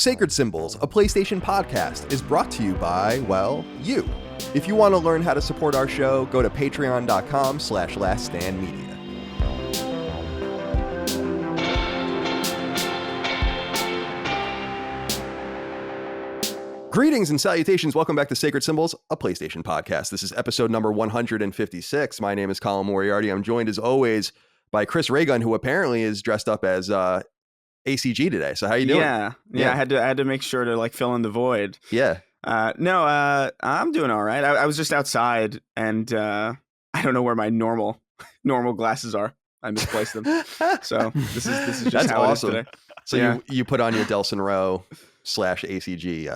Sacred Symbols, a PlayStation podcast, is brought to you by, well, you. If you want to learn how to support our show, go to patreon.com/laststandmedia. Greetings and salutations. Welcome back to Sacred Symbols, a PlayStation podcast. This is episode number 156. My name is Colin Moriarty. I'm joined as always by Chris Raygun, who apparently is dressed up as ACG today. So how you doing? Yeah. I had to make sure to like fill in the void. Yeah. I'm doing all right. I was just outside and I don't know where my normal glasses are. I misplaced them. So this is just That's how awesome. it is today. So yeah. you put on your Delson Rowe /ACG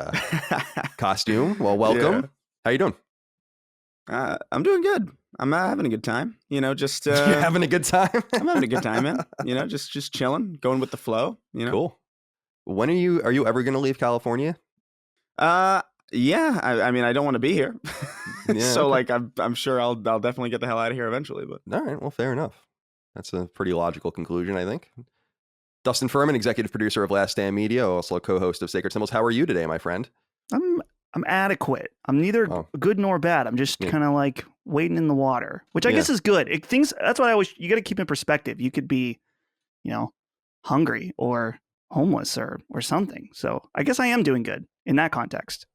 costume. Well, welcome. Yeah. How you doing? I'm doing good. I'm having a good time. Just You're having a good time. I'm having a good time, man. Just chilling, going with the flow. Cool. When are you ever going to leave California? Yeah. I mean, I don't want to be here. Yeah, so okay. like, I'm sure I'll definitely get the hell out of here eventually. But All right. Well, fair enough. That's a pretty logical conclusion, I think. Dustin Furman, executive producer of Last Stand Media, also a co-host of Sacred Symbols. How are you today, my friend? I'm adequate. I'm neither good nor bad. I'm just kind of like wading in the water, which I guess is good. That's what I always, you got to keep in perspective. You could be, hungry or homeless or something. So I guess I am doing good in that context.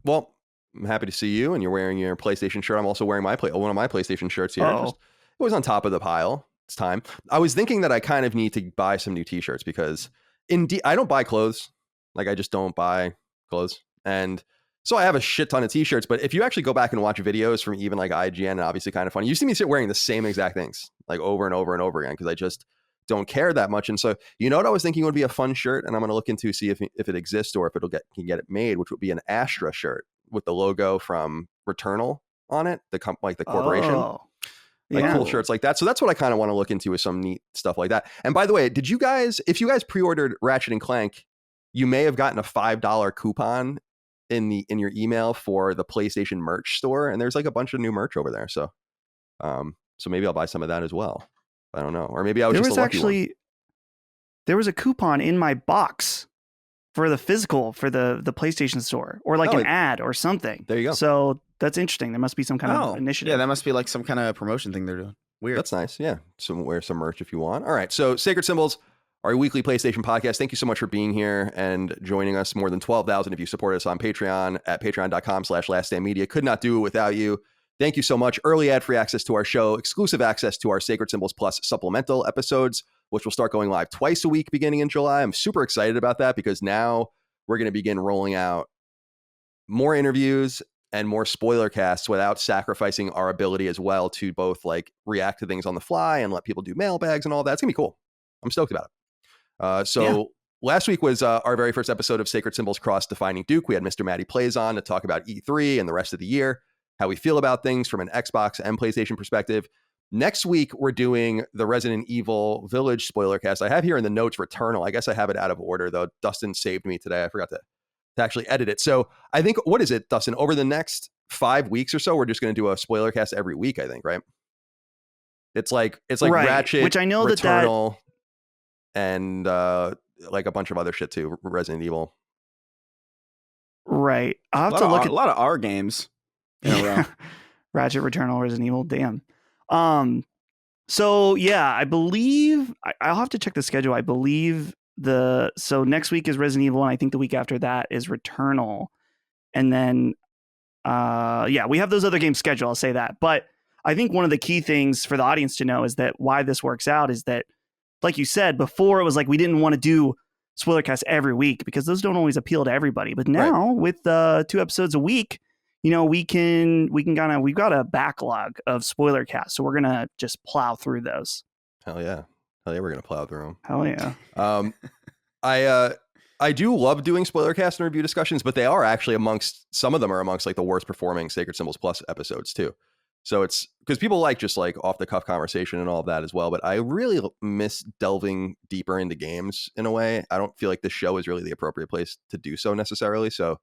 Well, I'm happy to see you, and you're wearing your PlayStation shirt. I'm also wearing one of my PlayStation shirts here. It was on top of the pile. It's time. I was thinking that I kind of need to buy some new t-shirts because indeed I don't buy clothes. Like I just don't buy clothes. And so I have a shit ton of t-shirts, but if you actually go back and watch videos from even like IGN, and obviously Kind of Funny, you see me wearing the same exact things like over and over and over again because I just don't care that much. And so, what I was thinking would be a fun shirt, and I'm going to look into see if it exists or if can get it made, which would be an Astra shirt with the logo from Returnal on it, the corporation. Oh. Cool shirts like that. So that's what I kind of want to look into is some neat stuff like that. And by the way, if you guys pre-ordered Ratchet and Clank, you may have gotten a $5 coupon in your email for the PlayStation merch store. And there's like a bunch of new merch over there. So maybe I'll buy some of that as well. I don't know. Or maybe I was just a lucky one. There was a coupon in my box for the physical for the PlayStation store or like an ad or something. There you go. So that's interesting. There must be some kind of initiative. Yeah, that must be like some kind of promotion thing they're doing. Weird. That's nice. Yeah. Wear some merch if you want. All right. So Sacred Symbols, our weekly PlayStation podcast. Thank you so much for being here and joining us. More than 12,000 if you support us on Patreon at patreon.com/laststandmedia. Could not do it without you. Thank you so much. Early ad-free access to our show, exclusive access to our Sacred Symbols Plus supplemental episodes, which will start going live twice a week beginning in July. I'm super excited about that because now we're going to begin rolling out more interviews and more spoiler casts without sacrificing our ability as well to both like react to things on the fly and let people do mailbags and all that. It's gonna be cool. I'm stoked about it. Last week was our very first episode of Sacred Symbols Cross Defining Duke. We had Mr. Matty Plays on to talk about E3 and the rest of the year, how we feel about things from an Xbox and PlayStation perspective. Next week, we're doing the Resident Evil Village spoiler cast. I have here in the notes Returnal. I guess I have it out of order, though. Dustin saved me today. I forgot to actually edit it. So I think, what is it, Dustin? Over the next 5 weeks or so, we're just going to do a spoiler cast every week, I think, right? It's like right. Ratchet, which I know Returnal, and like a bunch of other shit too, Resident Evil. Right. I'll have to look at a lot of our games in a row. Ratchet, Returnal, Resident Evil. Damn. So yeah, I believe I'll have to check the schedule. I believe so next week is Resident Evil, and I think the week after that is Returnal. And then, we have those other games scheduled. I'll say that. But I think one of the key things for the audience to know is that why this works out is that, like you said before, it was like we didn't want to do spoiler casts every week because those don't always appeal to everybody. But now with 2 episodes a week, we can kind of, we've got a backlog of spoiler casts, so we're gonna just plow through those. Hell yeah, we're gonna plow through them. Hell yeah. I do love doing spoiler cast and review discussions, but they are actually amongst like the worst performing Sacred Symbols Plus episodes too. So it's because people like just like off the cuff conversation and all of that as well. But I really miss delving deeper into games in a way. I don't feel like this show is really the appropriate place to do so necessarily. So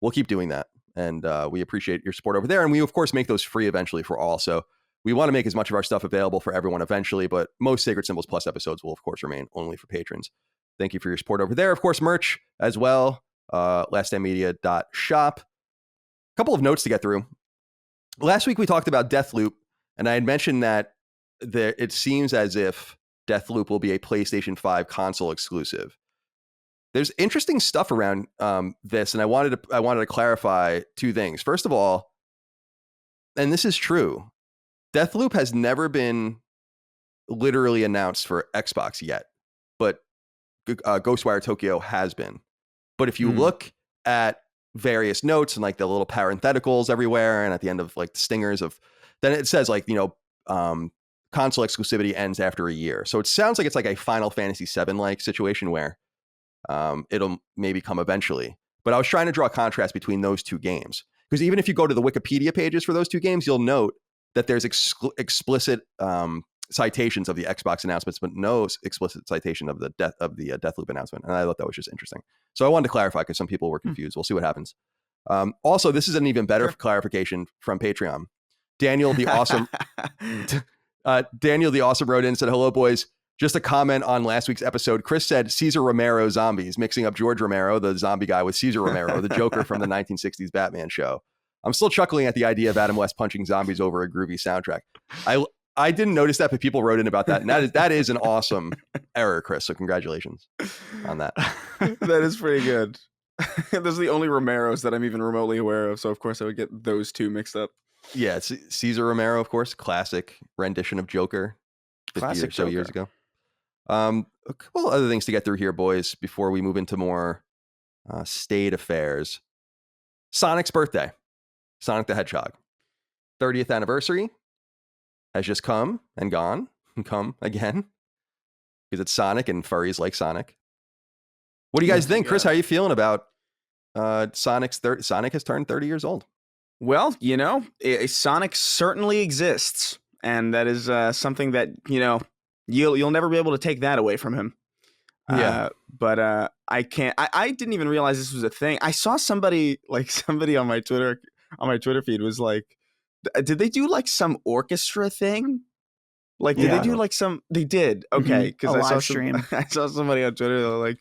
we'll keep doing that. And we appreciate your support over there. And we, of course, make those free eventually for all. So we want to make as much of our stuff available for everyone eventually, but most Sacred Symbols Plus episodes will, of course, remain only for patrons. Thank you for your support over there. Of course, merch as well, laststandmedia.shop. A couple of notes to get through. Last week, we talked about Deathloop, and I had mentioned that it seems as if Deathloop will be a PlayStation 5 console exclusive. There's interesting stuff around this, and I wanted to clarify two things. First of all, and this is true, Deathloop has never been literally announced for Xbox yet, but Ghostwire Tokyo has been. But if you look at various notes and like the little parentheticals everywhere, and at the end of like the stingers then it says like, console exclusivity ends after a year. So it sounds like it's like a Final Fantasy VII like situation where it'll maybe come eventually. But I was trying to draw a contrast between those two games, because even if you go to the Wikipedia pages for those two games, you'll note that there's explicit citations of the Xbox announcements, but no explicit citation of the Deathloop announcement. And I thought that was just interesting. So I wanted to clarify because some people were confused. We'll see what happens. Also, this is an even better clarification from Patreon. Daniel the Awesome wrote in and said, "Hello, boys. Just a comment on last week's episode. Chris said Cesar Romero zombies, mixing up George Romero, the zombie guy, with Cesar Romero, the Joker from the 1960s Batman show. I'm still chuckling at the idea of Adam West punching zombies over a groovy soundtrack. I didn't notice that, but people wrote in about that. And that is an awesome error, Chris. So congratulations on that. That is pretty good. Those are the only Romeros that I'm even remotely aware of. So, of course, I would get those two mixed up. Yeah, it's Cesar Romero, of course. Classic rendition of Joker. Classic Joker. Years ago. A couple other things to get through here, boys, before we move into more state affairs. Sonic's birthday. Sonic the Hedgehog. 30th anniversary has just come and gone and come again, because it's Sonic and furries like Sonic. What do you guys think? Chris, how are you feeling about Sonic has turned 30 years old? Well, Sonic certainly exists, and that is something that, you'll never be able to take that away from him. But I can't. I didn't even realize this was a thing. I saw somebody on my Twitter feed was like, did they do like some orchestra thing? Like, did they do like some? They did. Okay, because I saw somebody on Twitter that was like,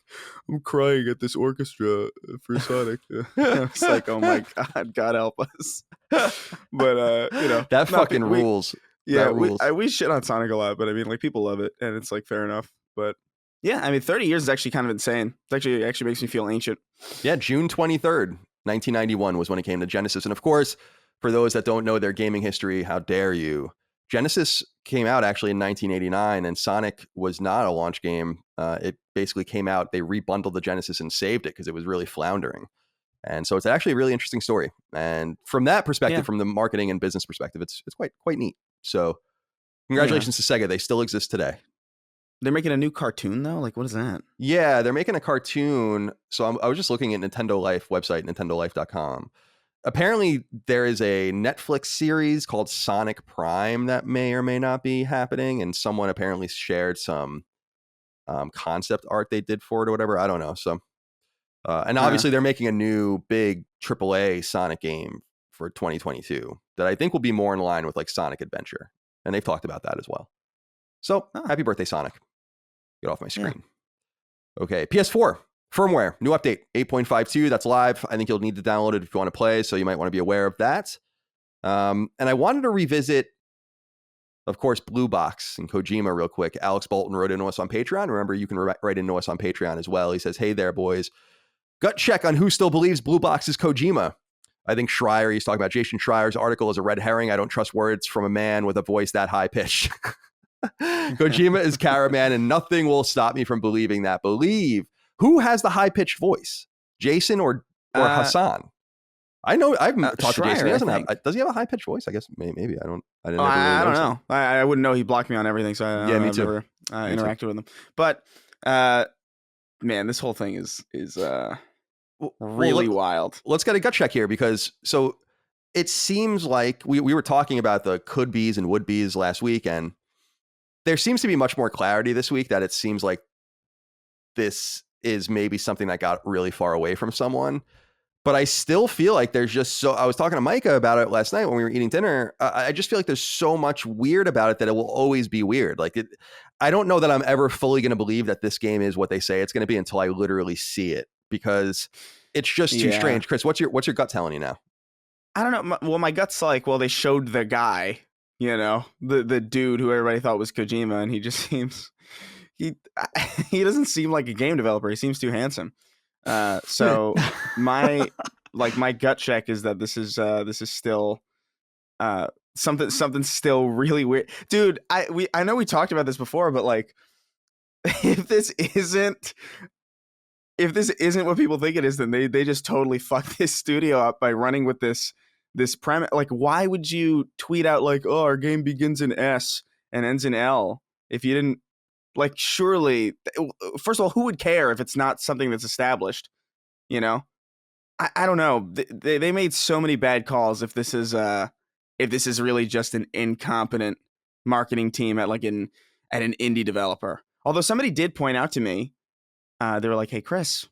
I'm crying at this orchestra for Sonic. I was like, oh my god, God help us. But that fucking rules. Yeah, we shit on Sonic a lot, but I mean, like, people love it, and it's like fair enough. But yeah, I mean, 30 years is actually kind of insane. It actually makes me feel ancient. Yeah, June 23rd, 1991 was when it came to Genesis, and of course, for those that don't know their gaming history, how dare you? Genesis came out actually in 1989, and Sonic was not a launch game. It basically came out, they rebundled the Genesis and saved it because it was really floundering. And so it's actually a really interesting story. And from that perspective, from the marketing and business perspective, it's quite neat. So congratulations to Sega. They still exist today. They're making a new cartoon, though? Like, what is that? Yeah, they're making a cartoon. So I was just looking at Nintendo Life website, nintendolife.com. Apparently, there is a Netflix series called Sonic Prime that may or may not be happening. And someone apparently shared some concept art they did for it or whatever. I don't know. So, and obviously, they're making a new big AAA Sonic game for 2022 that I think will be more in line with like Sonic Adventure. And they've talked about that as well. So, happy birthday, Sonic. Get off my screen. Yeah. Okay, PS4. Firmware, new update, 8.52. That's live. I think you'll need to download it if you want to play, so you might want to be aware of that. And I wanted to revisit, of course, Blue Box and Kojima real quick. Alex Bolton wrote into us on Patreon. Remember, you can write into us on Patreon as well. He says, hey there, boys. Gut check on who still believes Blue Box is Kojima. I think Schreier, he's talking about Jason Schreier's article, is a red herring. I don't trust words from a man with a voice that high-pitched. Kojima is Caraman, and nothing will stop me from believing that. Who has the high-pitched voice? Jason or Hassan? I know I've talked to Jason. He doesn't have. Does he have a high-pitched voice? I guess maybe. I don't know. I wouldn't know. He blocked me on everything, so me too. Never interacted with him. But man, this whole thing is really wild. Let's get a gut check here, because so it seems like we were talking about the could be's and would be's last week, and there seems to be much more clarity this week that it seems like this is maybe something that got really far away from someone. But I still feel like there's just I was talking to Micah about it last night when we were eating dinner. I just feel like there's so much weird about it that it will always be weird. Like I don't know that I'm ever fully going to believe that this game is what they say it's going to be until I literally see it, because it's just too strange. Chris, what's your gut telling you now? I don't know. Well, my gut's like, well, they showed the guy, the dude who everybody thought was Kojima, and he just seems he doesn't seem like a game developer. He seems too handsome. So my gut check is that this is still something still really weird, dude. I know we talked about this before, but like, if this isn't what people think it is, then they just totally fucked this studio up by running with this premise. Like, why would you tweet out like, oh, our game begins in S and ends in L, if you didn't, like, surely, first of all, who would care if it's not something that's established? I don't know. They made so many bad calls. If this is really just an incompetent marketing team at an indie developer. Although somebody did point out to me, they were like, "Hey, Chris,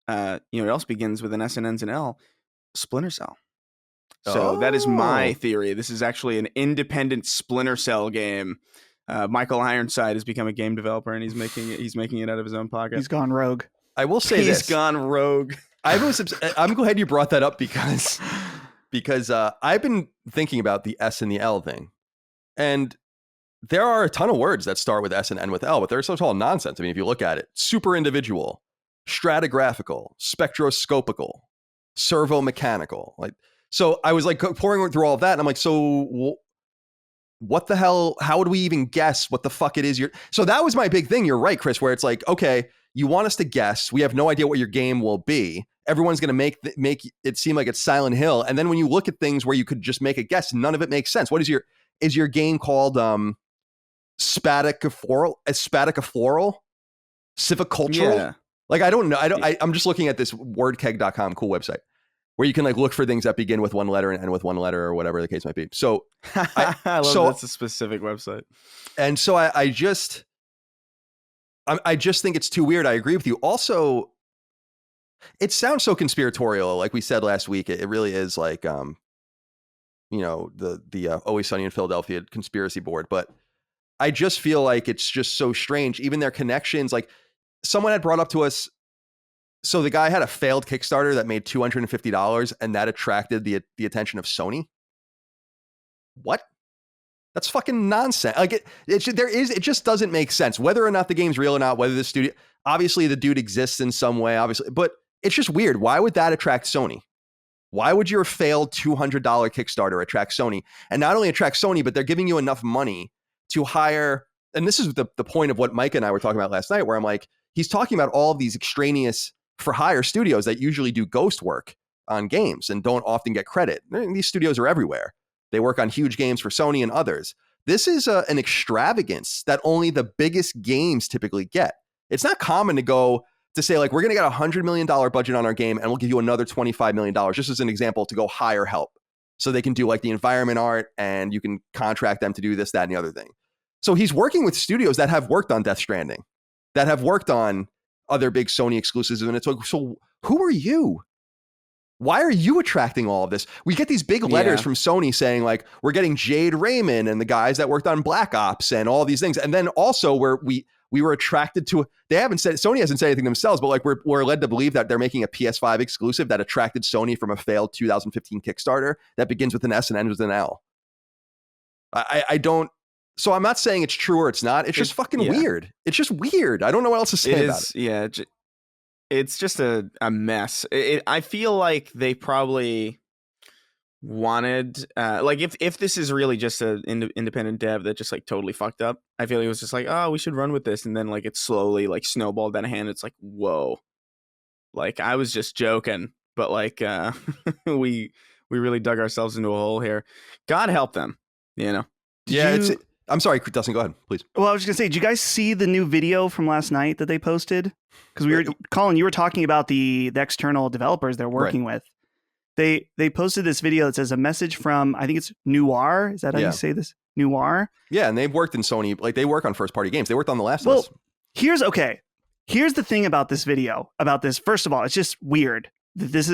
it else begins with an S and ends in L, Splinter Cell." So that is my theory. This is actually an independent Splinter Cell game. Michael Ironside has become a game developer, and he's making it out of his own pocket. He's gone rogue. I will say he's gone rogue. I'm glad you brought that up because I've been thinking about the S and the L thing, and there are a ton of words that start with S and end with L, but they're so all nonsense. I mean, if you look at it, super individual, stratigraphical, spectroscopical, servo-mechanical. Like, so I was like pouring through all of that, and I'm like, so what the hell? How would we even guess what the fuck it is? So that was my big thing. You're right, Chris, where it's like, okay, you want us to guess. We have no idea what your game will be. Everyone's going to make it seem like it's Silent Hill. And then when you look at things where you could just make a guess, none of it makes sense. What is your game called? Spaticafloral, civicultural. Yeah. Like, I don't know. I'm just looking at this wordkeg.com cool website where you can like look for things that begin with one letter and end with one letter or whatever the case might be. So I love that's a specific website. And so I just think it's too weird. I agree with you. Also, it sounds so conspiratorial. Like we said last week, it really is like, the Always Sunny in Philadelphia conspiracy board. But I just feel like it's just so strange. Even their connections, like someone had brought up to us. So the guy had a failed Kickstarter that made $250 and that attracted the attention of Sony. What? That's fucking nonsense. Like it just doesn't make sense. Whether or not the game's real or not, whether the studio, obviously the dude exists in some way, obviously, but it's just weird. Why would that attract Sony? Why would your failed $200 Kickstarter attract Sony? And not only attract Sony, but they're giving you enough money to hire. And this is the point of what Mike and I were talking about last night, where I'm like, he's talking about all of these extraneous for hire studios that usually do ghost work on games and don't often get credit. These studios are everywhere. They work on huge games for Sony and others. This is an extravagance that only the biggest games typically get. It's not common to say like, we're going to get $100 million budget on our game and we'll give you another $25 million, just as an example, to go hire help. So they can do like the environment art and you can contract them to do this, that, and the other thing. So he's working with studios that have worked on Death Stranding, that have worked on other big Sony exclusives. And it's like, so who are you? Why are you attracting all of this? We get these big letters from Sony saying like, we're getting Jade Raymond and the guys that worked on Black Ops and all these things. And then also where we were attracted to, Sony hasn't said anything themselves, but like we're led to believe that they're making a PS5 exclusive that attracted Sony from a failed 2015 Kickstarter that begins with an S and ends with an L. I don't, so I'm not saying it's true or it's not. It's just fucking weird. It's just weird. I don't know what else to say about it. Yeah. It's just a mess. I feel like they probably wanted, like if this is really just an independent dev that just like totally fucked up, I feel like it was just like, oh, we should run with this. And then like it slowly like snowballed down a hand. It's like, whoa, like I was just joking, but like we really dug ourselves into a hole here. God help them, I'm sorry, Dustin, go ahead, please. Well, I was just going to say, did you guys see the new video from last night that they posted? Because Colin, you were talking about the external developers they're working with. They posted this video that says a message from, I think it's Noir. Is that how you say this? Noir? Yeah, and they've worked in Sony. Like, they work on first-party games. They worked on The Last of Us. Here's the thing about this video, about this. First of all, it's just weird. This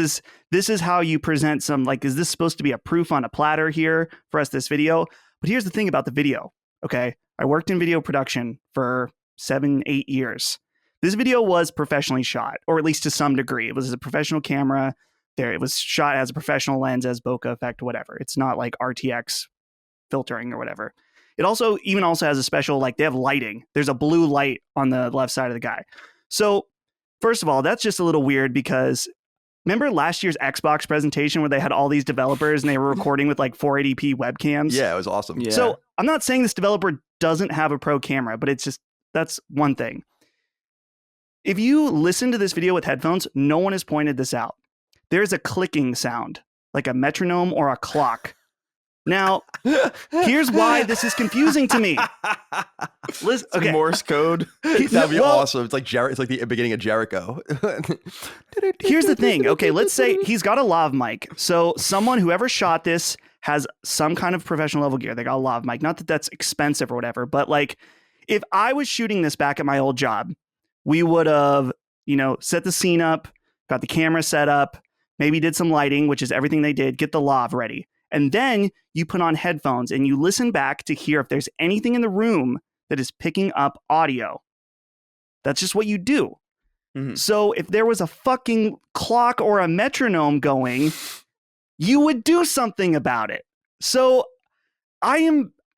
is how you present some, like, is this supposed to be a proof on a platter here for us, this video? But here's the thing about the video, okay? I worked in video production for 7-8 years. This video was professionally shot, or at least to some degree. It was a professional camera. It was shot as a professional lens, as bokeh effect, whatever. It's not like RTX filtering or whatever. It also has a special, like, they have lighting. There's a blue light on the left side of the guy. So first of all, that's just a little weird because remember last year's Xbox presentation where they had all these developers and they were recording with like 480p webcams? Yeah, it was awesome. Yeah. So I'm not saying this developer doesn't have a pro camera, but it's just, that's one thing. If you listen to this video with headphones, no one has pointed this out. There's a clicking sound, like a metronome or a clock. Now, here's why this is confusing to me. Listen, okay. Morse code. That'd be awesome. It's like it's like the beginning of Jericho. Here's the thing. Okay, let's say he's got a lav mic. So whoever shot this has some kind of professional level gear. They got a lav mic. Not that that's expensive or whatever, but like if I was shooting this back at my old job, we would have, set the scene up, got the camera set up, maybe did some lighting, which is everything they did, get the lav ready. And then you put on headphones and you listen back to hear if there's anything in the room that is picking up audio. That's just what you do. Mm-hmm. So if there was a fucking clock or a metronome going, you would do something about it. So I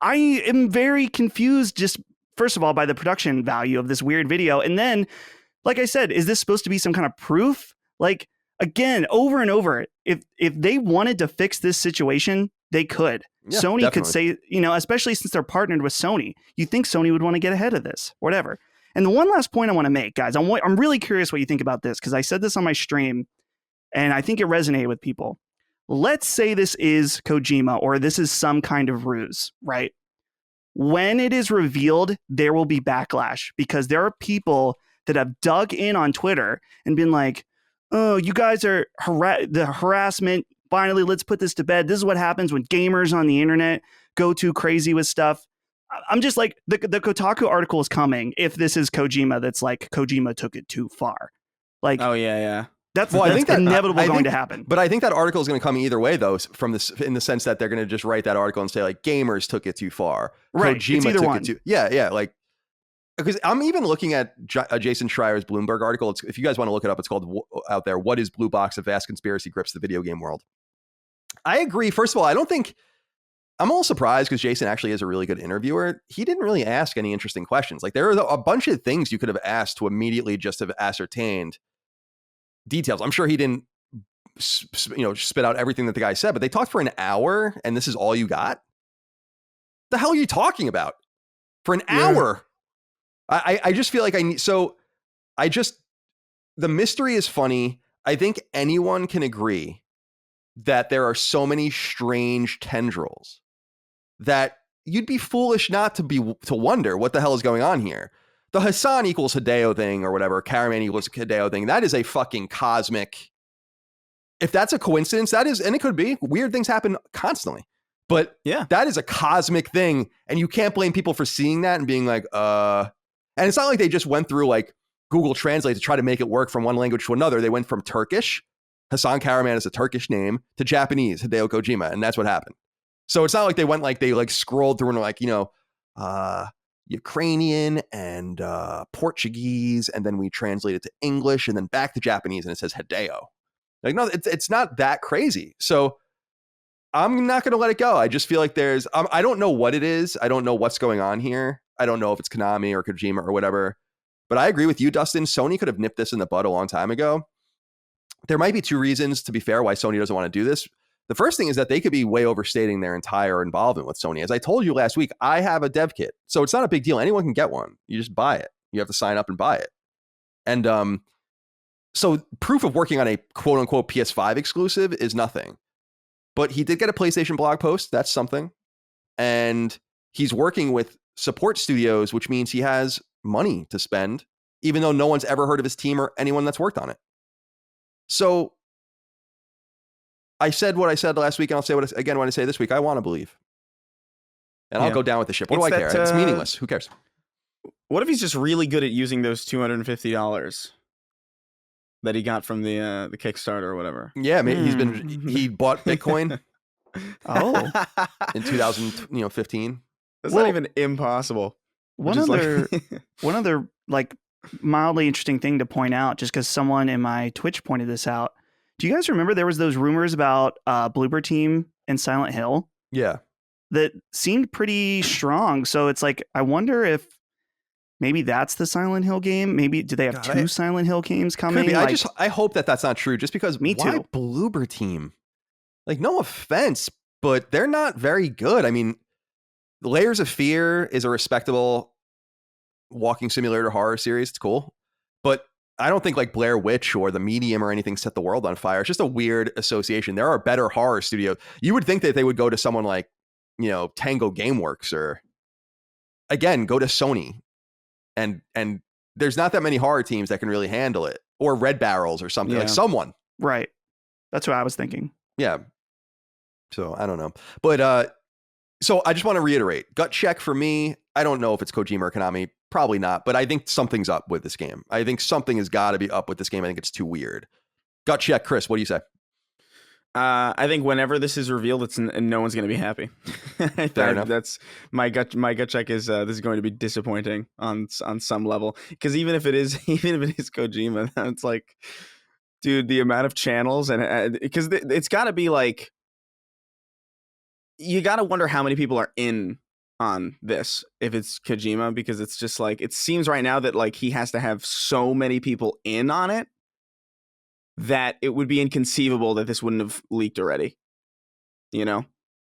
am very confused, just first of all, by the production value of this weird video. And then, like I said, is this supposed to be some kind of proof? Like, again, over and over, if they wanted to fix this situation, they could. Yeah, Sony definitely could say, especially since they're partnered with Sony, you think Sony would want to get ahead of this, whatever. And the one last point I want to make, guys, I'm really curious what you think about this, because I said this on my stream, and I think it resonated with people. Let's say this is Kojima, or this is some kind of ruse, right? When it is revealed, there will be backlash, because there are people that have dug in on Twitter and been like, oh, you guys are the harassment. Finally, let's put this to bed. This is what happens when gamers on the internet go too crazy with stuff. I'm just like, the Kotaku article is coming if this is Kojima that's like, Kojima took it too far. Like, oh, yeah. That's inevitable going to happen. But I think that article is going to come either way, though, from this, in the sense that they're going to just write that article and say, like, gamers took it too far. Right. Kojima took it too. Yeah. Like, because I'm even looking at Jason Schreier's Bloomberg article. If you guys want to look it up, it's called out there, "What is Blue Box? A Vast Conspiracy Grips the Video Game World." I agree. First of all, I'm a little surprised because Jason actually is a really good interviewer. He didn't really ask any interesting questions. Like, there are a bunch of things you could have asked to immediately just have ascertained details. I'm sure he didn't, spit out everything that the guy said, but they talked for an hour and this is all you got? The hell are you talking about? For an hour? I just feel like the mystery is funny. I think anyone can agree that there are so many strange tendrils that you'd be foolish not to wonder what the hell is going on here. The Hassan equals Hideo thing or whatever, Caraman equals Hideo thing, that is a fucking cosmic. If that's a coincidence, that is, and it could be, weird things happen constantly. But yeah, that is a cosmic thing. And you can't blame people for seeing that and being like, and it's not like they just went through like Google Translate to try to make it work from one language to another. They went from Turkish, Hassan Karaman is a Turkish name, to Japanese, Hideo Kojima, and that's what happened. So it's not like they scrolled through and were like, Ukrainian and Portuguese, and then we translate it to English and then back to Japanese and it says Hideo. Like, no, it's not that crazy. So I'm not going to let it go. I just feel like I don't know what it is. I don't know what's going on here. I don't know if it's Konami or Kojima or whatever, but I agree with you, Dustin. Sony could have nipped this in the bud a long time ago. There might be two reasons, to be fair, why Sony doesn't want to do this. The first thing is that they could be way overstating their entire involvement with Sony. As I told you last week, I have a dev kit, so it's not a big deal. Anyone can get one. You just buy it. You have to sign up and buy it. And so proof of working on a quote unquote PS5 exclusive is nothing. But he did get a PlayStation blog post. That's something. And he's working with support studios, which means he has money to spend, even though no one's ever heard of his team or anyone that's worked on it. So I said what I said last week, and I'll say what I say this week. I want to believe. And I'll go down with the ship. What do I care? It's meaningless. Who cares? What if he's just really good at using those $250? that he got from the Kickstarter or whatever. Yeah, he bought Bitcoin Oh, in 2015. That's Well, not even impossible. one other like mildly interesting thing to point out, just because someone in my Twitch pointed this out. Do you guys remember there was those rumors about Bloober Team and Silent Hill Yeah. that seemed pretty strong? So it's like, I wonder if maybe that's the Silent Hill game. Maybe do they have two Silent Hill games coming? Could be. Like, I hope that that's not true. Just because Me why too. Bloober Team? Like, no offense, but they're not very good. I mean, Layers of Fear is a respectable walking simulator horror series. It's cool, but I don't think like Blair Witch or The Medium or anything set the world on fire. It's just a weird association. There are better horror studios. You would think that they would go to someone like, Tango Gameworks, or again, go to Sony. And there's not that many horror teams that can really handle it, or Red Barrels or something, like someone. right. That's what I was thinking. Yeah. So I don't know, but so I just want to reiterate, gut check for me. I don't know if it's Kojima or Konami, probably not, but I think something's up with this game. I think something has got to be up with this game. I think it's too weird. Gut check, Chris. What do you say? I think whenever this is revealed, no one's going to be happy. Fair enough. That's my gut. My gut check is this is going to be disappointing on some level, because even if it is Kojima, it's like, dude, the amount of channels, and because it's got to be like, you got to wonder how many people are in on this if it's Kojima, because it's just like, it seems right now that like he has to have so many people in on it that it would be inconceivable that this wouldn't have leaked already.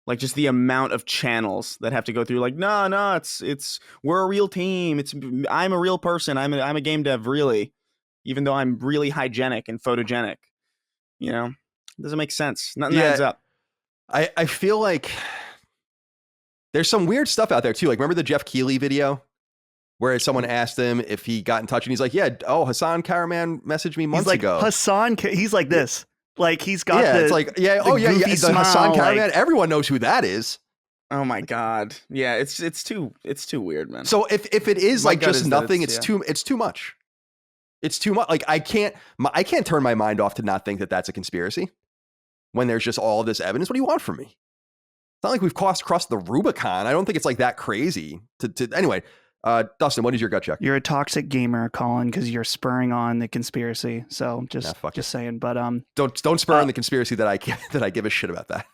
Like just the amount of channels that have to go through. Like, no, it's we're a real team. I'm a real person. I'm a game dev, really, even though I'm really hygienic and photogenic. It doesn't make sense. Nothing adds up. I feel like there's some weird stuff out there too. Like, remember the Jeff Keighley video where someone asked him if he got in touch, and he's like, yeah, Hassan Karaman messaged me months ago. He's like this. Like, he's got it's like, the Hassan Karaman, everyone knows who that is. Oh my God. Yeah, it's too weird, man. So if it is like just nothing, it's too much. It's too much. Like, I can't turn my mind off to not think that that's a conspiracy when there's just all of this evidence. What do you want from me? It's not like we've crossed the Rubicon. I don't think it's like that crazy to anyway. Dustin, what is your gut check? You're a toxic gamer, Colin, because you're spurring on the conspiracy. So just saying. But don't spur on the conspiracy that I give a shit about that.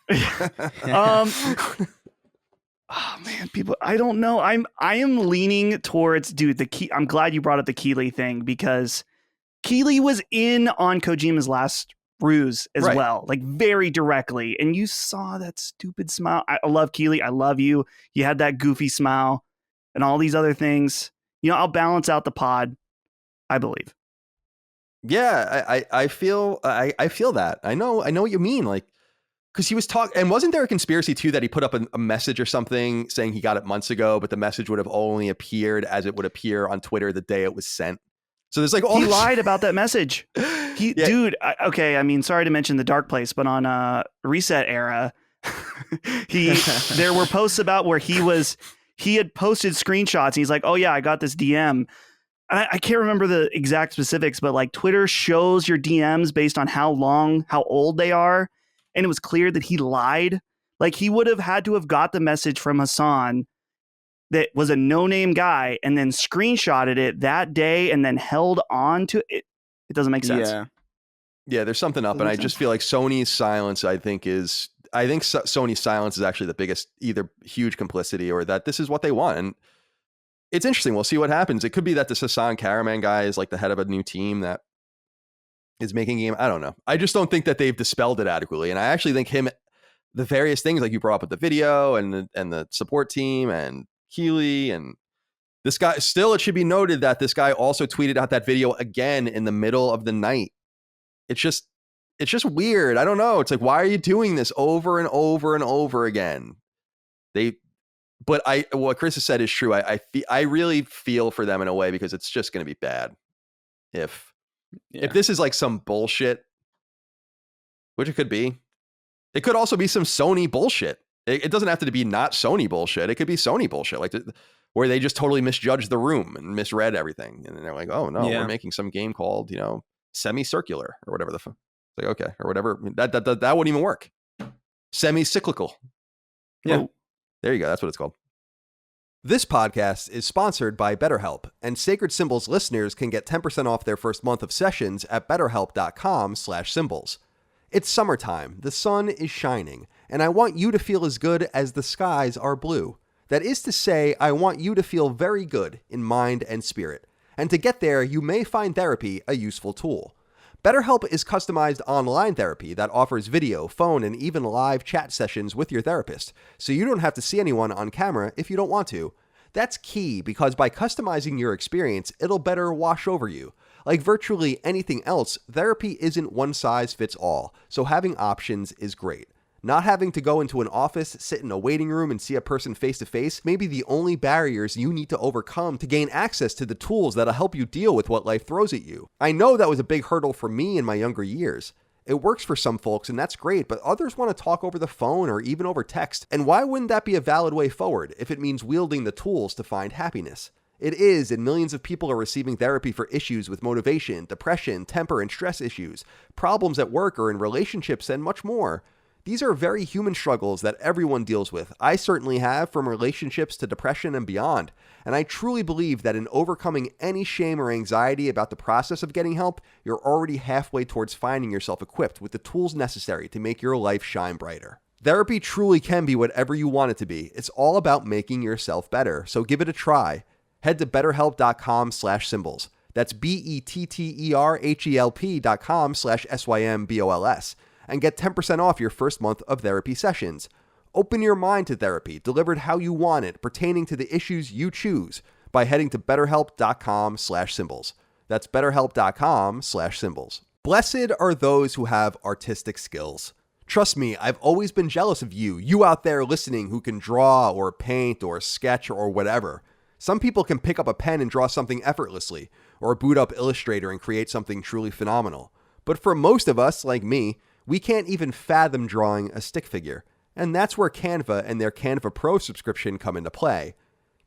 Oh man, people, I don't know. I am leaning towards, dude, I'm glad you brought up the Keighley thing, because Keighley was in on Kojima's last ruse as well, like very directly, and you saw that stupid smile. I love Keighley. I love you. You had that goofy smile and all these other things. I'll balance out the pod, I believe. Yeah, I feel that. I know what you mean. Like, because he was talking, and wasn't there a conspiracy too that he put up a message or something saying he got it months ago, but the message would have only appeared as it would appear on Twitter the day it was sent. So there's like all he lied about that message. Dude. Okay, I mean, sorry to mention the dark place, but on Reset Era, there were posts about where he had posted screenshots. And he's like, oh yeah, I got this DM. I can't remember the exact specifics, but like Twitter shows your DMs based on how old they are. And it was clear that he lied. Like, he would have had to have got the message from Hassan that was a no-name guy and then screenshotted it that day and then held on to it. It doesn't make sense. Yeah, there's something up. And I just feel like Sony's silence, I think Sony's silence is actually the biggest, either huge complicity or that this is what they want. And it's interesting. We'll see what happens. It could be that this Hassan Karaman guy is like the head of a new team that is making a game. I don't know. I just don't think that they've dispelled it adequately. And I actually think the various things like you brought up with the video and the support team and Keighley and this guy, still it should be noted that this guy also tweeted out that video again in the middle of the night. It's just weird. I don't know. It's like, why are you doing this over and over and over again? What Chris has said is true. I really feel for them in a way, because it's just going to be bad if this is like some bullshit, which it could be. It could also be some Sony bullshit. It doesn't have to be not Sony bullshit. It could be Sony bullshit, like where they just totally misjudged the room and misread everything. And they're like, oh no, we're making some game called, semicircular or whatever like, okay, or whatever. That wouldn't even work. Semi-cyclical. Yeah. Oh, there you go. That's what it's called. This podcast is sponsored by BetterHelp, and Sacred Symbols listeners can get 10% off their first month of sessions at betterhelp.com/symbols. It's summertime, the sun is shining, and I want you to feel as good as the skies are blue. That is to say, I want you to feel very good in mind and spirit. And to get there, you may find therapy a useful tool. BetterHelp is customized online therapy that offers video, phone, and even live chat sessions with your therapist, so you don't have to see anyone on camera if you don't want to. That's key because by customizing your experience, it'll better wash over you. Like virtually anything else, therapy isn't one size fits all, so having options is great. Not having to go into an office, sit in a waiting room, and see a person face to face may be the only barriers you need to overcome to gain access to the tools that'll help you deal with what life throws at you. I know that was a big hurdle for me in my younger years. It works for some folks, and that's great, but others want to talk over the phone or even over text. And why wouldn't that be a valid way forward if it means wielding the tools to find happiness? It is, and millions of people are receiving therapy for issues with motivation, depression, temper, and stress issues, problems at work or in relationships, and much more. These are very human struggles that everyone deals with. I certainly have, from relationships to depression and beyond. And I truly believe that in overcoming any shame or anxiety about the process of getting help, you're already halfway towards finding yourself equipped with the tools necessary to make your life shine brighter. Therapy truly can be whatever you want it to be. It's all about making yourself better. So give it a try. Head to betterhelp.com/symbols. That's BetterHelp.com/SYMBOLS. And get 10% off your first month of therapy sessions. Open your mind to therapy, delivered how you want it, pertaining to the issues you choose, by heading to betterhelp.com/symbols. That's betterhelp.com/symbols. Blessed are those who have artistic skills. Trust me, I've always been jealous of you out there listening who can draw or paint or sketch or whatever. Some people can pick up a pen and draw something effortlessly, or boot up Illustrator and create something truly phenomenal. But for most of us, like me, we can't even fathom drawing a stick figure. And that's where Canva and their Canva Pro subscription come into play.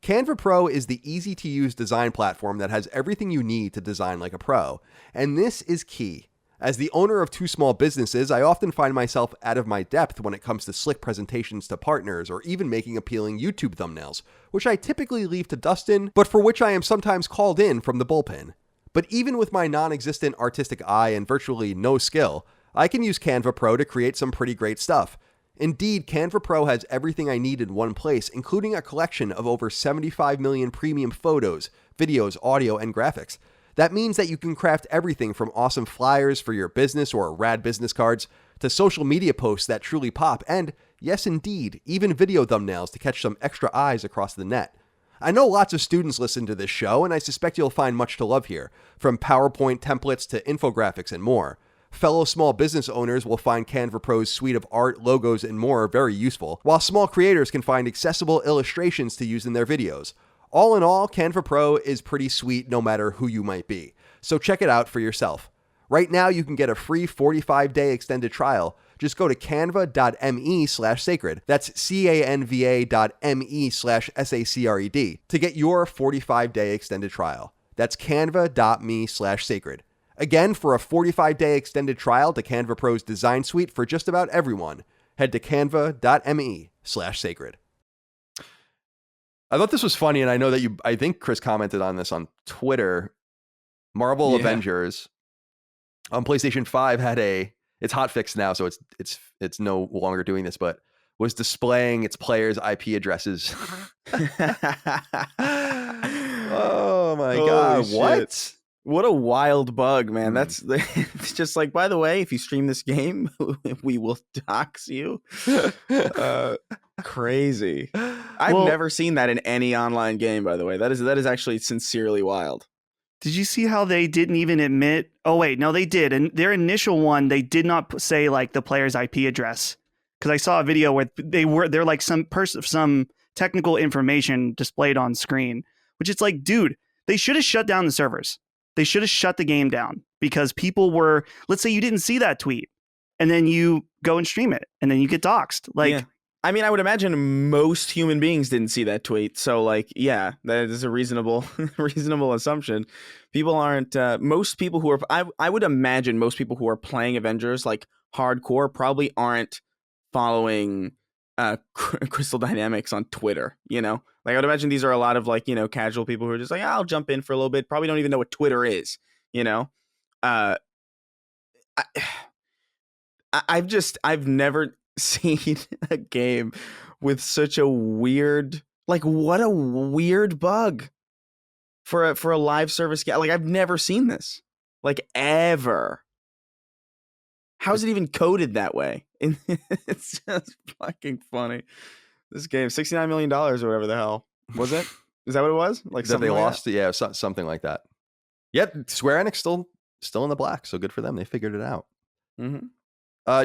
Canva Pro is the easy-to-use design platform that has everything you need to design like a pro. And this is key. As the owner of two small businesses, I often find myself out of my depth when it comes to slick presentations to partners or even making appealing YouTube thumbnails, which I typically leave to Dustin, but for which I am sometimes called in from the bullpen. But even with my non-existent artistic eye and virtually no skill, I can use Canva Pro to create some pretty great stuff. Indeed, Canva Pro has everything I need in one place, including a collection of over 75 million premium photos, videos, audio, and graphics. That means that you can craft everything from awesome flyers for your business or rad business cards to social media posts that truly pop, and, yes indeed, even video thumbnails to catch some extra eyes across the net. I know lots of students listen to this show, and I suspect you'll find much to love here, from PowerPoint templates to infographics and more. Fellow small business owners will find Canva Pro's suite of art, logos, and more very useful, while small creators can find accessible illustrations to use in their videos. All in all, Canva Pro is pretty sweet no matter who you might be. So check it out for yourself. Right now, you can get a free 45-day extended trial. Just go to canva.me/sacred. That's canva.me/sacred to get your 45-day extended trial. That's canva.me/sacred. Again, for a 45-day extended trial to Canva Pro's design suite for just about everyone, head to canva.me/sacred. I thought this was funny, and I know that I think Chris commented on this on Twitter. Marvel Avengers on PlayStation 5 had it's hotfixed now, so it's no longer doing this, but was displaying its players' IP addresses. Oh my God. Shit. What? What a wild bug, man. That's it's just like, by the way, if you stream this game, we will dox you. Crazy. I've never seen that in any online game, by the way. That is actually sincerely wild. Did you see how they didn't even admit? Oh, wait, no, they did. And their initial one, they did not say like the player's IP address. Because I saw a video where they're like some technical information displayed on screen, which it's like, dude, they should have shut down the servers. They should have shut the game down because people were, let's say you didn't see that tweet and then you go and stream it and then you get doxxed. Like, I mean, I would imagine most human beings didn't see that tweet. So, like, yeah, that is a reasonable reasonable assumption. People aren't most people who are I would imagine most people who are playing Avengers like hardcore probably aren't following Crystal Dynamics on Twitter, you know? Like I would imagine these are a lot of like, you know, casual people who are just like, I'll jump in for a little bit, probably don't even know what Twitter is, you know? Uh I, I've never seen a game with such a weird, like, what a weird bug for a live service game. Like I've never seen this, like, ever. How is it even coded that way? It's just fucking funny. This game, $69 million or whatever the hell was it? Is that what it was? Like that they like lost? that? Yeah, something like that. Yep, Square Enix still in the black, so good for them. They figured it out. Mm-hmm.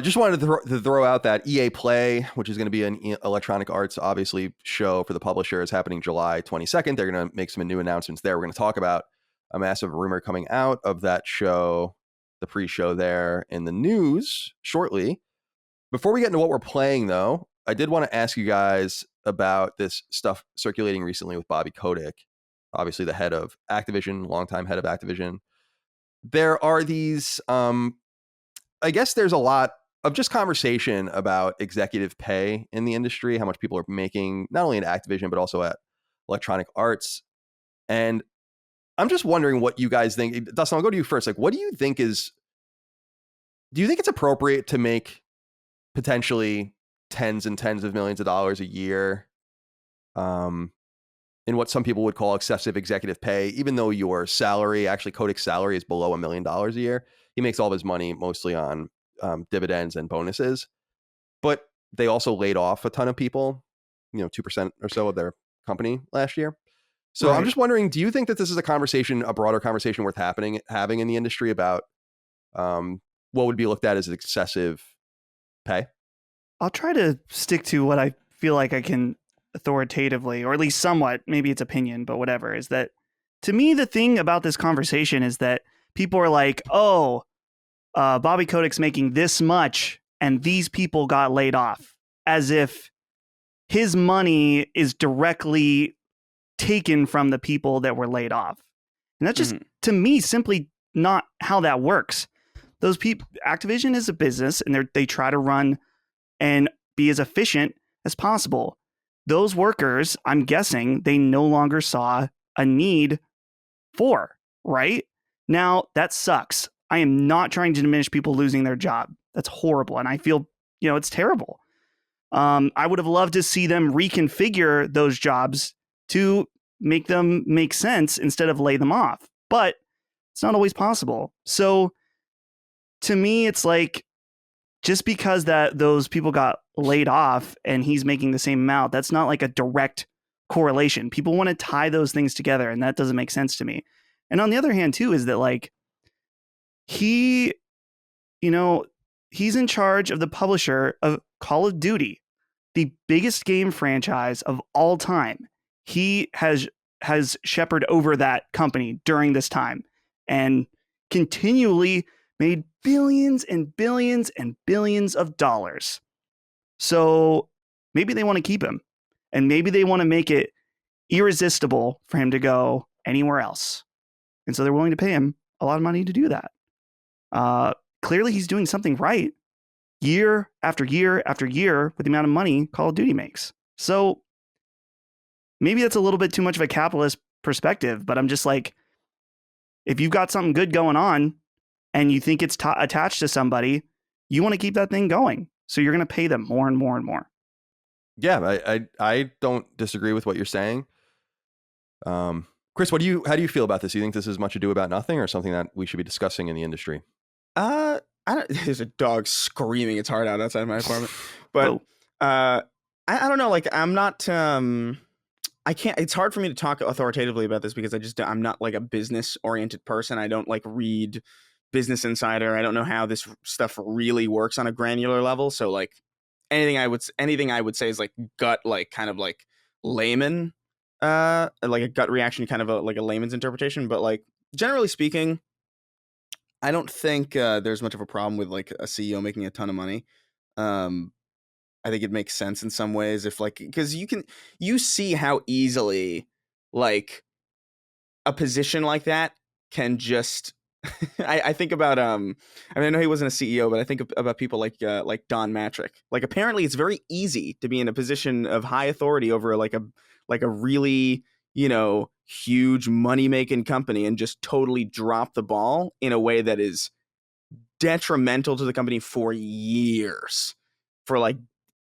Just wanted to throw out that EA Play, which is going to be an Electronic Arts, obviously, show for the publisher, is happening July 22nd. They're going to make some new announcements there. We're going to talk about a massive rumor coming out of that show, the pre-show there in the news shortly. Before we get into what we're playing, though, I did want to ask you guys about this stuff circulating recently with Bobby Kotick, obviously the head of Activision, longtime head of Activision. There are these... I guess there's a lot of just conversation about executive pay in the industry, how much people are making, not only at Activision, but also at Electronic Arts. And I'm just wondering what you guys think. Dustin, I'll go to you first. Like, what do you think do you think it's appropriate to make potentially tens and tens of millions of dollars a year in what some people would call excessive executive pay, even though your salary, actually Kotick's salary is below $1 million a year? He makes all of his money mostly on dividends and bonuses, but they also laid off a ton of people, 2% or so of their company last year. So right. I'm just wondering, do you think that this is a broader conversation worth having in the industry about what would be looked at as excessive pay? I'll try to stick to what I feel like I can authoritatively, or at least somewhat, maybe it's opinion, but whatever, is that to me, the thing about this conversation is that people are like, oh, Bobby Kotick's making this much and these people got laid off, as if his money is directly taken from the people that were laid off. And that's just, to me, simply not how that works. Those people, Activision is a business and they try to run and be as efficient as possible. Those workers, I'm guessing, they no longer saw a need for, right? Now, that sucks. I am not trying to diminish people losing their job. That's horrible. And I feel, it's terrible. I would have loved to see them reconfigure those jobs to make them make sense instead of lay them off. But it's not always possible. So to me, it's like, just because that those people got laid off and he's making the same amount, that's not like a direct correlation. People want to tie those things together, and that doesn't make sense to me. And on the other hand, too, is that like he's in charge of the publisher of Call of Duty, the biggest game franchise of all time. He has shepherded over that company during this time and continually made billions and billions and billions of dollars. So maybe they want to keep him, and maybe they want to make it irresistible for him to go anywhere else. And so they're willing to pay him a lot of money to do that. Clearly, he's doing something right year after year after year with the amount of money Call of Duty makes. So maybe that's a little bit too much of a capitalist perspective, but I'm just like, if you've got something good going on and you think it's attached to somebody, you want to keep that thing going. So you're going to pay them more and more and more. Yeah, I don't disagree with what you're saying. Chris, how do you feel about this? Do you think this is much ado about nothing, or something that we should be discussing in the industry? There's a dog screaming its heart out outside my apartment. But I don't know. Like, I'm not. I can't. It's hard for me to talk authoritatively about this because I'm not like a business oriented person. I don't like read Business Insider. I don't know how this stuff really works on a granular level. So like anything I would say is like gut, like kind of like layman, like a gut reaction, kind of like a layman's interpretation. But like generally speaking, I don't think there's much of a problem with like a CEO making a ton of money. I think it makes sense in some ways if like, because you see how easily like a position like that can just I think about I mean, I know he wasn't a CEO, but I think about people like Don Matrick. Like apparently it's very easy to be in a position of high authority over like a really, huge money making company and just totally drop the ball in a way that is detrimental to the company for years, for like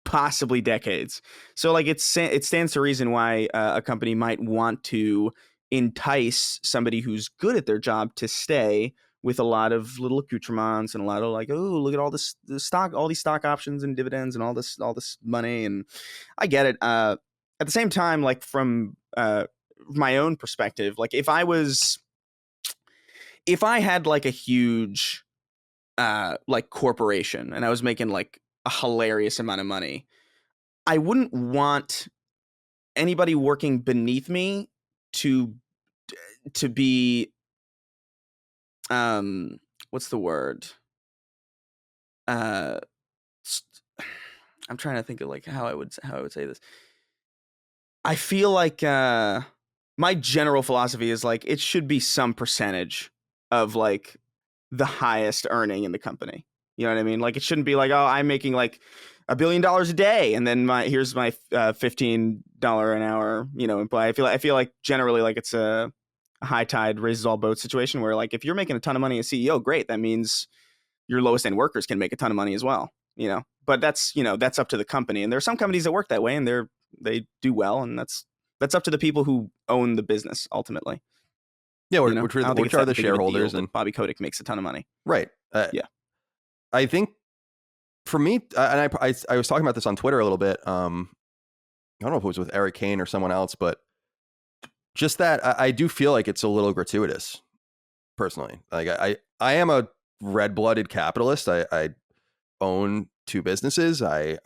possibly decades. So like it stands to reason why a company might want to entice somebody who's good at their job to stay with a lot of little accoutrements and a lot of like, oh, look at all this stock, all these stock options and dividends and all this money. And I get it. At the same time, like from my own perspective, like if I had like a huge like corporation and I was making like a hilarious amount of money, I wouldn't want anybody working beneath me to be what's the word? I'm trying to think of like how I would say this. I feel like my general philosophy is like it should be some percentage of like the highest earning in the company. You know what I mean? Like it shouldn't be like, oh, I'm making like $1 billion a day, and then here's my $15 an hour, employee. I feel like generally like it's a high tide raises all boats situation where like if you're making a ton of money as CEO, great. That means your lowest end workers can make a ton of money as well. But that's up to the company, and there are some companies that work that way and they do well, and that's up to the people who own the business ultimately. Yeah, which are the shareholders, and Bobby Kotick makes a ton of money. Right. Yeah. I think for me, and I was talking about this on Twitter a little bit. I don't know if it was with Eric Kane or someone else, but just that I do feel like it's a little gratuitous, personally. Like I am a red-blooded capitalist. I own 2 businesses. I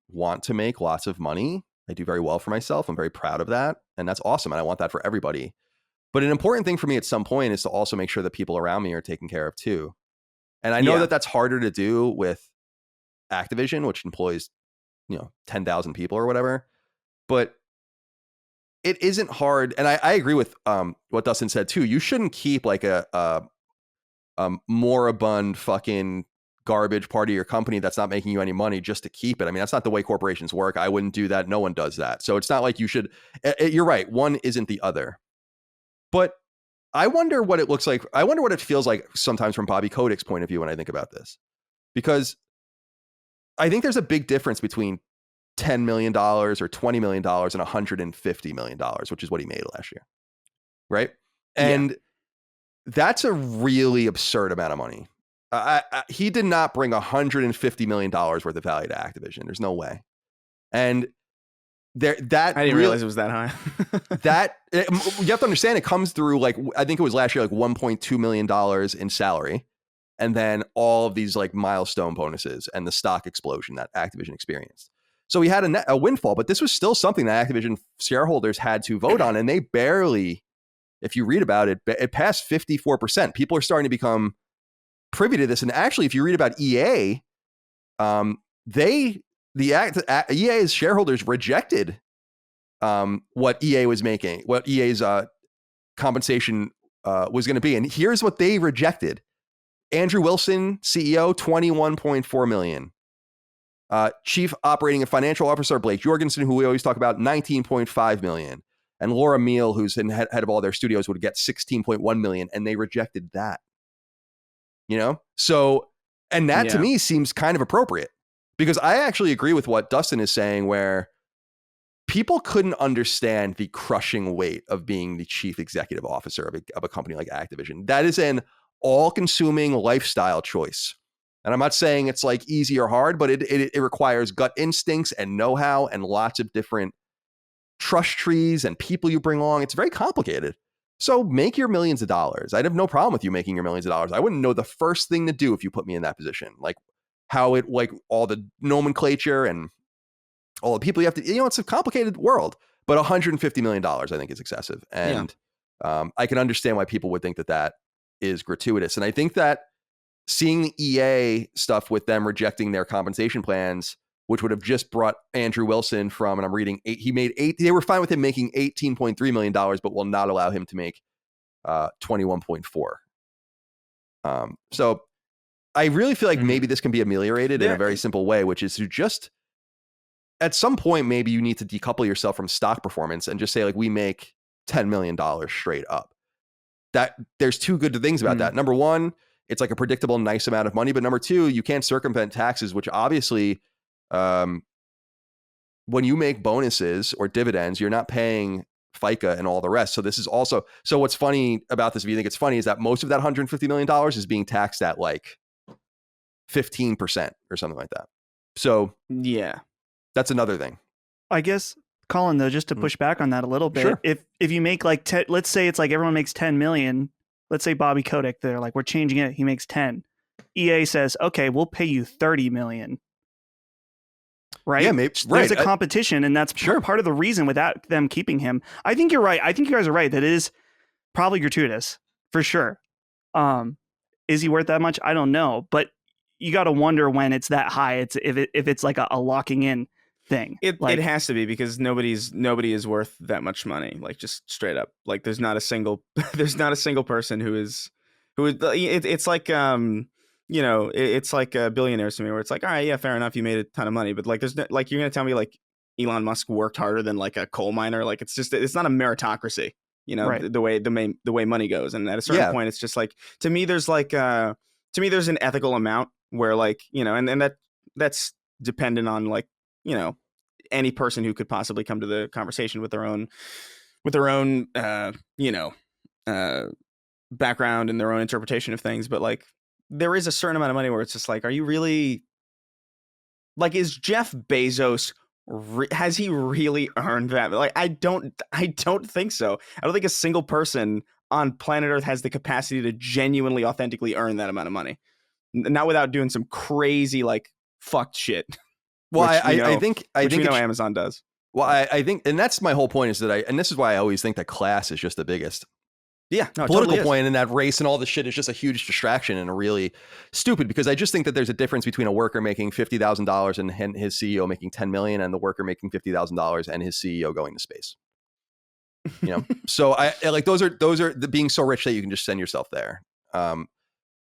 want to make lots of money. I do very well for myself. I'm very proud of that, and that's awesome. And I want that for everybody. But an important thing for me at some point is to also make sure that people around me are taken care of too. And I know that that's harder to do with Activision, which employs, 10,000 people or whatever. But it isn't hard. And I agree with what Dustin said too. You shouldn't keep like a moribund fucking garbage part of your company that's not making you any money just to keep it. I mean, that's not the way corporations work. I wouldn't do that. No one does that. So it's not like you should. You're right. One isn't the other. But I wonder what it looks like. I wonder what it feels like sometimes from Bobby Kotick's point of view when I think about this. Because I think there's a big difference between $10 million or $20 million and $150 million, which is what he made last year. Right? And that's a really absurd amount of money. He did not bring $150 million worth of value to Activision. There's no way. And I didn't realize it was that high. You have to understand, it comes through like, I think it was last year, like $1.2 million in salary. And then all of these like milestone bonuses and the stock explosion that Activision experienced. So he had a windfall, but this was still something that Activision shareholders had to vote on. And they barely, if you read about it, it passed 54%. People are starting to become privy to this. And actually, if you read about EA, EA's shareholders rejected what EA was making, what EA's compensation was going to be. And here's what they rejected. Andrew Wilson, CEO, $21.4 million. Chief Operating and Financial Officer Blake Jorgensen, who we always talk about, $19.5 million. And Laura Meal, who's head of all their studios, would get $16.1 million. And they rejected that. So, and that to me seems kind of appropriate. Because I actually agree with what Dustin is saying, where people couldn't understand the crushing weight of being the chief executive officer of a company like Activision. That is an all-consuming lifestyle choice. And I'm not saying it's like easy or hard, but it requires gut instincts and know-how and lots of different trust trees and people you bring along. It's very complicated. So make your millions of dollars. I'd have no problem with you making your millions of dollars. I wouldn't know the first thing to do if you put me in that position. Like, how it, like all the nomenclature and all the people you have to, it's a complicated world, but $150 million I think is excessive. And I can understand why people would think that is gratuitous. And I think that seeing the EA stuff with them rejecting their compensation plans which would have just brought Andrew Wilson from, and I'm reading, he made they were fine with him making $18.3 million, but will not allow him to make 21.4. So I really feel like maybe this can be ameliorated in a very simple way, which is to just, at some point, maybe you need to decouple yourself from stock performance and just say, like, we make $10 million straight up. That there's two good things about that. Number one, it's like a predictable, nice amount of money. But number two, you can't circumvent taxes, which obviously, when you make bonuses or dividends, you're not paying FICA and all the rest. So this is also, so what's funny about this, if you think it's funny, is that most of that $150 million is being taxed at like 15% or something like that. So yeah, that's another thing. I guess, Colin, though, just to push back on that a little bit, Sure. if you make like let's say it's like everyone makes 10 million. Let's say Bobby Kotick, they're like, we're changing it. He makes 10. EA says, okay, we'll pay you 30 million. Right? Yeah, maybe. There's a competition, and that's Sure. part of the reason without them keeping him. I think you're right. I think you guys are right that it is probably gratuitous for sure. Is he worth that much? I don't know, but you got to wonder when it's that high. It's if it's like a locking in thing. It has to be, because nobody is worth that much money. Like, just straight up. Like, there's not a single person who is it's like it's like billionaires to me, where it's like, all right, yeah, fair enough, you made a ton of money, but like, there's no, like, you're gonna tell me like Elon Musk worked harder than like a coal miner? Like, it's not a meritocracy, right. the way money goes. And at a certain point, it's just like, to me there's an ethical amount where, like, and that's dependent on, like, any person who could possibly come to the conversation with their own background and their own interpretation of things. But like, there is a certain amount of money where it's just like, are you really, like, is Jeff Bezos, has he really earned that? Like, I don't think so. I don't think a single person on planet Earth has the capacity to genuinely, authentically earn that amount of money. Not without doing some crazy, like, fucked shit. Well, I think Amazon does. Well, I think, and that's my whole point, is that and this is why I always think that class is just the biggest. Yeah, no, political totally point, and that race and all this shit is just a huge distraction and a really stupid, because I just think that there's a difference between a worker making $50,000 and his CEO making 10 million, and the worker making $50,000 and his CEO going to space. So I like, those are the being so rich that you can just send yourself there.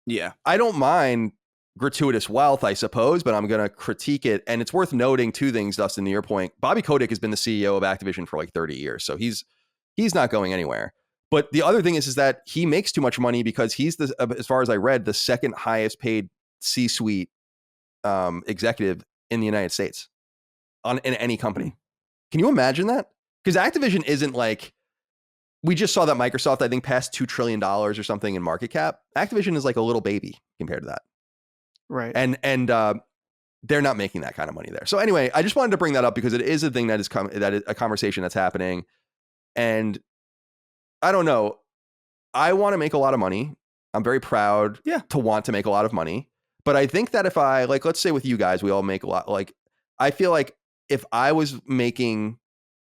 Yeah, I don't mind gratuitous wealth, I suppose, but I'm going to critique it. And it's worth noting two things, Dustin, to your point. Bobby Kotick has been the CEO of Activision for like 30 years. So he's not going anywhere. But the other thing is that he makes too much money, because he's as far as I read, the second highest paid C-suite executive in the United States in any company. Can you imagine that? Because Activision isn't like, we just saw that Microsoft, I think, passed $2 trillion or something in market cap. Activision is like a little baby compared to that. Right. And they're not making that kind of money there. So anyway, I just wanted to bring that up, because it is a thing that is a conversation that's happening. And I don't know. I want to make a lot of money. I'm very proud to want to make a lot of money. But I think that if I, like, let's say with you guys, we all make a lot. Like, I feel like if I was making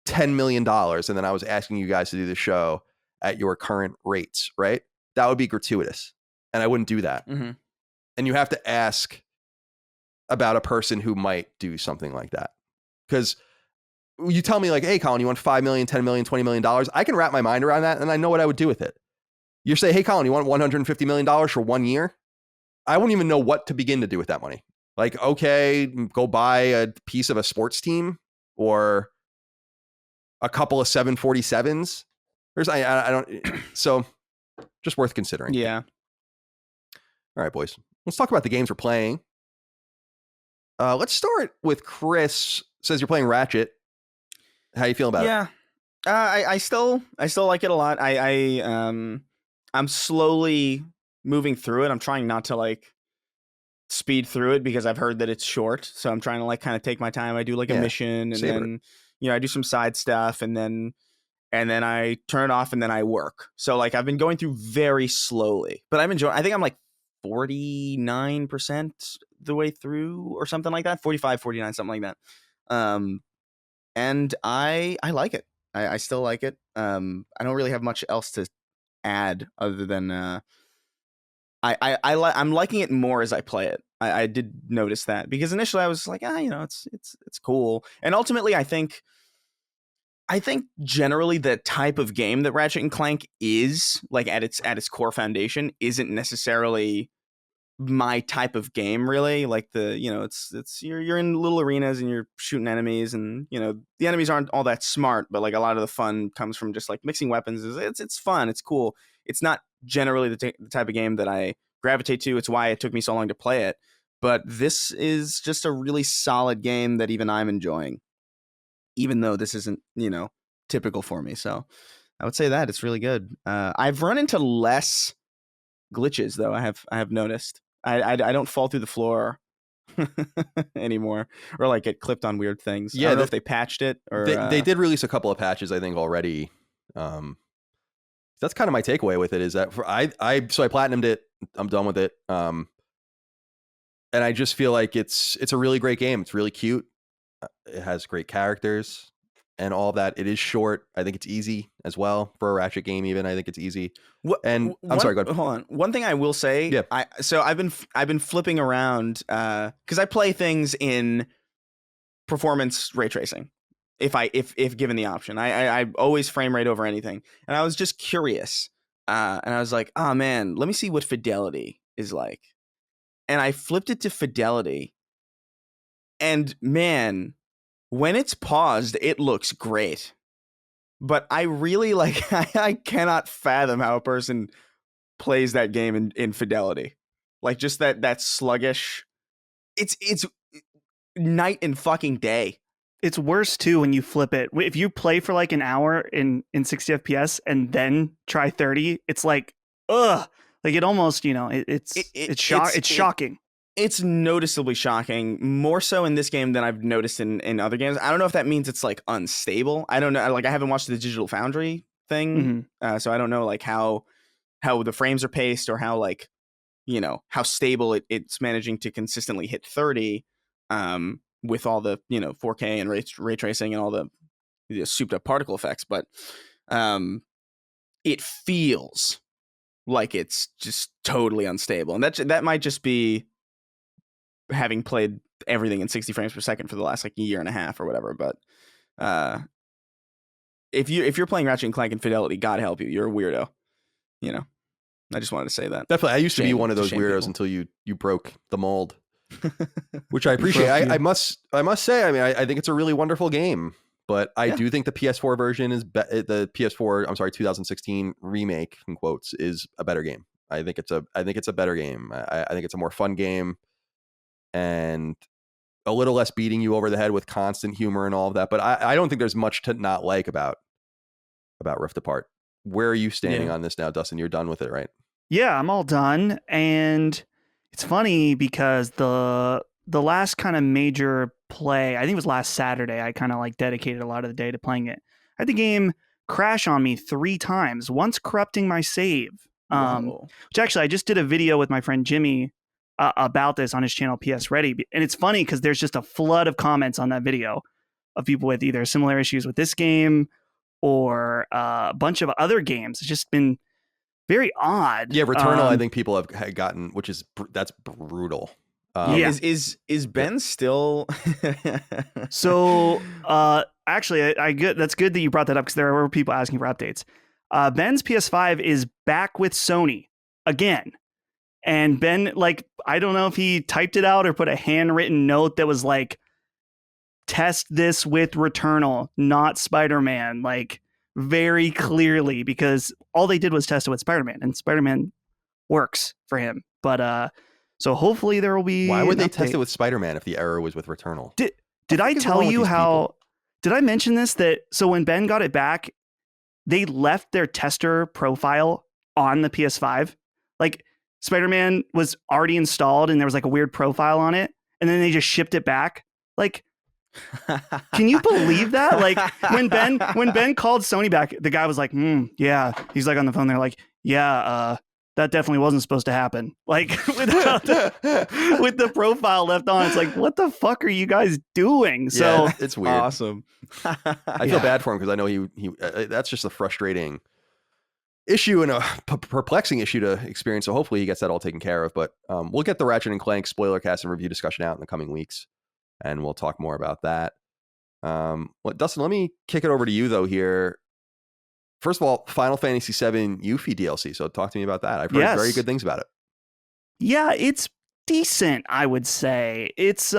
$10 million and then I was asking you guys to do the show at your current rates, right? That would be gratuitous. And I wouldn't do that. Mm-hmm. And you have to ask about a person who might do something like that. Because you tell me, like, hey, Colin, you want 5 million, 10 million, $20 million? I can wrap my mind around that, and I know what I would do with it. You say, hey, Colin, you want $150 million for 1 year? I wouldn't even know what to begin to do with that money. Like, okay, go buy a piece of a sports team or a couple of 747s. I don't. So just worth considering. Yeah. All right, boys. Let's talk about the games we're playing. Let's start with Chris. Says you're playing Ratchet. How you feeling about it? Yeah. I still like it a lot. I'm slowly moving through it. I'm trying not to like speed through it, because I've heard that it's short. So I'm trying to like kind of take my time. I do like a mission, and then I do some side stuff, and then I turn it off, and then I work. So like, I've been going through very slowly, but I'm enjoying. I think I'm like 49% the way through or something like that. 45, 49, something like that. And I like it. I still like it. I don't really have much else to add other than I'm liking it more as I play it. I did notice that, because initially I was like, it's cool, and ultimately I think generally the type of game that Ratchet and Clank is, like, at its core foundation, isn't necessarily my type of game, really. Like, it's you're in little arenas and you're shooting enemies, and the enemies aren't all that smart, but like a lot of the fun comes from just like mixing weapons. It's fun, it's cool. It's not generally the type of game that I gravitate to. It's why it took me so long to play it. But this is just a really solid game that even I'm enjoying, even though this isn't, typical for me. So I would say that it's really good. I've run into less glitches, though. I have noticed. I don't fall through the floor anymore, or like get clipped on weird things. Yeah, I don't know if they patched it, or they did release a couple of patches, I think, already. That's kind of my takeaway with it, is that I platinumed it. I'm done with it. And I just feel like it's a really great game. It's really cute. It has great characters and all that. It is short. I think it's easy as well for a Ratchet game. Even I think it's easy. I'm sorry. Go ahead. Hold on. One thing I will say. Yeah. I've been flipping around because I play things in performance ray tracing. If given the option, I always frame rate over anything. And I was just curious, and I was like, oh man, let me see what fidelity is like. And I flipped it to fidelity, and man, when it's paused, it looks great. But I really I cannot fathom how a person plays that game in fidelity. Like, just that sluggish. It's night and fucking day. It's worse too when you flip it. If you play for like an hour in 60 FPS and then try 30, it's like, ugh. Like, it almost, it's shocking. It's noticeably shocking, more so in this game than I've noticed in other games. I don't know if that means it's like unstable. I don't know. Like, I haven't watched the Digital Foundry thing, so I don't know like how the frames are paced, or how like how stable it's managing to consistently hit 30 with all the 4K and ray tracing and all the souped up particle effects. But it feels like it's just totally unstable, and that might just be having played everything in 60 frames per second for the last like a year and a half or whatever. But if you're playing Ratchet and Clank in fidelity, God help you, you're a weirdo. I just wanted to say that. Definitely, I used to be one of those weirdos until you broke the mold, which I appreciate. I must say, I mean, I think it's a really wonderful game. But I do think the PS4 version is the PS4. I'm sorry, 2016 remake in quotes is a better game. I think it's a better game. I think it's a more fun game, and a little less beating you over the head with constant humor and all of that. But I don't think there's much to not like about Rift Apart. Where are you standing on this now, Dustin? You're done with it, right? Yeah, I'm all done, and it's funny because the last kind of major play, I think it was last Saturday, I kind of like dedicated a lot of the day to playing it. I had the game crash on me 3 times, once corrupting my save. Which actually, I just did a video with my friend Jimmy about this on his channel PS Ready. And it's funny because there's just a flood of comments on that video of people with either similar issues with this game or a bunch of other games. It's just been very odd. Yeah, Returnal, I think people have gotten, that's brutal. Is Ben still? So actually, that's good that you brought that up, because there were people asking for updates. Ben's PS5 is back with Sony again, and Ben, like, I don't know if he typed it out or put a handwritten note that was like, "Test this with Returnal, not Spider-Man," like very clearly, because all they did was test it with Spider-Man, and Spider-Man works for him, but so hopefully there will be. Why would they test it with Spider-Man if the error was with Returnal? Did I tell you how? Did I mention this? So when Ben got it back, they left their tester profile on the PS5. Like, Spider-Man was already installed and there was like a weird profile on it, and then they just shipped it back. Like, can you believe that? Like, when Ben called Sony back, the guy was like, yeah. He's like on the phone. They're like, yeah, that definitely wasn't supposed to happen. Like, with the profile left on, it's like, what the fuck are you guys doing? So it's weird. Awesome. I feel bad for him because I know he that's just a frustrating issue and a perplexing issue to experience. So hopefully he gets that all taken care of. But we'll get the Ratchet and Clank spoiler cast and review discussion out in the coming weeks, and we'll talk more about that. Dustin, let me kick it over to you though here. First of all, Final Fantasy VII Yuffie DLC. So talk to me about that. I've heard very good things about it. Yeah, it's decent, I would say. It's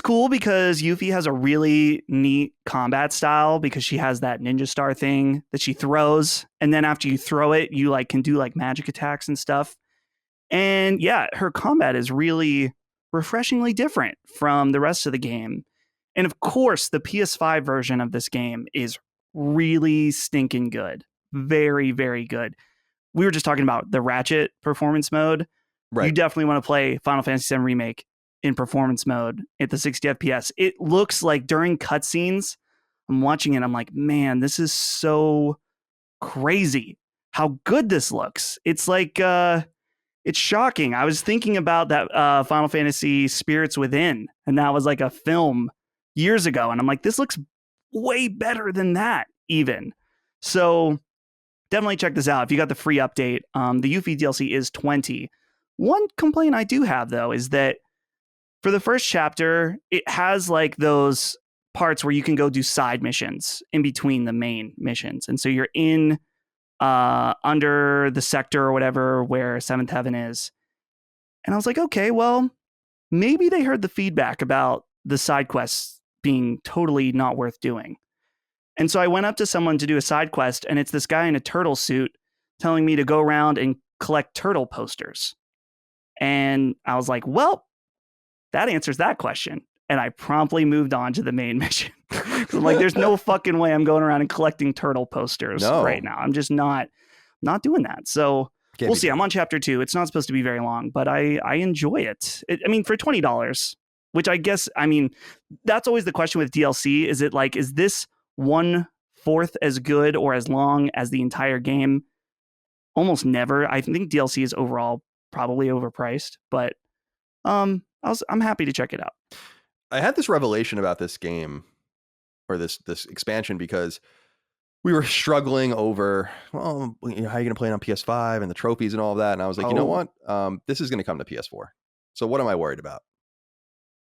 cool because Yuffie has a really neat combat style because she has that ninja star thing that she throws, and then after you throw it, you like can do like magic attacks and stuff. And yeah, her combat is really refreshingly different from the rest of the game. And of course, the PS5 version of this game is really stinking good. Very, very good. We were just talking about the Ratchet performance mode. Right. You definitely want to play Final Fantasy VII Remake in performance mode at the 60 FPS. It looks like during cutscenes, I'm watching it, I'm like, man, this is so crazy how good this looks. It's like, it's shocking. I was thinking about that Final Fantasy Spirits Within, and that was like a film years ago. And I'm like, this looks way better than that even. So definitely check this out. If you got the free update, the Yuffie DLC is $20. One complaint I do have though, is that for the first chapter, it has like those parts where you can go do side missions in between the main missions. And so you're in under the sector or whatever where Seventh Heaven is. And I was like, okay, well, maybe they heard the feedback about the side quests being totally not worth doing. And so I went up to someone to do a side quest, and it's this guy in a turtle suit telling me to go around and collect turtle posters. And I was like, well, that answers that question. And I promptly moved on to the main mission. I'm like, there's no fucking way I'm going around and collecting turtle posters right now. I'm just not doing that. So we'll see. I'm on chapter 2. It's not supposed to be very long, but I enjoy it. I mean, for $20, which I guess, I mean, that's always the question with DLC. Is it like, is this 1/4 as good or as long as the entire game? Almost never. I think DLC is overall probably overpriced, but I'm happy to check it out. I had this revelation about this game or this expansion because we were struggling over, well, how are you going to play it on PS5 and the trophies and all of that. And I was like, you know what? This is going to come to PS4. So what am I worried about?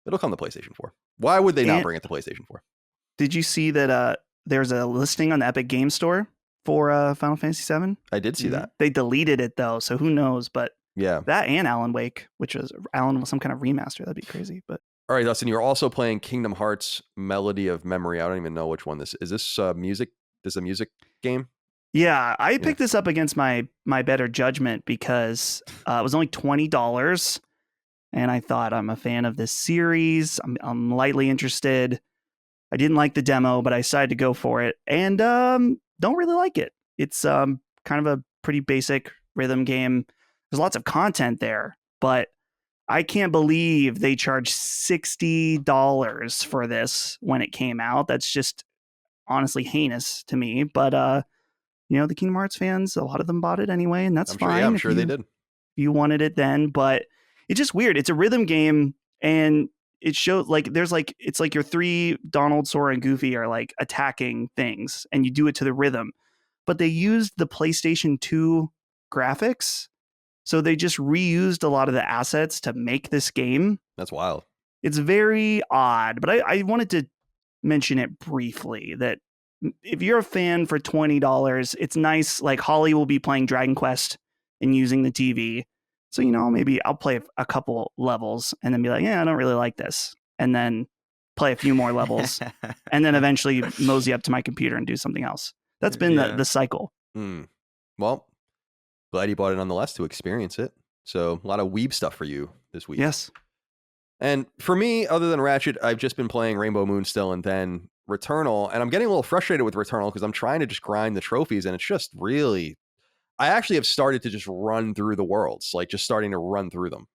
It'll come to PlayStation 4. Why would they not bring it to PlayStation 4? Did you see that there's a listing on the Epic Game Store for Final Fantasy VII? I did see that. They deleted it though, so who knows? But yeah, that and Alan Wake, which was some kind of remaster. That'd be crazy. But all right, Dustin, you're also playing Kingdom Hearts Melody of Memory. I don't even know which one this is. This music? This is a music game? Yeah, I picked this up against my better judgment because it was only $20, and I thought I'm a fan of this series. I'm lightly interested. I didn't like the demo, but I decided to go for it, and don't really like it. It's kind of a pretty basic rhythm game. There's lots of content there, but I can't believe they charged $60 for this when it came out. That's just honestly heinous to me. But the Kingdom Hearts fans, a lot of them bought it anyway, and that's fine. I'm sure they did. You wanted it then, but it's just weird. It's a rhythm game, and it shows like it's like your 3 Donald, Sora, and Goofy are like attacking things, and you do it to the rhythm. But they used the PlayStation 2 graphics. So they just reused a lot of the assets to make this game. That's wild. It's very odd, but I wanted to mention it briefly that if you're a fan for $20, it's nice. Like Holly will be playing Dragon Quest and using the TV. So, maybe I'll play a couple levels and then be like, yeah, I don't really like this. And then play a few more levels and then eventually mosey up to my computer and do something else. That's been the cycle. Well, glad you bought it nonetheless to experience it. So a lot of weeb stuff for you this week. Yes. And for me, other than Ratchet, I've just been playing Rainbow Moon still and then Returnal. And I'm getting a little frustrated with Returnal because I'm trying to just grind the trophies. And it's just really, I actually have started to just run through the worlds, like just starting to run through them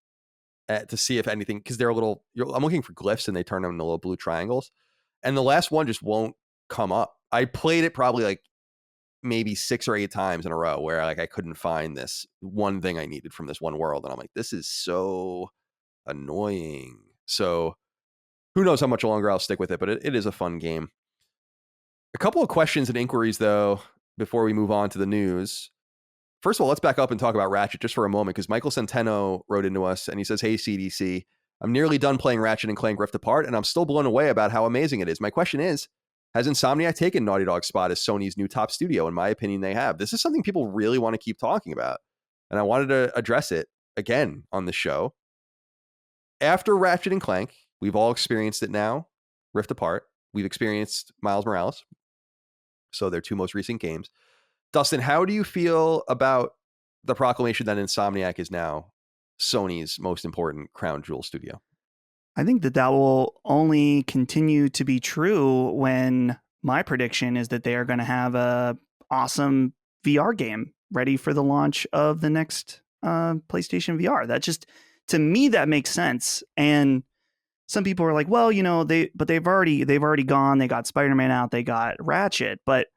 to see if anything, because they're I'm looking for glyphs and they turn them into little blue triangles. And the last one just won't come up. I played it probably like maybe 6 or 8 times in a row where like I couldn't find this one thing I needed from this one world. And I'm like, this is so annoying. So who knows how much longer I'll stick with it, but it is a fun game. A couple of questions and inquiries though before we move on to the news. First of all, let's back up and talk about Ratchet just for a moment, because Michael Centeno wrote into us and he says, "Hey, CDC, I'm nearly done playing Ratchet and Clank Rift Apart, and I'm still blown away about how amazing it is. My question is, has Insomniac taken Naughty Dog's spot as Sony's new top studio? In my opinion, they have. This is something people really want to keep talking about, and I wanted to address it again on the show. After Ratchet and Clank, we've all experienced it now, Rift Apart. We've experienced Miles Morales. So their two most recent games. Dustin, how do you feel about the proclamation that Insomniac is now Sony's most important crown jewel studio? I think that will only continue to be true when my prediction is that they are going to have a awesome VR game ready for the launch of the next PlayStation VR. That just, to me, that makes sense. And some people are like, well, they've already gone. They got Spider-Man out. They got Ratchet, but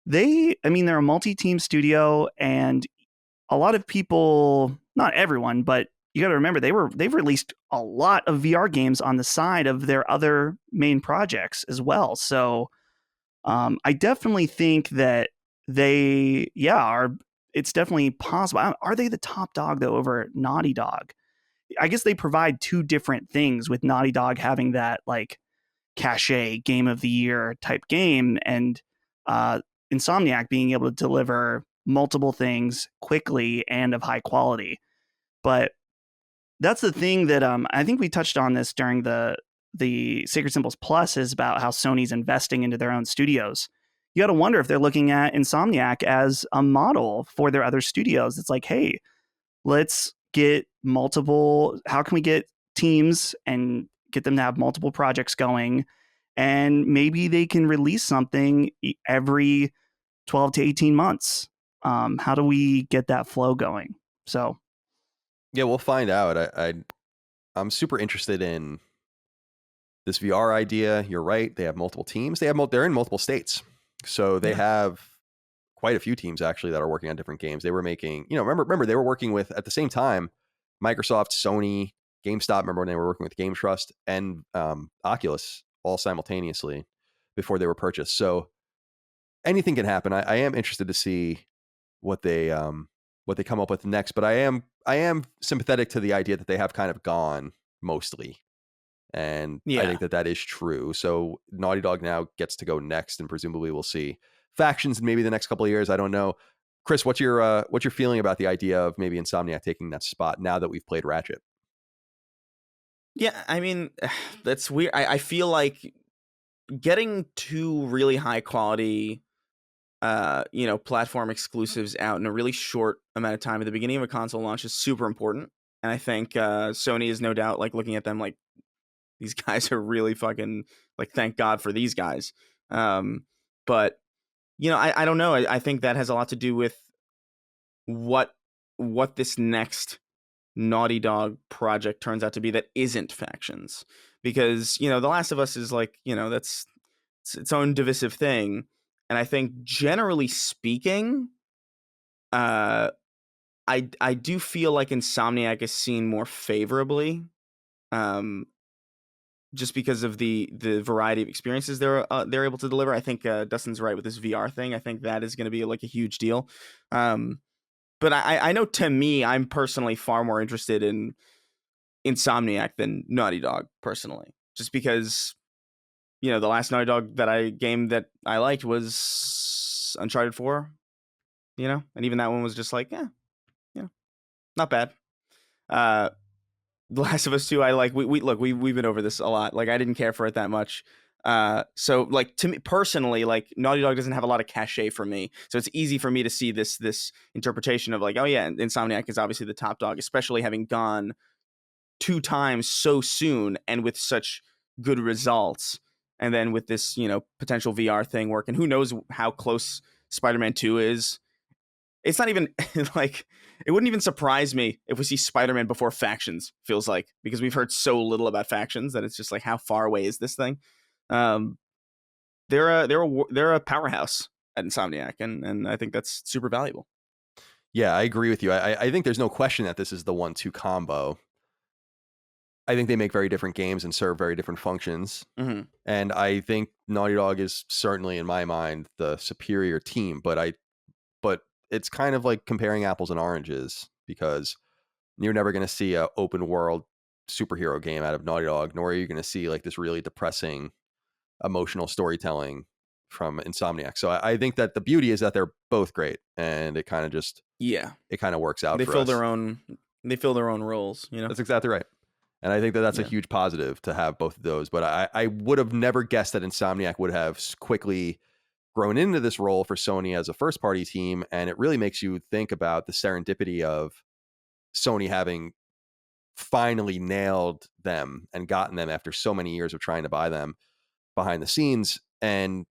they're a multi-team studio, and a lot of people, not everyone, but you got to remember they've released a lot of VR games on the side of their other main projects as well. So I definitely think that it's definitely possible. Are they the top dog though over Naughty Dog? I guess they provide two different things, with Naughty Dog having that like cachet game of the year type game, and Insomniac being able to deliver multiple things quickly and of high quality. But that's the thing that I think we touched on this during the Sacred Symbols Plus, is about how Sony's investing into their own studios. You got to wonder if they're looking at Insomniac as a model for their other studios. It's like, hey, let's get multiple. How can we get teams and get them to have multiple projects going? And maybe they can release something every 12 to 18 months. How do we get that flow going? So, yeah, we'll find out. I'm super interested in this VR idea. You're right. They have multiple teams. They're in multiple states. So they have quite a few teams actually that are working on different games. They were making, remember they were working with, at the same time, Microsoft, Sony, GameStop. Remember when they were working with Game Trust and Oculus all simultaneously before they were purchased. So anything can happen. I am interested to see what they come up with next, but I am sympathetic to the idea that they have kind of gone mostly. And I think that is true. So Naughty Dog now gets to go next, and presumably we'll see factions in maybe the next couple of years. I don't know. Chris, what's your feeling about the idea of maybe Insomniac taking that spot now that we've played Ratchet? Yeah, I mean, that's weird. I feel like getting two really high quality platform exclusives out in a really short amount of time at the beginning of a console launch is super important. And I think Sony is no doubt like looking at them like, these guys are really fucking like, thank God for these guys. But I don't know. I think that has a lot to do with what this next Naughty Dog project turns out to be that isn't factions. Because, The Last of Us is like, that's its own divisive thing. And I think generally speaking, I do feel like Insomniac is seen more favorably, just because of the variety of experiences they're able to deliver. I think Dustin's right with this VR thing. I think that is going to be like a huge deal. But I know, to me, I'm personally far more interested in Insomniac than Naughty Dog personally, just because the last Naughty Dog game that I liked was Uncharted 4, and even that one was just like, not bad. The Last of Us 2, I like. We've been over this a lot. Like, I didn't care for it that much. So like, to me personally, like, Naughty Dog doesn't have a lot of cachet for me, so it's easy for me to see this interpretation of like, oh yeah, Insomniac is obviously the top dog, especially having gone 2 times so soon and with such good results. And then with this, potential VR thing working, who knows how close Spider-Man 2 is. It's not even like, it wouldn't even surprise me if we see Spider-Man before Factions, feels like, because we've heard so little about Factions that it's just like, how far away is this thing? They're a powerhouse at Insomniac, and I think that's super valuable. Yeah, I agree with you. I think there's no question that this is the 1-2 combo. I think they make very different games and serve very different functions. Mm-hmm. And I think Naughty Dog is certainly, in my mind, the superior team. But it's kind of like comparing apples and oranges, because you're never going to see a open world superhero game out of Naughty Dog, nor are you going to see like this really depressing emotional storytelling from Insomniac. So I think that the beauty is that they're both great, and it kind of just it kind of works out. They for fill us. they fill their own roles. That's exactly right. And I think that that's a huge positive to have both of those. But I would have never guessed that Insomniac would have quickly grown into this role for Sony as a first party team. And it really makes you think about the serendipity of Sony having finally nailed them and gotten them after so many years of trying to buy them behind the scenes, and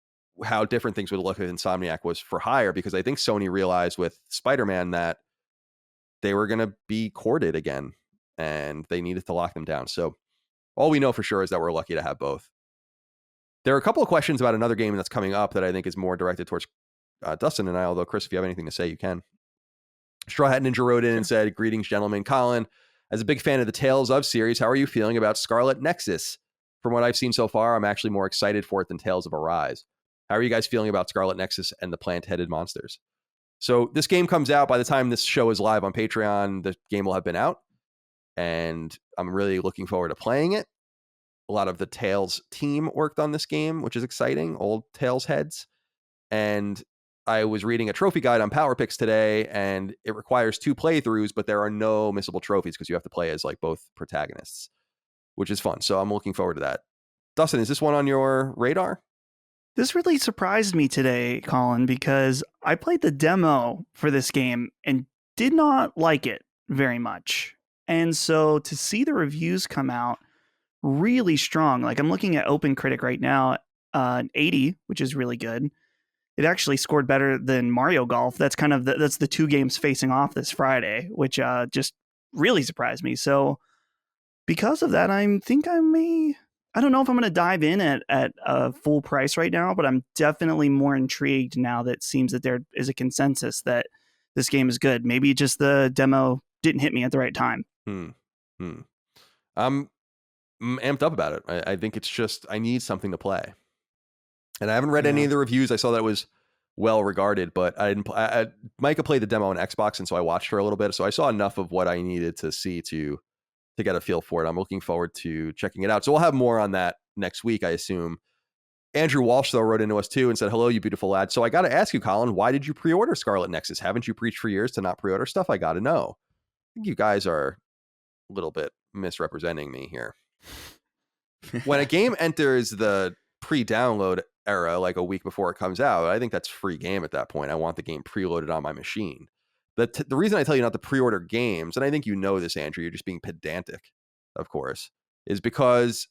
how different things would look if Insomniac was for hire, because I think Sony realized with Spider-Man that they were going to be courted again and they needed to lock them down. So all we know for sure is that we're lucky to have both. There are a couple of questions about another game that's coming up that I think is more directed towards Dustin and I, although Chris, if you have anything to say, you can. Straw Hat Ninja wrote in and said, "Greetings, gentlemen. Colin, as a big fan of the Tales of series, how are you feeling about Scarlet Nexus? From what I've seen so far, I'm actually more excited for it than Tales of Arise. How are you guys feeling about Scarlet Nexus and the plant-headed monsters?" So this game comes out. By the time this show is live on Patreon, the game will have been out, and I'm really looking forward to playing it. A lot of the Tales team worked on this game, which is exciting, old Tales heads. And I was reading a trophy guide on Power Picks today, and it requires 2 playthroughs, but there are no missable trophies because you have to play as like both protagonists, which is fun. So I'm looking forward to that. Dustin, is this one on your radar? This really surprised me today, Colin, because I played the demo for this game and did not like it very much. And so to see the reviews come out really strong, like I'm looking at OpenCritic right now, 80, which is really good. It actually scored better than Mario Golf. That's kind of that's the 2 games facing off this Friday, which just really surprised me. So because of that, I don't know if I'm going to dive in at a full price right now, but I'm definitely more intrigued now that it seems that there is a consensus that this game is good. Maybe just the demo didn't hit me at the right time. I'm amped up about it. I think it's just, I need something to play. And I haven't read any of the reviews. I saw that it was well regarded, but I didn't. Micah played the demo on Xbox, and so I watched her a little bit. So I saw enough of what I needed to see to get a feel for it. I'm looking forward to checking it out. So we'll have more on that next week, I assume. Andrew Walsh, though, wrote into us too and said, "Hello, you beautiful lad. So I got to ask you, Colin, why did you pre-order Scarlet Nexus? Haven't you preached for years to not pre-order stuff? I got to know." I think you guys are a little bit misrepresenting me here. When a game enters the pre-download era, like a week before it comes out, I think that's free game at that point. I want the game preloaded on my machine. The reason I tell you not to pre-order games, and I think you know this, Andrew, you're just being pedantic, of course, is because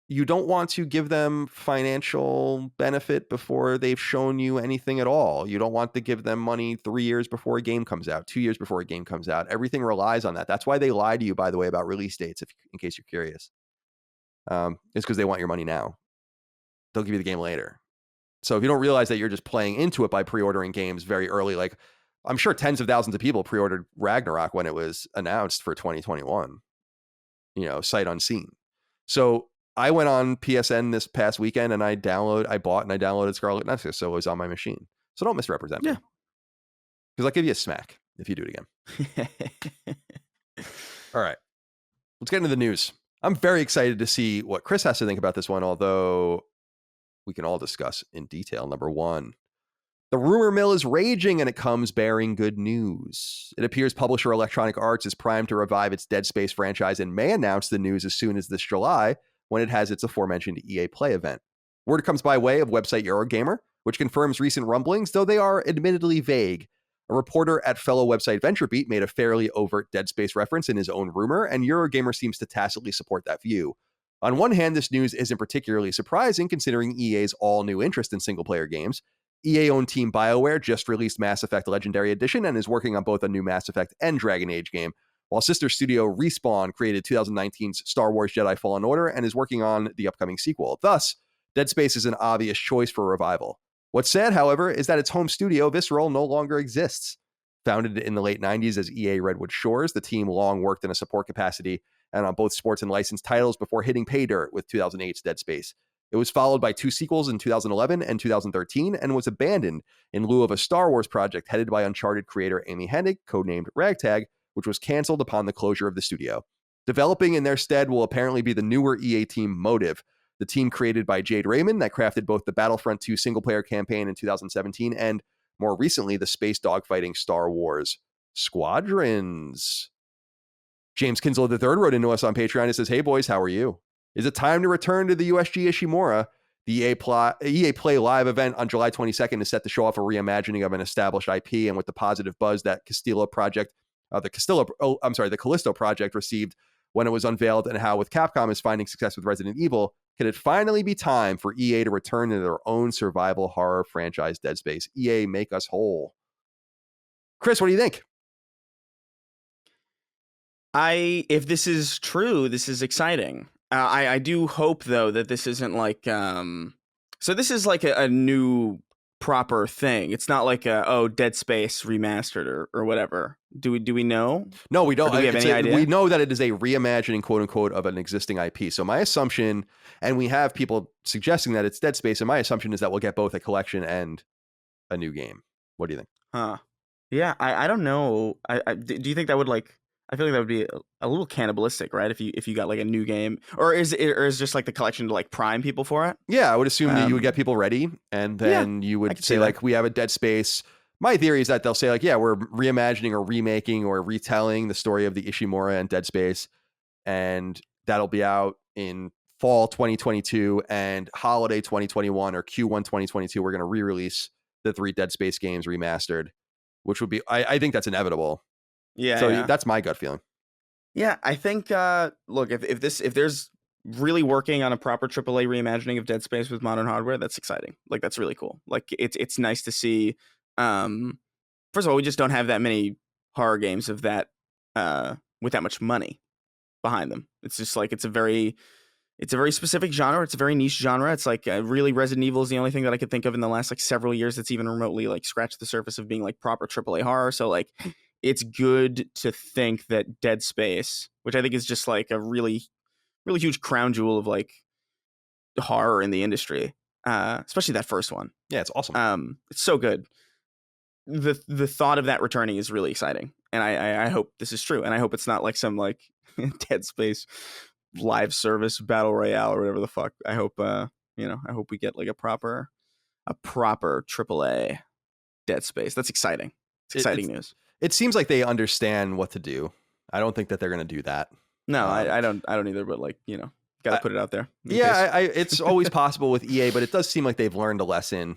you don't want to give them financial benefit before they've shown you anything at all. You don't want to give them money 3 years before a game comes out, 2 years before a game comes out. Everything relies on that. That's why they lie to you, by the way, about release dates, in case you're curious. It's because they want your money now. They'll give you the game later. So if you don't realize that you're just playing into it by pre-ordering games very early, like I'm sure tens of thousands of people pre-ordered Ragnarok when it was announced for 2021, sight unseen. So I went on PSN this past weekend and I bought and I downloaded Scarlet Nexus, so it was on my machine. So don't misrepresent me. Because I'll give you a smack if you do it again. All right. Let's get into the news. I'm very excited to see what Chris has to think about this one, although we can all discuss in detail. Number 1, the rumor mill is raging and it comes bearing good news. It appears publisher Electronic Arts is primed to revive its Dead Space franchise and may announce the news as soon as this July when it has its aforementioned EA Play event. Word comes by way of website Eurogamer, which confirms recent rumblings, though they are admittedly vague. A reporter at fellow website VentureBeat made a fairly overt Dead Space reference in his own rumor, and Eurogamer seems to tacitly support that view. On one hand, this news isn't particularly surprising considering EA's all-new interest in single-player games. EA-owned team BioWare just released Mass Effect Legendary Edition and is working on both a new Mass Effect and Dragon Age game, while sister studio Respawn created 2019's Star Wars Jedi Fallen Order and is working on the upcoming sequel. Thus, Dead Space is an obvious choice for a revival. What's sad, however, is that its home studio, Visceral, no longer exists. Founded in the late 90s as EA Redwood Shores, the team long worked in a support capacity and on both sports and licensed titles before hitting pay dirt with 2008's Dead Space. It was followed by 2 sequels in 2011 and 2013 and was abandoned in lieu of a Star Wars project headed by Uncharted creator Amy Hennig, codenamed Ragtag, which was canceled upon the closure of the studio. Developing in their stead will apparently be the newer EA team Motive, the team created by Jade Raymond that crafted both the Battlefront 2 single-player campaign in 2017 and, more recently, the space dogfighting Star Wars Squadrons. James Kinslow III wrote into us on Patreon and says, "Hey boys, how are you? Is it time to return to the USG Ishimura? The EA Play Live event on July 22nd is set to show off a reimagining of an established IP, and with the positive buzz that the Callisto project received when it was unveiled, and how with Capcom is finding success with Resident Evil, could it finally be time for EA to return to their own survival horror franchise, Dead Space? EA, make us whole." Chris, what do you think? If this is true, this is exciting. I do hope though that this isn't like so this is like a new proper thing. It's not like Dead Space remastered or whatever. Do we know? No, we don't. Do we have any idea? We know that it is a reimagining, quote unquote, of an existing IP. So my assumption, and we have people suggesting that it's Dead Space, and my assumption is that we'll get both a collection and a new game. What do you think? Yeah, I don't know. Do you think that would like? I feel like that would be a little cannibalistic, right? If you got like a new game, or is just like the collection to like prime people for it? Yeah, I would assume that you would get people ready, and then you would say like, we have a Dead Space. My theory is that they'll say like, yeah, we're reimagining or remaking or retelling the story of the Ishimura and Dead Space, and that'll be out in fall 2022 and holiday 2021 or Q1 2022. We're going to re-release the 3 Dead Space games remastered, which would be, I think that's inevitable. Yeah. So that's my gut feeling. Yeah, I think look, if there's really working on a proper AAA reimagining of Dead Space with modern hardware, that's exciting. Like that's really cool. Like it's nice to see. First of all, we just don't have that many horror games of that with that much money behind them. It's just like it's a very specific genre. It's a very niche genre. It's like really Resident Evil is the only thing that I could think of in the last like several years that's even remotely like scratched the surface of being like proper AAA horror. So like it's good to think that Dead Space, which I think is just like a really, really huge crown jewel of like horror in the industry, especially that first one. Yeah, it's awesome. It's so good. The thought of that returning is really exciting, and I hope this is true, and I hope it's not like some like Dead Space live service battle royale or whatever the fuck. I hope I hope we get like a proper AAA Dead Space. That's exciting. It's exciting news. It seems like they understand what to do. I don't think that they're going to do that. No, I don't either. But like got to put it out there. Yeah, it's always possible with EA, but it does seem like they've learned a lesson.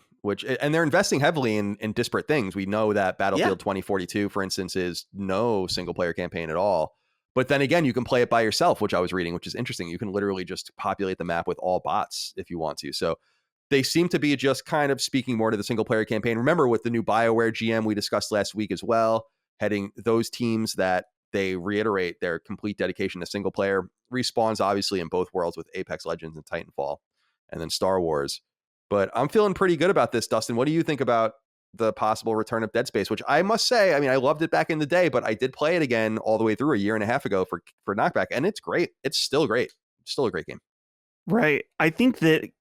And they're investing heavily in disparate things. We know that Battlefield 2042, for instance, is no single player campaign at all. But then again, you can play it by yourself, which I was reading, which is interesting. You can literally just populate the map with all bots if you want to. So they seem to be just kind of speaking more to the single player campaign. Remember with the new BioWare GM we discussed last week as well, heading those teams that they reiterate their complete dedication to single player. Respawns obviously in both worlds with Apex Legends and Titanfall, and then Star Wars. But I'm feeling pretty good about this, Dustin. What do you think about the possible return of Dead Space, which I must say, I mean, I loved it back in the day, but I did play it again all the way through a year and a half ago for Knockback, and it's great. It's still great. It's still a great game. Right. I think that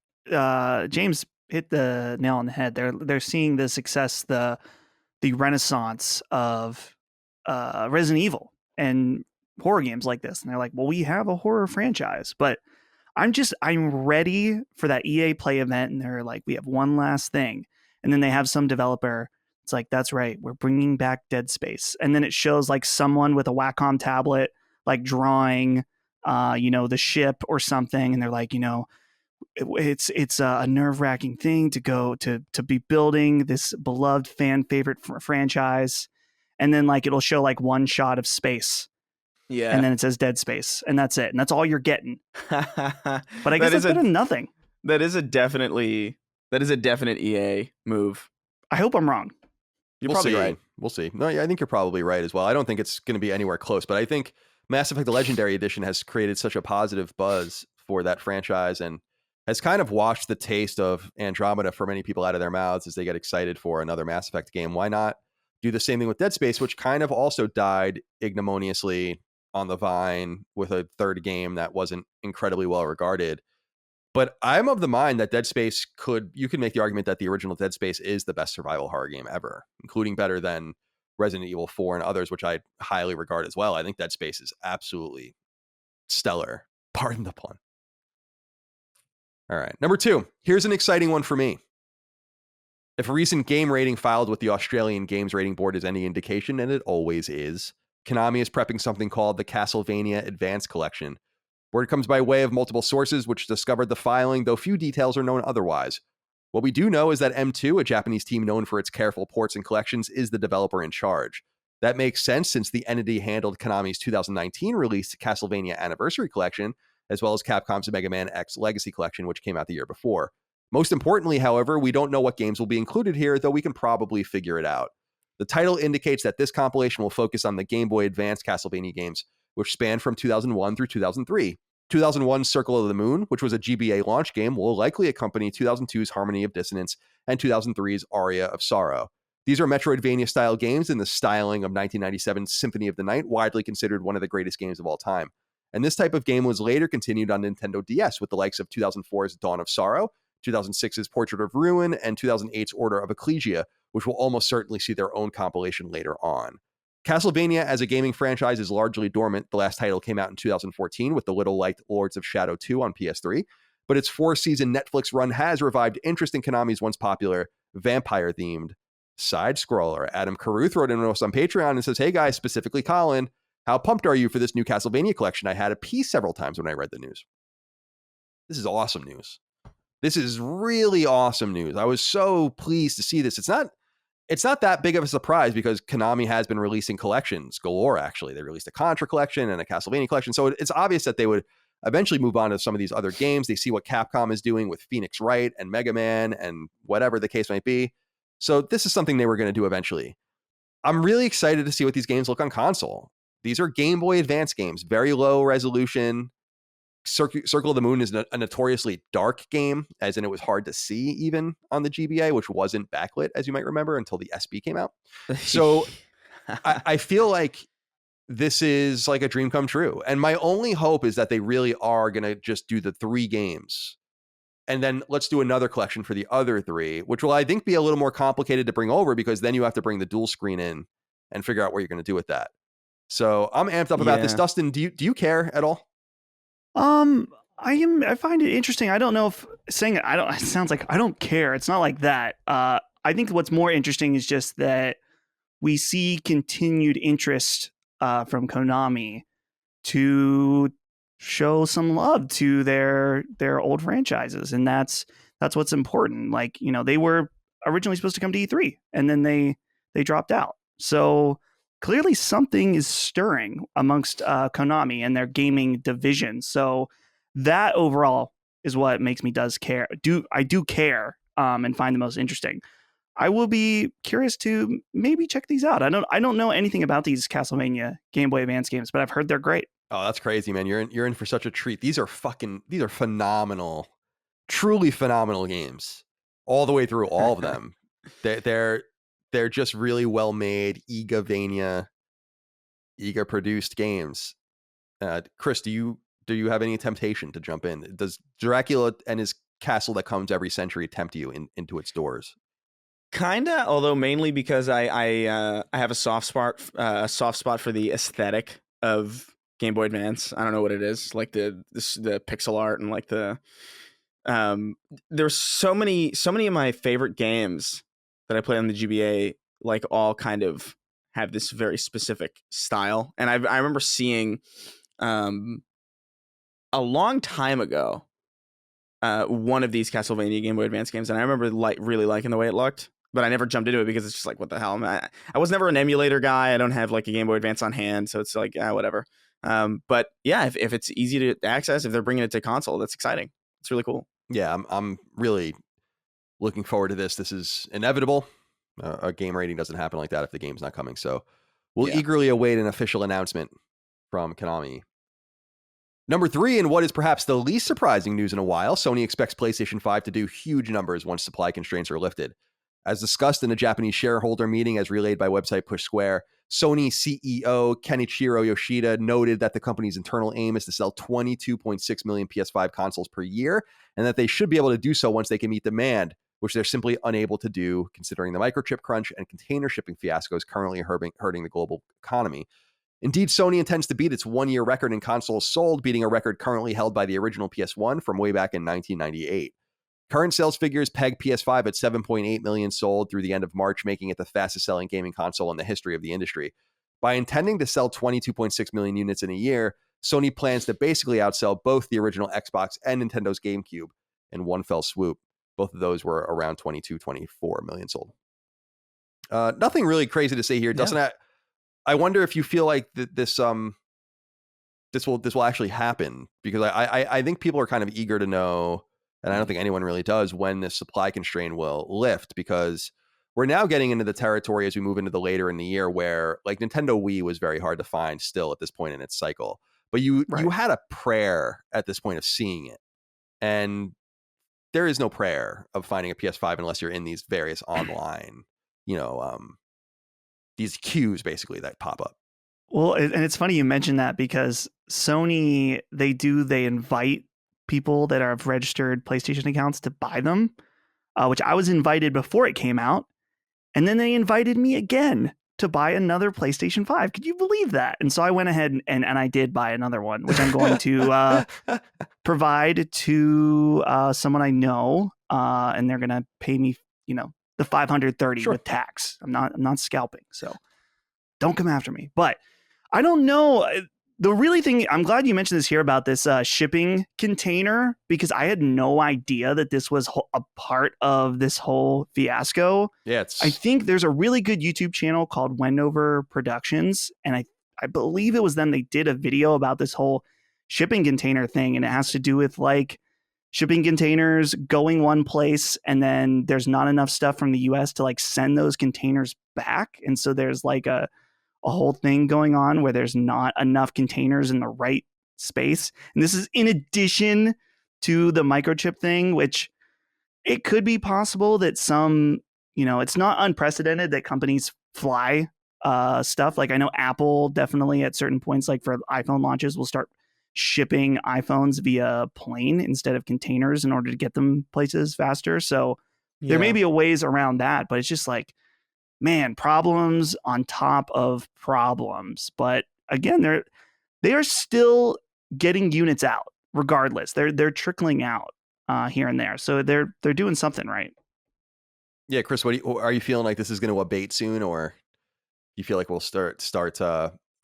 James hit the nail on the head. They're seeing the success, the renaissance of Resident Evil and horror games like this, and they're like, well, we have a horror franchise, but I'm ready for that EA Play event, and they're like, we have one last thing. And then they have some developer. It's like, that's right, we're bringing back Dead Space. And then it shows like someone with a Wacom tablet, like drawing, the ship or something. And they're like, it's a nerve-wracking thing to go to be building this beloved fan favorite franchise. And then like, it'll show like one shot of space. Yeah. And then it says Dead Space, and that's it. And that's all you're getting. But I guess that's better than nothing. That is a definite EA move. I hope I'm wrong. You're probably right. We'll see. No, yeah, I think you're probably right as well. I don't think it's going to be anywhere close, but I think Mass Effect the Legendary Edition has created such a positive buzz for that franchise and has kind of washed the taste of Andromeda for many people out of their mouths as they get excited for another Mass Effect game. Why not do the same thing with Dead Space, which kind of also died ignominiously on the vine with a third game that wasn't incredibly well regarded. But I'm of the mind that Dead Space you could make the argument that the original Dead Space is the best survival horror game ever, including better than Resident Evil 4 and others, which I highly regard as well. I think Dead Space is absolutely stellar. Pardon the pun. All right. Number 2. Here's an exciting one for me. If a recent game rating filed with the Australian Games Rating Board is any indication, and it always is, Konami is prepping something called the Castlevania Advance Collection. Word comes by way of multiple sources which discovered the filing, though few details are known otherwise. What we do know is that M2, a Japanese team known for its careful ports and collections, is the developer in charge. That makes sense since the entity handled Konami's 2019 released Castlevania Anniversary Collection, as well as Capcom's Mega Man X Legacy Collection, which came out the year before. Most importantly, however, we don't know what games will be included here, though we can probably figure it out. The title indicates that this compilation will focus on the Game Boy Advance Castlevania games, which spanned from 2001 through 2003. 2001's Circle of the Moon, which was a GBA launch game, will likely accompany 2002's Harmony of Dissonance and 2003's Aria of Sorrow. These are Metroidvania-style games in the styling of 1997's Symphony of the Night, widely considered one of the greatest games of all time. And this type of game was later continued on Nintendo DS with the likes of 2004's Dawn of Sorrow, 2006's Portrait of Ruin, and 2008's Order of Ecclesia, which will almost certainly see their own compilation later on. Castlevania as a gaming franchise is largely dormant. The last title came out in 2014 with the little-liked Lords of Shadow 2 on PS3, but its 4-season Netflix run has revived interest in Konami's once popular vampire-themed side-scroller. Adam Caruth wrote in us on Patreon and says, "Hey guys, specifically Colin, how pumped are you for this new Castlevania collection? I had a pee several times when I read the news." This is awesome news. This is really awesome news. I was so pleased to see this. It's not that big of a surprise because Konami has been releasing collections galore, actually. They released a Contra collection and a Castlevania collection. So it's obvious that they would eventually move on to some of these other games. They see what Capcom is doing with Phoenix Wright and Mega Man and whatever the case might be. So this is something they were going to do eventually. I'm really excited to see what these games look on console. These are Game Boy Advance games, very low resolution. Circle of the Moon is a notoriously dark game, as in it was hard to see even on the GBA, which wasn't backlit, as you might remember, until the SB came out. So I feel like this is like a dream come true. And my only hope is that they really are going to just do the 3 games. And then let's do another collection for the other 3, which will, I think, be a little more complicated to bring over because then you have to bring the dual screen in and figure out what you're going to do with that. So I'm amped up about this. Dustin, do you care at all? I find it interesting. I don't know if saying it sounds like I don't care. It's not like that. I think what's more interesting is just that we see continued interest from Konami to show some love to their old franchises, and that's what's important. Like, you know, they were originally supposed to come to E3 and then they dropped out. So clearly something is stirring amongst Konami and their gaming division. So that overall is what makes me care. I do care and find the most interesting. I will be curious to maybe check these out. I don't know anything about these Castlevania Game Boy Advance games, but I've heard they're great. Oh, that's crazy, man. You're in for such a treat. These are phenomenal, truly phenomenal games all the way through all of them. They're just really well made, Ega produced games. Chris, do you have any temptation to jump in? Does Dracula and his castle that comes every century tempt you into its doors? Kinda, although mainly because I have a soft spot for the aesthetic of Game Boy Advance. I don't know what it is, like the pixel art and like the there's so many of my favorite games that I play on the GBA, like all kind of have this very specific style. And I remember seeing a long time ago one of these Castlevania Game Boy Advance games, and I remember really liking the way it looked, but I never jumped into it because it's just like, what the hell? I was never an emulator guy. I don't have like a Game Boy Advance on hand, so it's like whatever. But yeah, if it's easy to access, if they're bringing it to console, that's exciting. It's really cool. Yeah, I'm really looking forward to this. This is inevitable. A game rating doesn't happen like that if the game's not coming. So we'll eagerly await an official announcement from Konami. Number 3, and what is perhaps the least surprising news in a while, Sony expects PlayStation 5 to do huge numbers once supply constraints are lifted. As discussed in a Japanese shareholder meeting as relayed by website Push Square, Sony CEO Kenichiro Yoshida noted that the company's internal aim is to sell 22.6 million PS5 consoles per year, and that they should be able to do so once they can meet demand, which they're simply unable to do considering the microchip crunch and container shipping fiascos currently hurting the global economy. Indeed, Sony intends to beat its one-year record in consoles sold, beating a record currently held by the original PS1 from way back in 1998. Current sales figures peg PS5 at 7.8 million sold through the end of March, making it the fastest-selling gaming console in the history of the industry. By intending to sell 22.6 million units in a year, Sony plans to basically outsell both the original Xbox and Nintendo's GameCube in one fell swoop. Both of those were around 24 million sold. Nothing really crazy to say here. I wonder if you feel like this will actually happen, because I think people are kind of eager to know, and I don't think anyone really does, when this supply constraint will lift, because we're now getting into the territory as we move into the later in the year where like Nintendo Wii was very hard to find still at this point in its cycle. But you had a prayer at this point of seeing it. And there is no prayer of finding a PS5 unless you're in these various online, these queues basically that pop up. Well, and it's funny you mentioned that, because Sony, they invite people that have registered PlayStation accounts to buy them, which I was invited before it came out. And then they invited me again to buy another PlayStation 5. Could you believe that? And so I went ahead and I did buy another one, which I'm going to provide to someone I know, and they're going to pay me, the $530 with tax. I'm not scalping, so don't come after me. But I don't know. The really thing, I'm glad you mentioned this here about this shipping container, because I had no idea that this was a part of this whole fiasco. Yeah, I think there's a really good YouTube channel called Wendover Productions, and I believe it was them. They did a video about this whole shipping container thing, and it has to do with like shipping containers going one place, and then there's not enough stuff from the US to like send those containers back. And so there's like a whole thing going on where there's not enough containers in the right space. And this is in addition to the microchip thing, which it could be possible that some, it's not unprecedented that companies fly stuff. Like I know Apple definitely at certain points, like for iPhone launches, will start shipping iPhones via plane instead of containers in order to get them places faster. So there may be a ways around that, but it's just like, man, problems on top of problems. But again, they are still getting units out regardless. They're trickling out here and there. So they're doing something right. Yeah, Chris, are you feeling like this is going to abate soon, or you feel like we'll start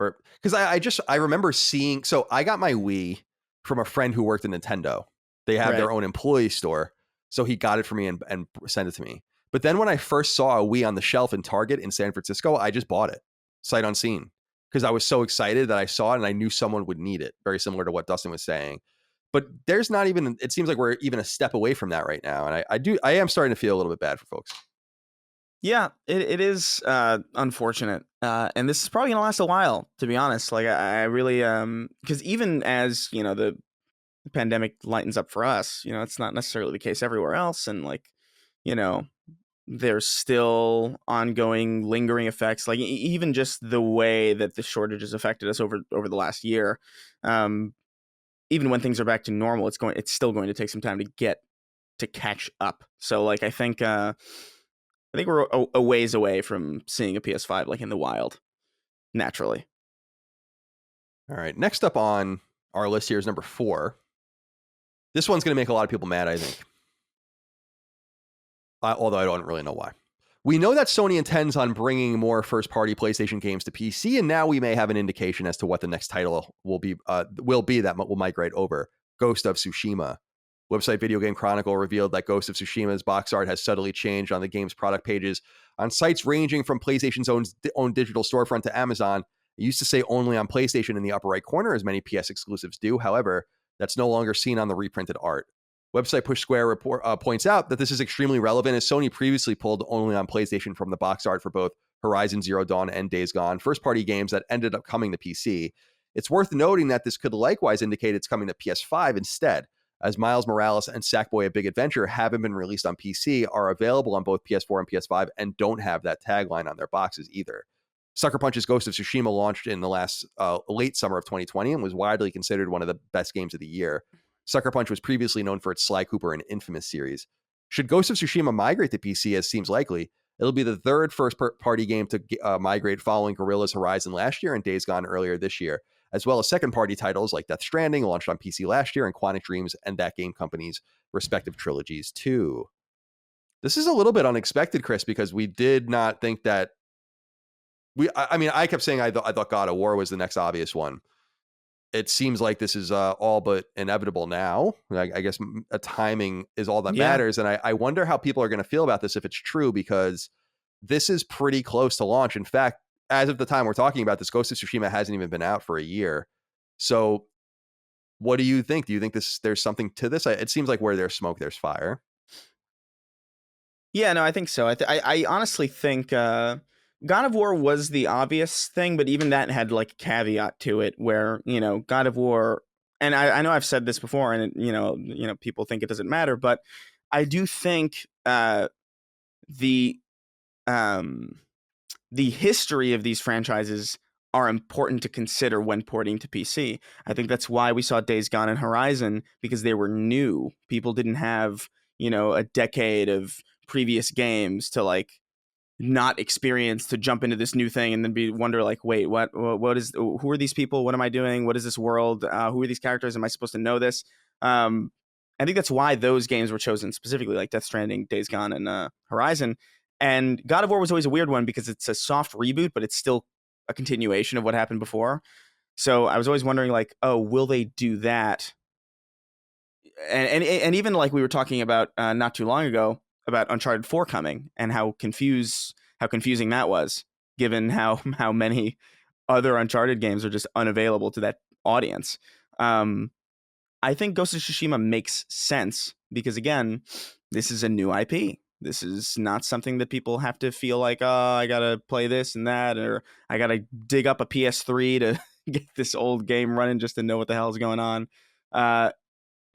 or because I remember seeing, so I got my Wii from a friend who worked at Nintendo. They have their own employee store. So he got it for me and sent it to me. But then when I first saw a Wii on the shelf in Target in San Francisco, I just bought it sight unseen, because I was so excited that I saw it and I knew someone would need it. Very similar to what Dustin was saying. But there's not even, it seems like we're even a step away from that right now. And I am starting to feel a little bit bad for folks. Yeah, it is unfortunate. And this is probably going to last a while, to be honest. Like I really, because even as, the pandemic lightens up for us, it's not necessarily the case everywhere else. And like, there's still ongoing lingering effects, like even just the way that the shortages affected us over the last year. Even when things are back to normal, it's still going to take some time to catch up. So like I think we're a ways away from seeing a PS5 like in the wild, naturally. All right, next up on our list here is number 4. This one's going to make a lot of people mad, I think. Although I don't really know why. We know that Sony intends on bringing more first-party PlayStation games to PC, and now we may have an indication as to what the next title will be that will migrate over. Ghost of Tsushima. Website Video Game Chronicle revealed that Ghost of Tsushima's box art has subtly changed on the game's product pages on sites ranging from PlayStation's own digital storefront to Amazon. It used to say only on PlayStation in the upper right corner, as many PS exclusives do. However, that's no longer seen on the reprinted art. Website Push Square points out that this is extremely relevant, as Sony previously pulled only on PlayStation from the box art for both Horizon Zero Dawn and Days Gone, first-party games that ended up coming to PC. It's worth noting that this could likewise indicate it's coming to PS5 instead. as Miles Morales and Sackboy: A Big Adventure haven't been released on PC, are available on both PS4 and PS5, and don't have that tagline on their boxes either. Sucker Punch's Ghost of Tsushima launched in the last late summer of 2020 and was widely considered one of the best games of the year. Sucker Punch was previously known for its Sly Cooper and Infamous series. Should Ghost of Tsushima migrate to PC, as seems likely, it'll be the third first-party game to migrate following Guerrilla's Horizon last year and Days Gone earlier this year, as well as second-party titles like Death Stranding, launched on PC last year, and Quantic Dreams and that game company's respective trilogies too. This is a little bit unexpected, Chris, because we did not think that I kept saying I thought God of War was the next obvious one. It seems like this is all but inevitable now. I guess a timing is all that matters. And I wonder how people are going to feel about this if it's true, because this is pretty close to launch. In fact, as of the time we're talking about this, Ghost of Tsushima hasn't even been out for a year. So what do you think? Do you think there's something to this? It seems like where there's smoke, there's fire. Yeah, no, I think so. I honestly think God of War was the obvious thing, but even that had like a caveat to it where, God of War, and I know I've said this before, and people think it doesn't matter, but I do think the history of these franchises are important to consider when porting to PC. I think that's why we saw Days Gone and Horizon, because they were new. People didn't have, a decade of previous games to like not experience, to jump into this new thing and then wonder like, wait, who are these people? What am I doing? What is this world? Who are these characters? Am I supposed to know this? I think that's why those games were chosen specifically, like Death Stranding, Days Gone, and Horizon. And God of War was always a weird one because it's a soft reboot, but it's still a continuation of what happened before. So I was always wondering like, oh, will they do that? And even like we were talking about not too long ago about Uncharted 4 coming and how confusing that was, given how many other Uncharted games are just unavailable to that audience. I think Ghost of Tsushima makes sense because, again, this is a new IP. This is not something that people have to feel like, oh, I gotta play this and that, or I gotta dig up a PS3 to get this old game running just to know what the hell is going on. I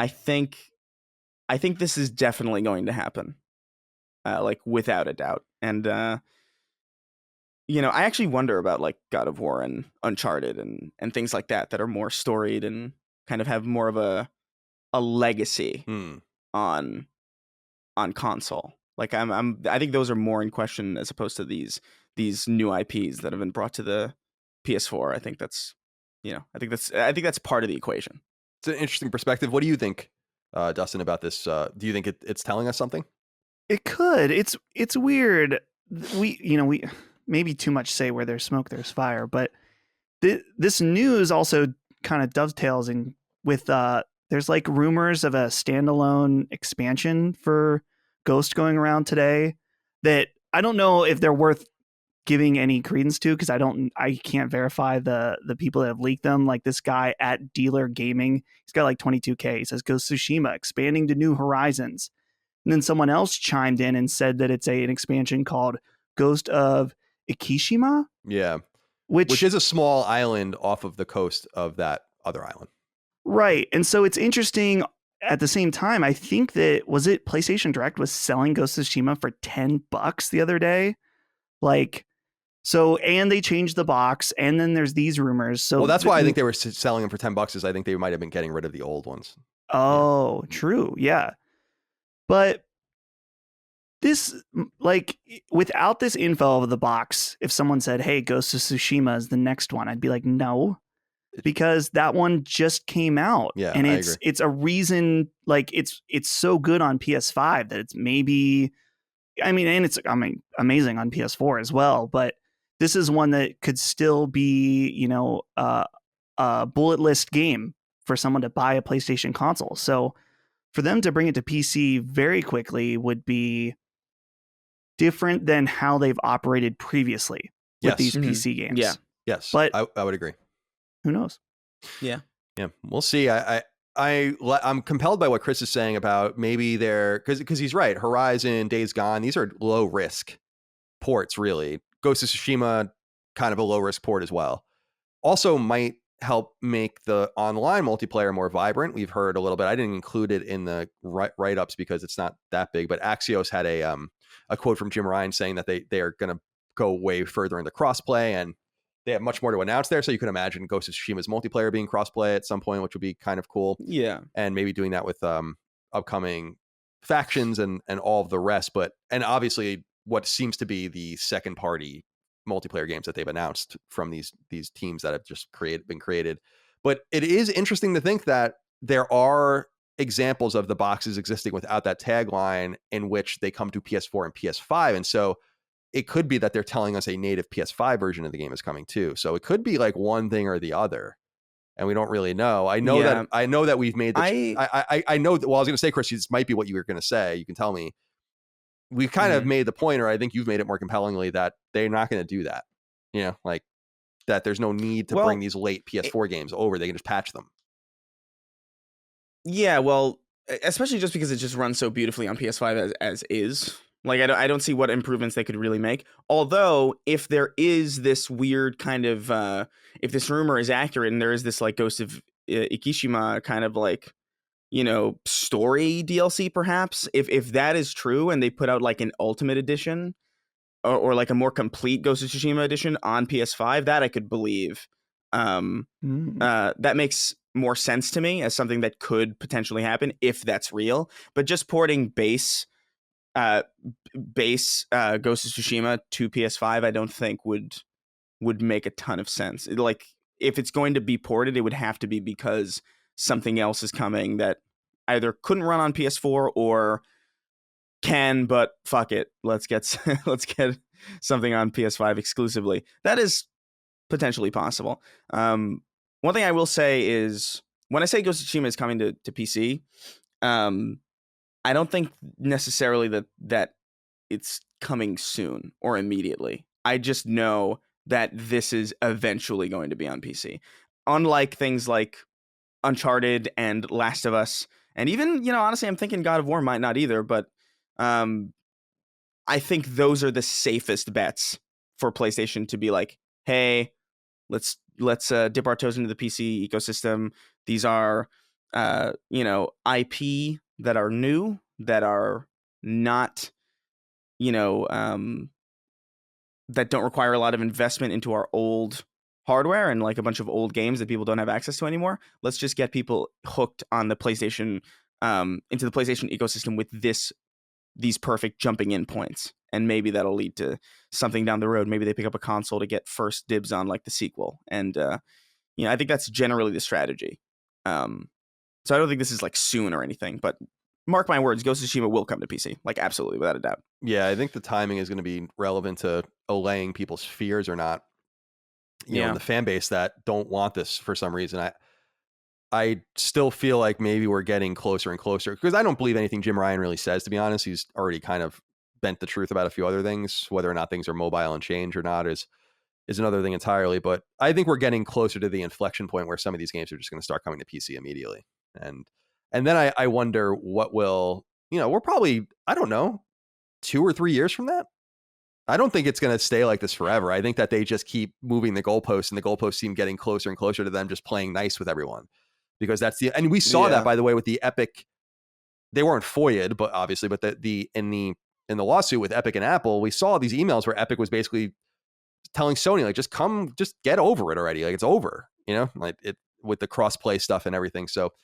think this is definitely going to happen. Like without a doubt. And, I actually wonder about like God of War and Uncharted and things like that are more storied and kind of have more of a legacy on console. Like I think those are more in question as opposed to these new IPs that have been brought to the PS4. I think that's part of the equation. It's an interesting perspective. What do you think, Dustin, about this? Do you think it's telling us something? It could. It's weird. We maybe too much say where there's smoke, there's fire. But this news also kind of dovetails in with there's like rumors of a standalone expansion for Ghost going around today that I don't know if they're worth giving any credence to, because I can't verify the people that have leaked them. Like this guy at Dealer Gaming, he's got like 22K. He says Ghost of Tsushima expanding to new horizons. And then someone else chimed in and said that it's an expansion called Ghost of Ikishima. Yeah. Which is a small island off of the coast of that other island. Right. And so it's interesting. At the same time, I think that PlayStation Direct was selling Ghost of Tsushima for $10 the other day. Like, so, and they changed the box, and then there's these rumors. So well, that's why I think they were selling them for $10 is I think they might have been getting rid of the old ones. Oh, yeah. True. Yeah. But this, like, without this info of the box, if someone said, hey, Ghost of Tsushima is the next one, I'd be like, no, because that one just came out. Yeah, and it's a reason, like, it's so good on PS5 that it's maybe, and it's amazing on PS4 as well. But this is one that could still be, a bullet list game for someone to buy a PlayStation console. So for them to bring it to PC very quickly would be different than how they've operated previously with these PC games. Yeah. Yes. But I would agree. Who knows? Yeah. Yeah. We'll see. I'm compelled by what Chris is saying about maybe because he's right. Horizon, Days Gone, these are low risk ports, really. Ghost of Tsushima, kind of a low risk port as well. Also might help make the online multiplayer more vibrant. We've heard a little bit. I didn't include it in the write-ups because it's not that big, but Axios had a quote from Jim Ryan saying that they are going to go way further into crossplay, and they have much more to announce there. So you can imagine Ghost of Tsushima's multiplayer being crossplay at some point, which would be kind of cool. Yeah. And maybe doing that with upcoming factions and all of the rest. And obviously what seems to be the second party multiplayer games that they've announced from these teams that have just been created. But it is interesting to think that there are examples of the boxes existing without that tagline in which they come to PS4 and PS5. And so it could be that they're telling us a native PS5 version of the game is coming too. So it could be like one thing or the other. And we don't really know. I know that we've made I know that, well, I was going to say, Chris, this might be what you were going to say. You can tell me. We've kind of made the point, or I think you've made it more compellingly, that they're not going to do that. Like that there's no need to bring these late PS4 games over. They can just patch them. Yeah, well, especially just because it just runs so beautifully on PS5 as is. Like, I don't see what improvements they could really make. Although, if there is this weird kind of, if this rumor is accurate and there is this like Ghost of Ikishima kind of like, story DLC perhaps, if that is true and they put out like an Ultimate Edition or like a more complete Ghost of Tsushima edition on PS5, that I could believe. That makes more sense to me as something that could potentially happen if that's real. But just porting base Ghost of Tsushima to PS5, I don't think would make a ton of sense. Like, if it's going to be ported, it would have to be because something else is coming that either couldn't run on PS4 or can, but fuck it, let's get something on PS5 exclusively. That is potentially possible. One thing I will say is, when I say Ghost of Tsushima is coming to PC, I don't think necessarily that it's coming soon or immediately. I just know that this is eventually going to be on PC. Unlike things like Uncharted and Last of Us, and even, honestly, I'm thinking God of War might not either, but I think those are the safest bets for PlayStation to be like, hey, let's dip our toes into the PC ecosystem. These are, IP that are new, that are not, that don't require a lot of investment into our old hardware and like a bunch of old games that people don't have access to anymore. Let's just get people hooked on the PlayStation, into the PlayStation ecosystem with these perfect jumping in points. And maybe that'll lead to something down the road. Maybe they pick up a console to get first dibs on like the sequel. And, I think that's generally the strategy. So I don't think this is like soon or anything, but mark my words, Ghost of Tsushima will come to PC. Like, absolutely, without a doubt. Yeah, I think the timing is going to be relevant to allaying people's fears or not. In the fan base that don't want this for some reason. I still feel like maybe we're getting closer and closer, because I don't believe anything Jim Ryan really says, to be honest. He's already kind of bent the truth about a few other things. Whether or not things are mobile and change or not is another thing entirely. But I think we're getting closer to the inflection point where some of these games are just going to start coming to PC immediately. And then I wonder what will, we're probably, I don't know, 2 or 3 years from that. I don't think it's going to stay like this forever. I think that they just keep moving the goalposts, and the goalposts seem getting closer and closer to them just playing nice with everyone, because and we saw that, by the way, with the Epic. They weren't FOIA'd, but obviously, but in the lawsuit with Epic and Apple, we saw these emails where Epic was basically telling Sony, like, just get over it already. Like, it's over, like it with the cross-play stuff and everything. So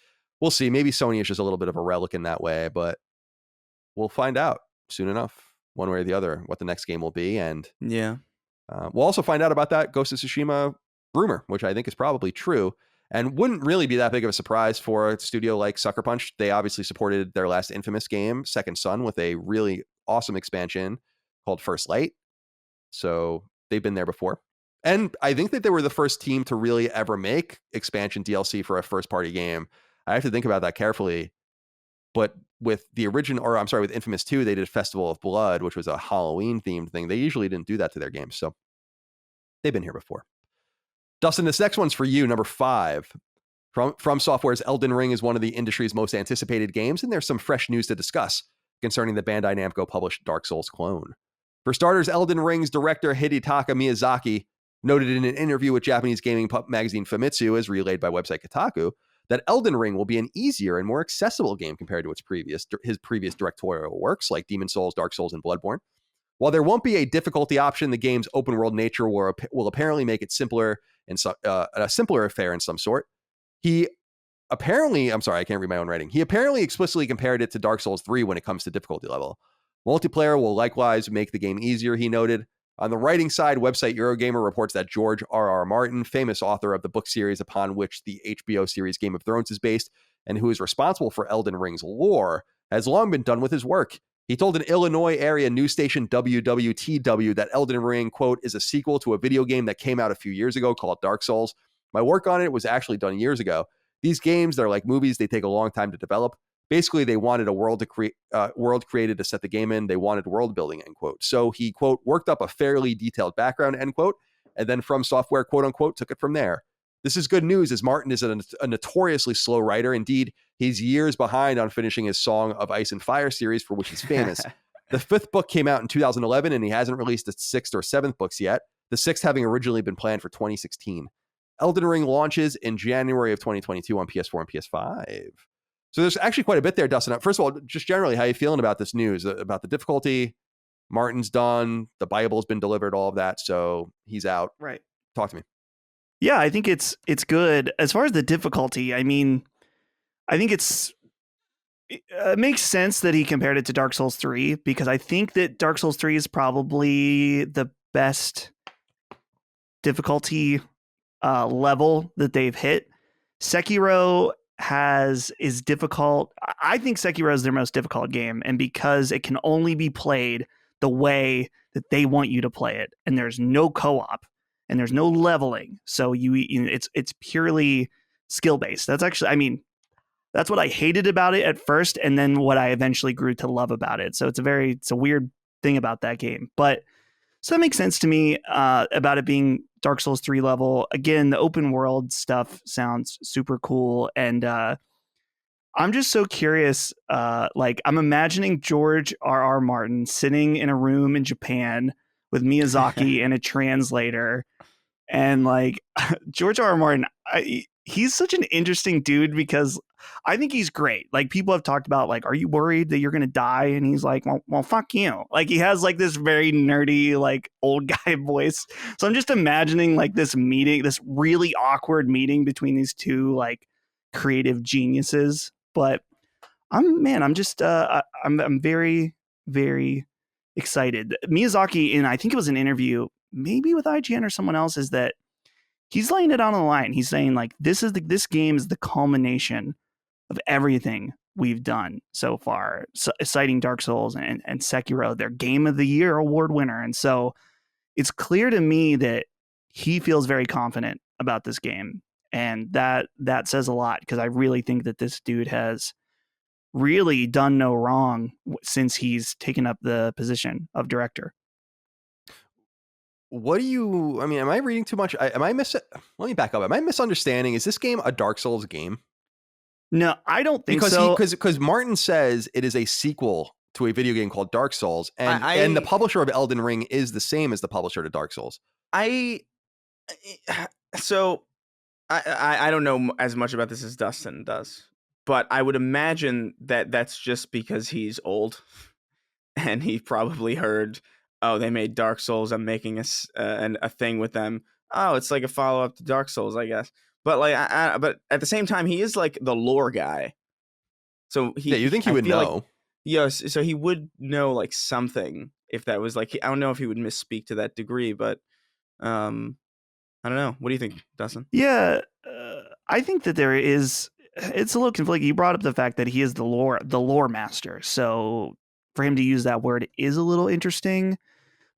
we'll see. Maybe Sony is just a little bit of a relic in that way, but we'll find out soon enough, one way or the other, what the next game will be. And we'll also find out about that Ghost of Tsushima rumor, which I think is probably true and wouldn't really be that big of a surprise for a studio like Sucker Punch. They obviously supported their last Infamous game, Second Son, with a really awesome expansion called First Light. So they've been there before. And I think that they were the first team to really ever make expansion DLC for a first-party game. I have to think about that carefully. But with with Infamous 2, they did Festival of Blood, which was a Halloween-themed thing. They usually didn't do that to their games, so they've been here before. Dustin, this next one's for you, number 5. From Software's Elden Ring is one of the industry's most anticipated games, and there's some fresh news to discuss concerning the Bandai Namco-published Dark Souls clone. For starters, Elden Ring's director Hidetaka Miyazaki noted in an interview with Japanese gaming magazine Famitsu, as relayed by website Kotaku, that Elden Ring will be an easier and more accessible game compared to his previous directorial works like Demon Souls, Dark Souls, and Bloodborne. While there won't be a difficulty option, the game's open world nature will apparently make it simpler and a simpler affair in some sort. He apparently, I'm sorry, I can't read my own writing. He apparently explicitly compared it to Dark Souls 3 when it comes to difficulty level. Multiplayer will likewise make the game easier, he noted. On the writing side, website Eurogamer reports that George R.R. Martin, famous author of the book series upon which the HBO series Game of Thrones is based, and who is responsible for Elden Ring's lore, has long been done with his work. He told an Illinois area news station WWTW that Elden Ring, quote, is a sequel to a video game that came out a few years ago called Dark Souls. My work on it was actually done years ago. These games, they're like movies. They take a long time to develop. Basically, they wanted a world created to set the game in. They wanted world building, end quote. So he, quote, worked up a fairly detailed background, end quote, and then From Software, quote unquote, took it from there. This is good news, as Martin is a notoriously slow writer. Indeed, he's years behind on finishing his Song of Ice and Fire series, for which he's famous. The 5th book came out in 2011, and he hasn't released the 6th or 7th books yet, the 6th having originally been planned for 2016. Elden Ring launches in January of 2022 on PS4 and PS5. So there's actually quite a bit there, Dustin. First of all, just generally, how are you feeling about this news, about the difficulty? Martin's done, the Bible's been delivered, all of that, so he's out. Right. Talk to me. Yeah, I think it's good. As far as the difficulty, I mean, I think it makes sense that he compared it to Dark Souls 3, because I think that Dark Souls 3 is probably the best difficulty level that they've hit. Sekiro is difficult. I think Sekiro is their most difficult game, and because it can only be played the way that they want you to play it, and there's no co-op and there's no leveling, so it's purely skill based. That's actually, I mean, that's what I hated about it at first, and then what I eventually grew to love about it. So it's a weird thing about that game, but so that makes sense to me about it being Dark Souls 3 level. Again, the open world stuff sounds super cool, and I'm just so curious. Like, I'm imagining George R.R. Martin sitting in a room in Japan with Miyazaki and a translator, and like George R.R. Martin, he's such an interesting dude, because I think he's great. Like, people have talked about, like, are you worried that you're going to die? And he's like, well, fuck you. Like, he has like this very nerdy, like, old guy voice. So I'm just imagining like this meeting, this really awkward meeting between these two like creative geniuses. But I'm very, very excited. Miyazaki, in I think it was an interview, maybe with IGN or someone else, is that he's laying it on the line. He's saying, like, this game is the culmination of everything we've done so far, citing Dark Souls and Sekiro, their Game of the Year award winner. And so it's clear to me that he feels very confident about this game. And that says a lot, because I really think that this dude has really done no wrong since he's taken up the position of director. Am I reading too much? Let me back up. Am I misunderstanding? Is this game a Dark Souls game? No, I don't think so. Because Martin says it is a sequel to a video game called Dark Souls, and the publisher of Elden Ring is the same as the publisher to Dark Souls. I don't know as much about this as Dustin does, but I would imagine that that's just because he's old, and he probably heard, oh, they made Dark Souls, I'm making a thing with them. Oh, it's like a follow up to Dark Souls, I guess. But like, but at the same time, he is like the lore guy. So you think he would know? Like, yes, so he would know like something if that was like, I don't know if he would misspeak to that degree, but I don't know. What do you think, Dustin? Yeah, I think that it's a little conflicting. You brought up the fact that he is the lore master. So for him to use that word is a little interesting.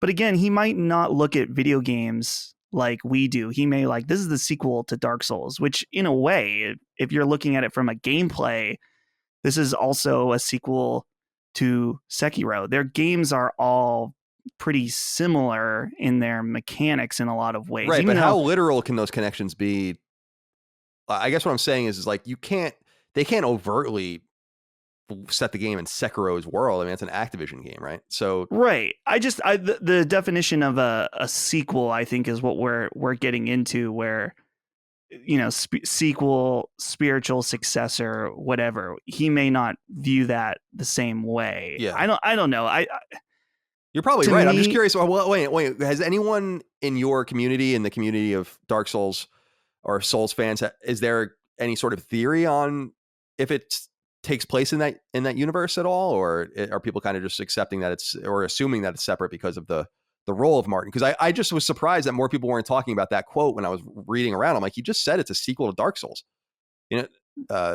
But again, he might not look at video games like we do. He may like, this is the sequel to Dark Souls, which in a way, if you're looking at it from a gameplay, this is also a sequel to Sekiro. Their games are all pretty similar in their mechanics in a lot of ways. Right, but how literal can those connections be? I guess what I'm saying is like they can't overtly set the game in Sekiro's world. I mean, it's an Activision game, right? So right. The definition of a sequel, I think, is what we're getting into, where sequel, spiritual successor, whatever. He may not view that the same way. Yeah. I don't know. You're probably right. I'm just me- curious. Well, wait. Has anyone in your community, in the community of Dark Souls or Souls fans, is there any sort of theory on if it takes place in that universe at all, or are people kind of just accepting that it's, or assuming that it's separate because of the role of Martin? Because I just was surprised that more people weren't talking about that quote when I was reading around. I'm like, he just said it's a sequel to Dark Souls,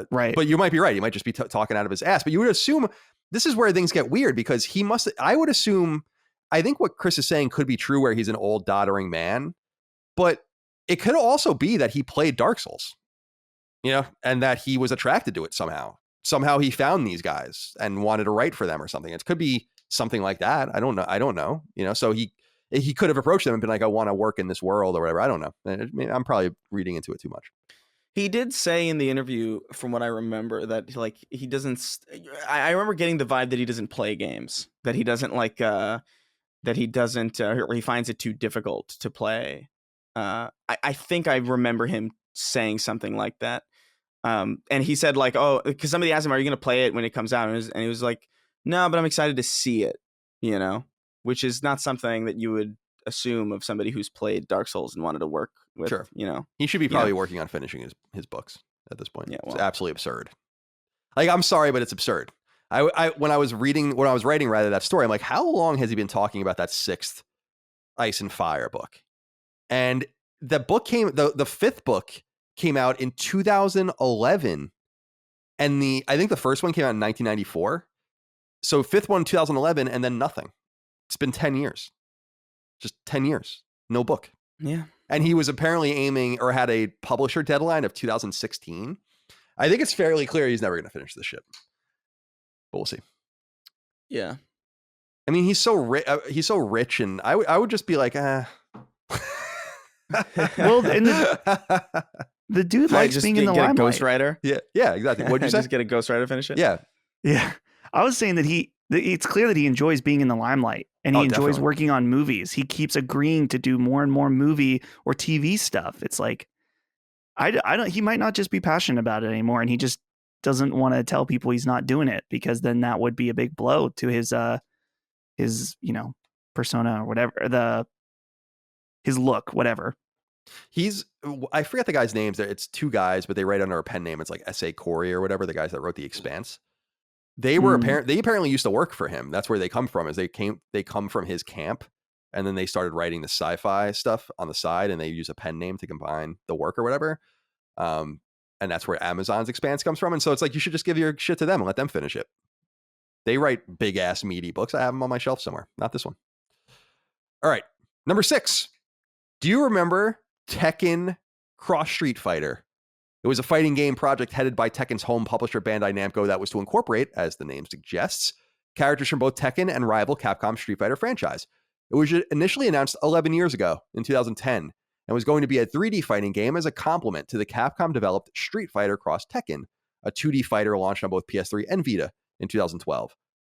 right. But you might be right. He might just be talking out of his ass. But you would assume this is where things get weird, because I would assume, I think what Chris is saying could be true, where he's an old doddering man, but it could also be that he played Dark Souls, and that he was attracted to it somehow. Somehow he found these guys and wanted to write for them or something. It could be something like that. I don't know. So he could have approached them and been like, I want to work in this world or whatever. I don't know. I'm probably reading into it too much. He did say in the interview, from what I remember, that he doesn't. I remember getting the vibe that he doesn't play games, that he doesn't or he finds it too difficult to play. I think I remember him saying something like that. And he said because somebody asked him, "Are you going to play it when it comes out?" And he was like, "No, but I'm excited to see it." Which is not something that you would assume of somebody who's played Dark Souls and wanted to work with. Sure. He should be probably working on finishing his books at this point. Yeah, well, it's absolutely absurd. I'm sorry, but it's absurd. When I was writing that story, I'm like, how long has he been talking about that 6th Ice and Fire book? And the book the 5th book came out in 2011, and I think the first one came out in 1994. So 5th one 2011, and then nothing. It's been 10 years. Just 10 years. No book. Yeah. And he was apparently aiming, or had a publisher deadline of 2016. I think it's fairly clear he's never going to finish this shit. But we'll see. Yeah. I mean, he's so rich, and I would just be like, Well, and the dude likes being in the limelight. Ghost Rider. Yeah, exactly. What'd you say? Just get a Ghost Rider, finish it. Yeah. I was saying that it's clear that he enjoys being in the limelight, and he enjoys definitely working on movies. He keeps agreeing to do more and more movie or TV stuff. It's like, he might not just be passionate about it anymore, and he just doesn't want to tell people he's not doing it, because then that would be a big blow to his persona or whatever, his look, whatever. I forget the guy's names. It's 2 guys, but they write under a pen name. It's like S.A. Corey or whatever, the guys that wrote The Expanse. They were they apparently used to work for him. That's where they come from. They come from his camp, and then they started writing the sci-fi stuff on the side, and they use a pen name to combine the work or whatever. And that's where Amazon's Expanse comes from. And so it's like, you should just give your shit to them and let them finish it. They write big ass meaty books. I have them on my shelf somewhere. Not this one. All right, number 6. Do you remember Tekken X Street Fighter? It was a fighting game project headed by Tekken's home publisher Bandai Namco that was to incorporate, as the name suggests, characters from both Tekken and rival Capcom Street Fighter franchise. It was initially announced 11 years ago in 2010 and was going to be a 3D fighting game as a complement to the Capcom-developed Street Fighter X Tekken, a 2D fighter launched on both PS3 and Vita in 2012.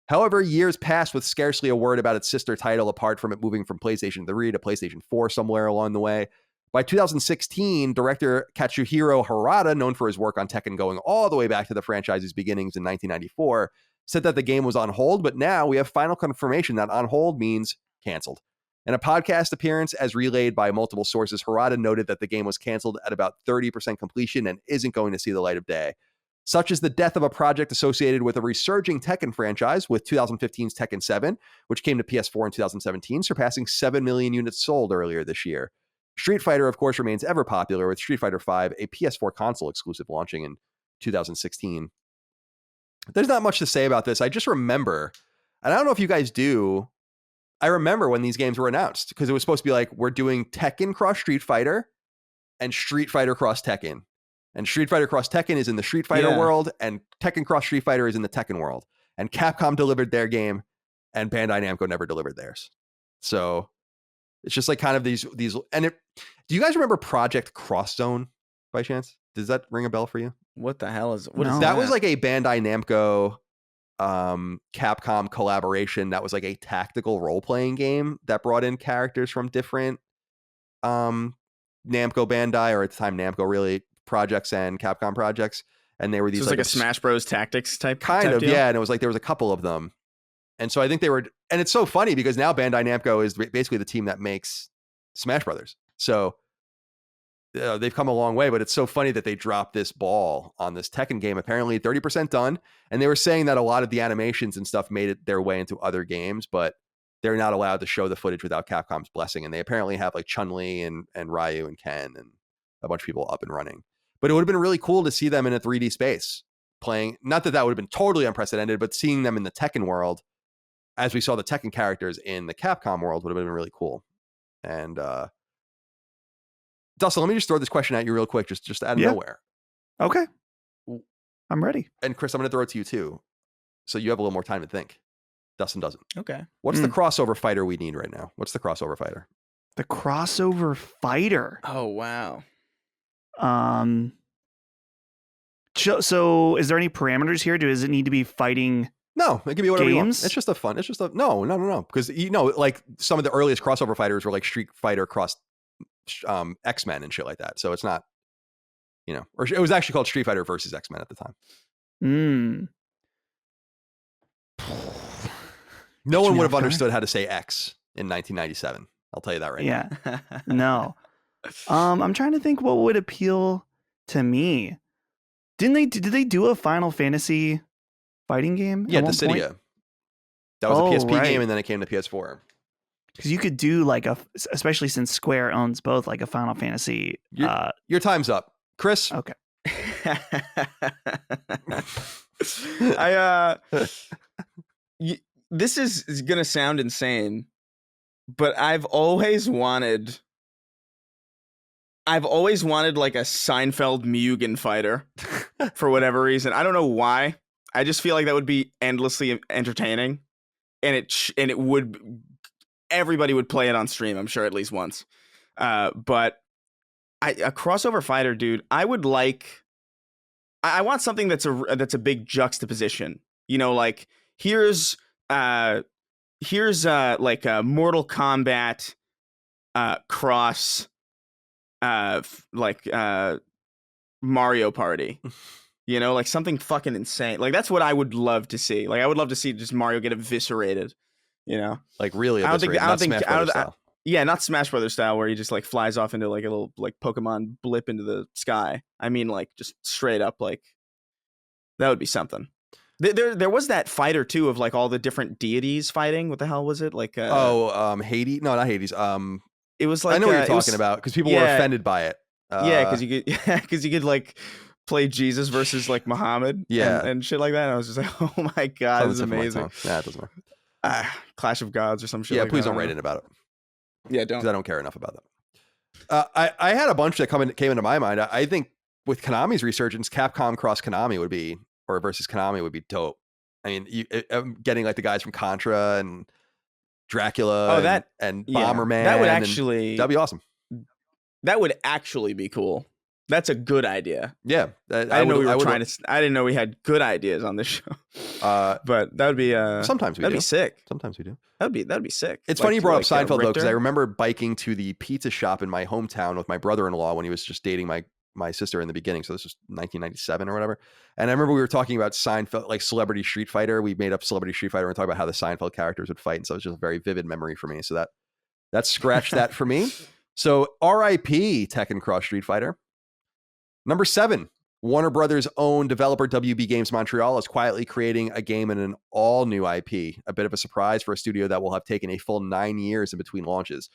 However, years passed with scarcely a word about its sister title, apart from it moving from PlayStation 3 to PlayStation 4 somewhere along the way. By 2016, director Katsuhiro Harada, known for his work on Tekken going all the way back to the franchise's beginnings in 1994, said that the game was on hold, but now we have final confirmation that on hold means canceled. In a podcast appearance, as relayed by multiple sources, Harada noted that the game was canceled at about 30% completion and isn't going to see the light of day. Such is the death of a project associated with a resurging Tekken franchise, with 2015's Tekken 7, which came to PS4 in 2017, surpassing 7 million units sold earlier this year. Street Fighter, of course, remains ever popular, with Street Fighter V, a PS4 console exclusive, launching in 2016. There's not much to say about this. I just remember, and I don't know if you guys do, I remember when these games were announced, because it was supposed to be like, we're doing Tekken X Street Fighter and Street Fighter X Tekken. And Street Fighter X Tekken is in the Street Fighter world, and Tekken X Street Fighter is in the Tekken world. And Capcom delivered their game, and Bandai Namco never delivered theirs. So it's just like kind of these, and do you guys remember Project Cross Zone by chance? Does that ring a bell for you? What the hell is No. That was like a Bandai Namco Capcom collaboration that was like a tactical role-playing game that brought in characters from different Namco Bandai, or at the time Namco really, projects and Capcom projects, and they were these So it's like a Smash Bros. Tactics type of deal? yeah, and it was like there was a couple of them, and so I think they were, and it's so funny because now Bandai Namco is basically the team that makes Smash Brothers, so they've come a long way, but it's so funny that they dropped this ball on this Tekken game, apparently 30% done, and they were saying that a lot of the animations and stuff made it their way into other games, but they're not allowed to show the footage without Capcom's blessing, and they apparently have like Chun-Li and Ryu and Ken and a bunch of people up and running. But it would have been really cool to see them in a 3D space playing, not that would have been totally unprecedented, but seeing them in the Tekken world as we saw the Tekken characters in the Capcom world would have been really cool. And Dustin, let me just throw this question at you real quick, just out of nowhere. Okay. I'm ready. And Chris, I'm going to throw it to you too, so you have a little more time to think. Dustin doesn't. Okay. What's the crossover fighter we need right now? What's the crossover fighter? The crossover fighter. Oh, wow. So is there any parameters here? Does it need to be fighting? No, it can be whatever you want. Games? It's just a fun. It's just a no. Because like some of the earliest crossover fighters were like Street Fighter cross X-Men and shit like that. So it's not, or it was actually called Street Fighter versus X-Men at the time. No one would have understood how to say X in 1997. I'll tell you that right now. Yeah. No. I'm trying to think what would appeal to me. Did they do a Final Fantasy fighting game? Yeah, Dissidia. That was a PSP game, and then it came to PS4. Because you could do like especially since Square owns both, like a Final Fantasy. Your time's up, Chris. Okay. This is gonna sound insane, but I've always wanted like a Seinfeld Mugen fighter for whatever reason. I don't know why. I just feel like that would be endlessly entertaining, and it would. Everybody would play it on stream, I'm sure, at least once. But a crossover fighter, dude, I would like. I want something that's a big juxtaposition. Like here's like a Mortal Kombat cross Mario Party. Like something fucking insane. Like that's what I would love to see. Like I would love to see just Mario get eviscerated. Like really eviscerated. I don't think Smash Brothers style. Yeah, not Smash Brothers style where he just like flies off into like a little like Pokemon blip into the sky. I mean, like just straight up, like that would be something. There was that fighter too of like all the different deities fighting. What the hell was it? Like Hades? No, not Hades. It was like I know what you're talking about because people were offended by it. Because you could like play Jesus versus like Muhammad, and shit like that. And I was just like, oh my god, this is amazing. Nah, it doesn't work. Clash of Gods or some shit. Yeah, like please that. don't write in about it. Yeah, don't. Because I don't care enough about that. I had a bunch that came into my mind. I think with Konami's resurgence, Capcom cross Konami versus Konami would be dope. I mean, getting like the guys from Contra and Dracula and Bomberman. That'd be awesome. That would actually be cool. That's a good idea. Yeah, I didn't know we had good ideas on this show. But that would be sometimes we that'd do. Be sick. Sometimes we do. That'd be sick. It's funny you brought up Seinfeld though, because I remember biking to the pizza shop in my hometown with my brother-in-law when he was just dating my sister in the beginning. So this was 1997 or whatever. And I remember we were talking about Seinfeld, like Celebrity Street Fighter. We made up Celebrity Street Fighter and talked about how the Seinfeld characters would fight. And so it's just a very vivid memory for me. So that scratched that for me. So R.I.P. Tekken Cross Street Fighter. Number 7, Warner Brothers' own developer WB Games Montreal is quietly creating a game in an all-new IP. A bit of a surprise for a studio that will have taken a full 9 years in between launches.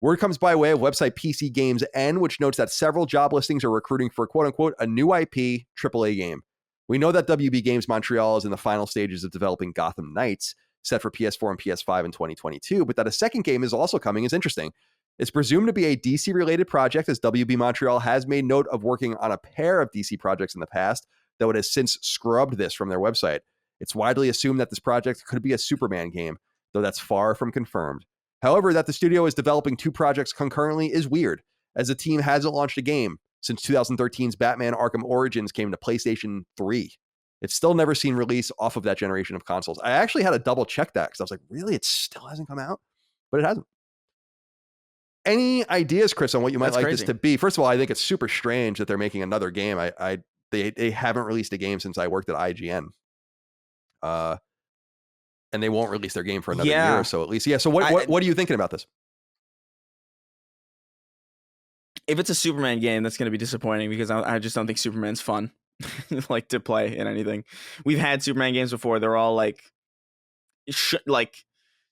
Word comes by way of website PC Games N, which notes that several job listings are recruiting for quote-unquote a new IP AAA game. We know that WB Games Montreal is in the final stages of developing Gotham Knights, set for PS4 and PS5 in 2022, but that a second game is also coming is interesting. It's presumed to be a DC-related project, as WB Montreal has made note of working on a pair of DC projects in the past, though it has since scrubbed this from their website. It's widely assumed that this project could be a Superman game, though that's far from confirmed. However, that the studio is developing 2 projects concurrently is weird, as the team hasn't launched a game since 2013's Batman Arkham Origins came to PlayStation 3. It's still never seen release off of that generation of consoles. I actually had to double check that because I was like, really? It still hasn't come out? But it hasn't. Any ideas, Chris, on what you might like this to be? First of all, I think it's super strange that they're making another game. They haven't released a game since I worked at IGN. And they won't release their game for another year or so at least. Yeah. So what are you thinking about this? If it's a Superman game, that's going to be disappointing because I just don't think Superman's fun like to play in anything. We've had Superman games before. They're all like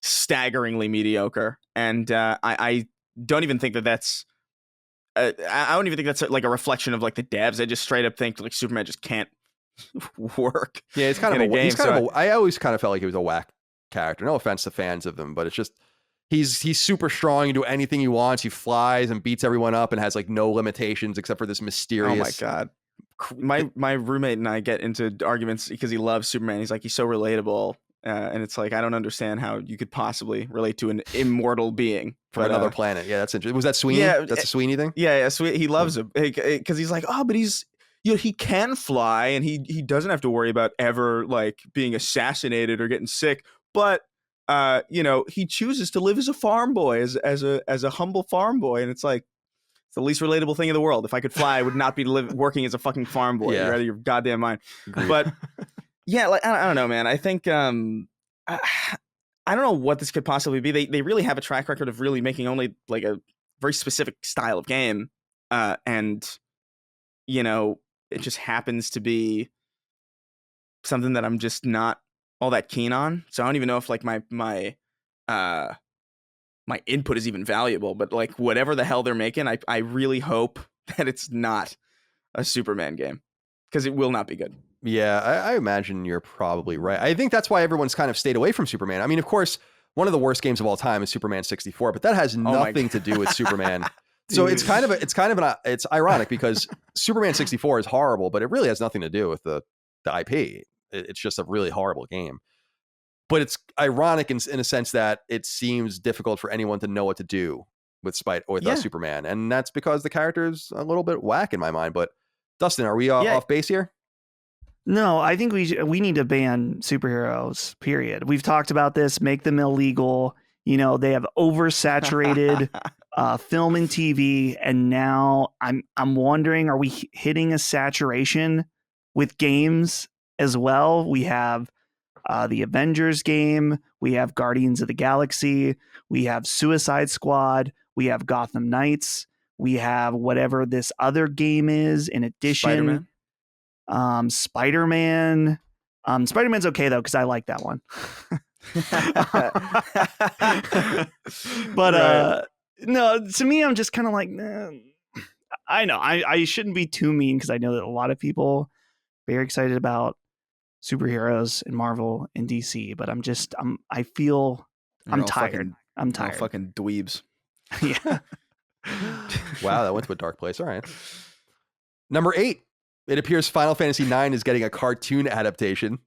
staggeringly mediocre. And I don't even think that's I don't even think that's like a reflection of like the devs. I just straight up think like Superman just can't work. Yeah, it's kind of a game. I always kind of felt like he was a whack character. No offense to fans of him, but it's just he's super strong. He can do anything he wants. He flies and beats everyone up and has like no limitations except for this mysterious. Oh my god. My roommate and I get into arguments because he loves Superman. He's like, he's so relatable. And it's like, I don't understand how you could possibly relate to an immortal being from another planet. Yeah, that's interesting. Was that Sweeney? Yeah, that's a Sweeney thing? Yeah, Sweeney. He loves him because he's like, oh, but he's, he can fly and he doesn't have to worry about ever like being assassinated or getting sick. But he chooses to live as a farm boy, as a humble farm boy, and it's like it's the least relatable thing in the world. If I could fly, I would not be working as a fucking farm boy. Yeah. You're out of your goddamn mind. Agreed. But yeah, like I don't know, man. I think I don't know what this could possibly be. They really have a track record of really making only like a very specific style of game, and it just happens to be something that I'm just not all that keen on. So I don't even know if like my input is even valuable. But like whatever the hell they're making, I really hope that it's not a Superman game because it will not be good. Yeah, I imagine you're probably right. I think that's why everyone's kind of stayed away from Superman. I mean, of course, one of the worst games of all time is Superman 64, but that has nothing to do with Superman. So it's ironic because Superman 64 is horrible, but it really has nothing to do with the IP. It's just a really horrible game. But it's ironic in a sense that it seems difficult for anyone to know what to do with Superman, and that's because the character's a little bit whack in my mind. But Dustin, are we off base here? No, I think we need to ban superheroes, period. We've talked about this, make them illegal. They have oversaturated film and TV. And now I'm wondering, are we hitting a saturation with games as well? We have the Avengers game. We have Guardians of the Galaxy. We have Suicide Squad. We have Gotham Knights. We have whatever this other game is in addition. Spider-Man. Spider-Man's okay though because I like that one. But no, to me I'm just kind of like I know I shouldn't be too mean because I know that a lot of people are very excited about superheroes in Marvel and DC, but I'm tired. I'm tired. Fucking dweebs. Yeah. Wow, that went to a dark place. All right. Number 8. It appears Final Fantasy IX is getting a cartoon adaptation.